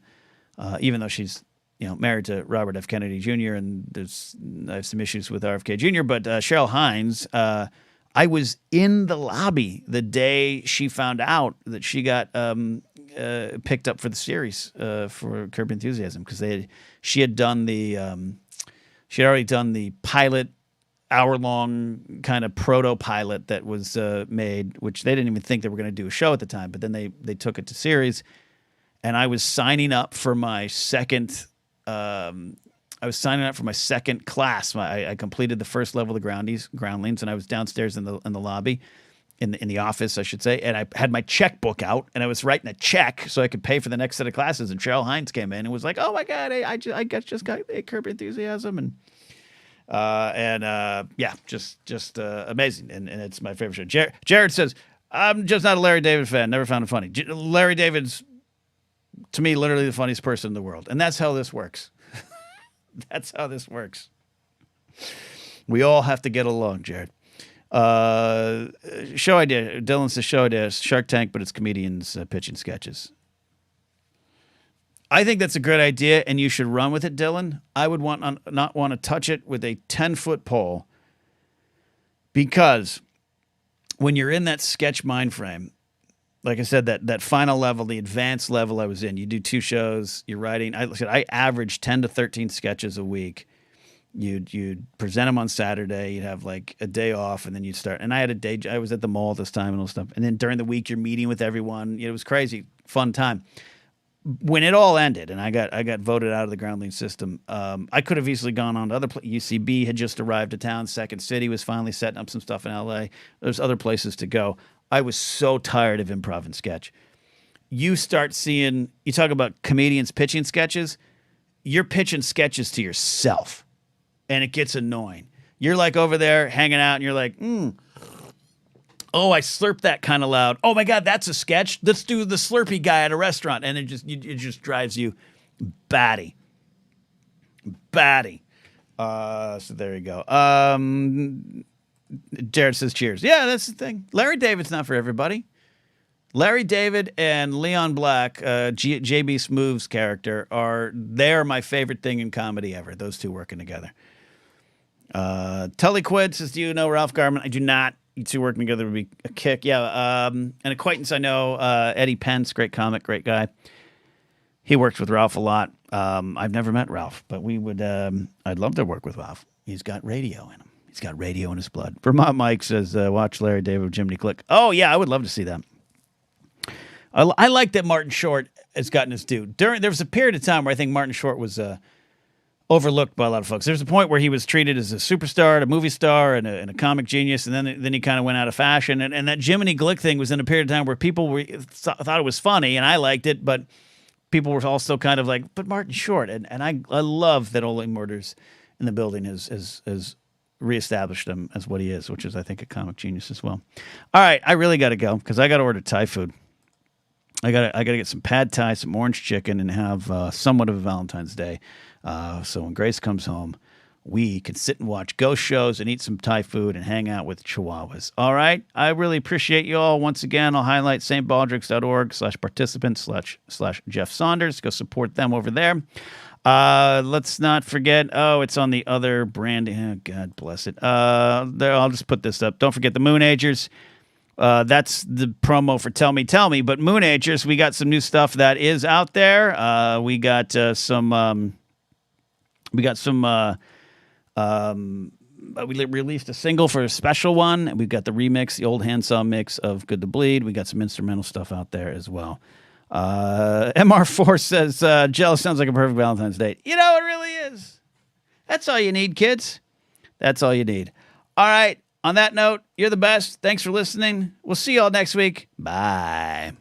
even though she's married to Robert F. Kennedy Jr. and I have some issues with RFK Jr., but Cheryl Hines, I was in the lobby the day she found out that she got picked up for the series for Curb Your Enthusiasm, because she had already done the pilot hour-long kind of proto-pilot that was made, which they didn't even think they were going to do a show at the time, but then they took it to series, and I was signing up for my second. I was signing up for my second class. I completed the first level of the groundlings, and I was downstairs in the lobby, in the office, I should say, and I had my checkbook out, and I was writing a check so I could pay for the next set of classes. And Cheryl Hines came in and was like, "Oh my God, I just got Curb Your Enthusiasm," and yeah, just amazing, and it's my favorite show. Jared says, "I'm just not a Larry David fan. Never found him funny." Larry David's, to me, literally the funniest person in the world, and that's how this works. That's how this works. We all have to get along, Jared. Show idea. Dylan says show idea. Shark Tank, but it's comedians pitching sketches. I think that's a great idea, and you should run with it, Dylan. I would not want to touch it with a 10-foot pole, because when you're in that sketch mind frame, like I said, that final level, the advanced level I was in, you do 2 shows, you're writing. I averaged 10 to 13 sketches a week. You'd present them on Saturday. You'd have like a day off, and then you'd start. And I had a day. I was at the mall this time and all stuff. And then during the week, you're meeting with everyone. It was crazy, fun time. When it all ended, and I got voted out of the groundling system, I could have easily gone on to other places. UCB had just arrived to town. Second City was finally setting up some stuff in LA. There's other places to go. I was so tired of improv and sketch. You start seeing, you talk about comedians pitching sketches, you're pitching sketches to yourself, and it gets annoying. You're like over there hanging out, and you're like, oh, I slurped that kind of loud. Oh my God, that's a sketch. Let's do the slurpy guy at a restaurant. And it just drives you batty. So there you go. Jared says cheers. Yeah, that's the thing. Larry David's not for everybody. Larry David and Leon Black, JB Smooth's character, they're my favorite thing in comedy ever. Those two working together. Tully Quid says, do you know Ralph Garman? I do not. You two working together would be a kick. Yeah, an acquaintance I know, Eddie Pence, great comic, great guy. He works with Ralph a lot. I've never met Ralph, but we would. I'd love to work with Ralph. He's got radio in him. He's got radio in his blood. Vermont Mike says, watch Larry David with Jiminy Click. Oh, yeah, I would love to see that. I like that Martin Short has gotten his due. There was a period of time where I think Martin Short was overlooked by a lot of folks. There's a point where he was treated as a superstar, a movie star, and a comic genius, and then he kind of went out of fashion. And that Jiminy Glick thing was in a period of time where people thought it was funny, and I liked it, but people were also kind of like, but Martin Short. And I love that Ole Mortars in the building has reestablished him as what he is, which is, I think, a comic genius as well. All right, I really got to go because I got to order Thai food. I got to get some pad Thai, some orange chicken, and have somewhat of a Valentine's Day. So when Grace comes home, we can sit and watch ghost shows and eat some Thai food and hang out with chihuahuas. All right? I really appreciate you all. Once again, I'll highlight stbaldricks.org/participants/Jeff Saunders. Go support them over there. Let's not forget, it's on the other brand. Oh, God bless it. I'll just put this up. Don't forget the Moon Agers. That's the promo for Tell Me. But Moon Agers, we got some new stuff that is out there. We got some... We released a single for a special one, and we've got the remix, the old handsaw mix of Good to Bleed. We got some instrumental stuff out there as well. MR4 says, Jealous sounds like a perfect Valentine's date. You know, it really is. That's all you need, kids. That's all you need. All right. On that note, you're the best. Thanks for listening. We'll see you all next week. Bye.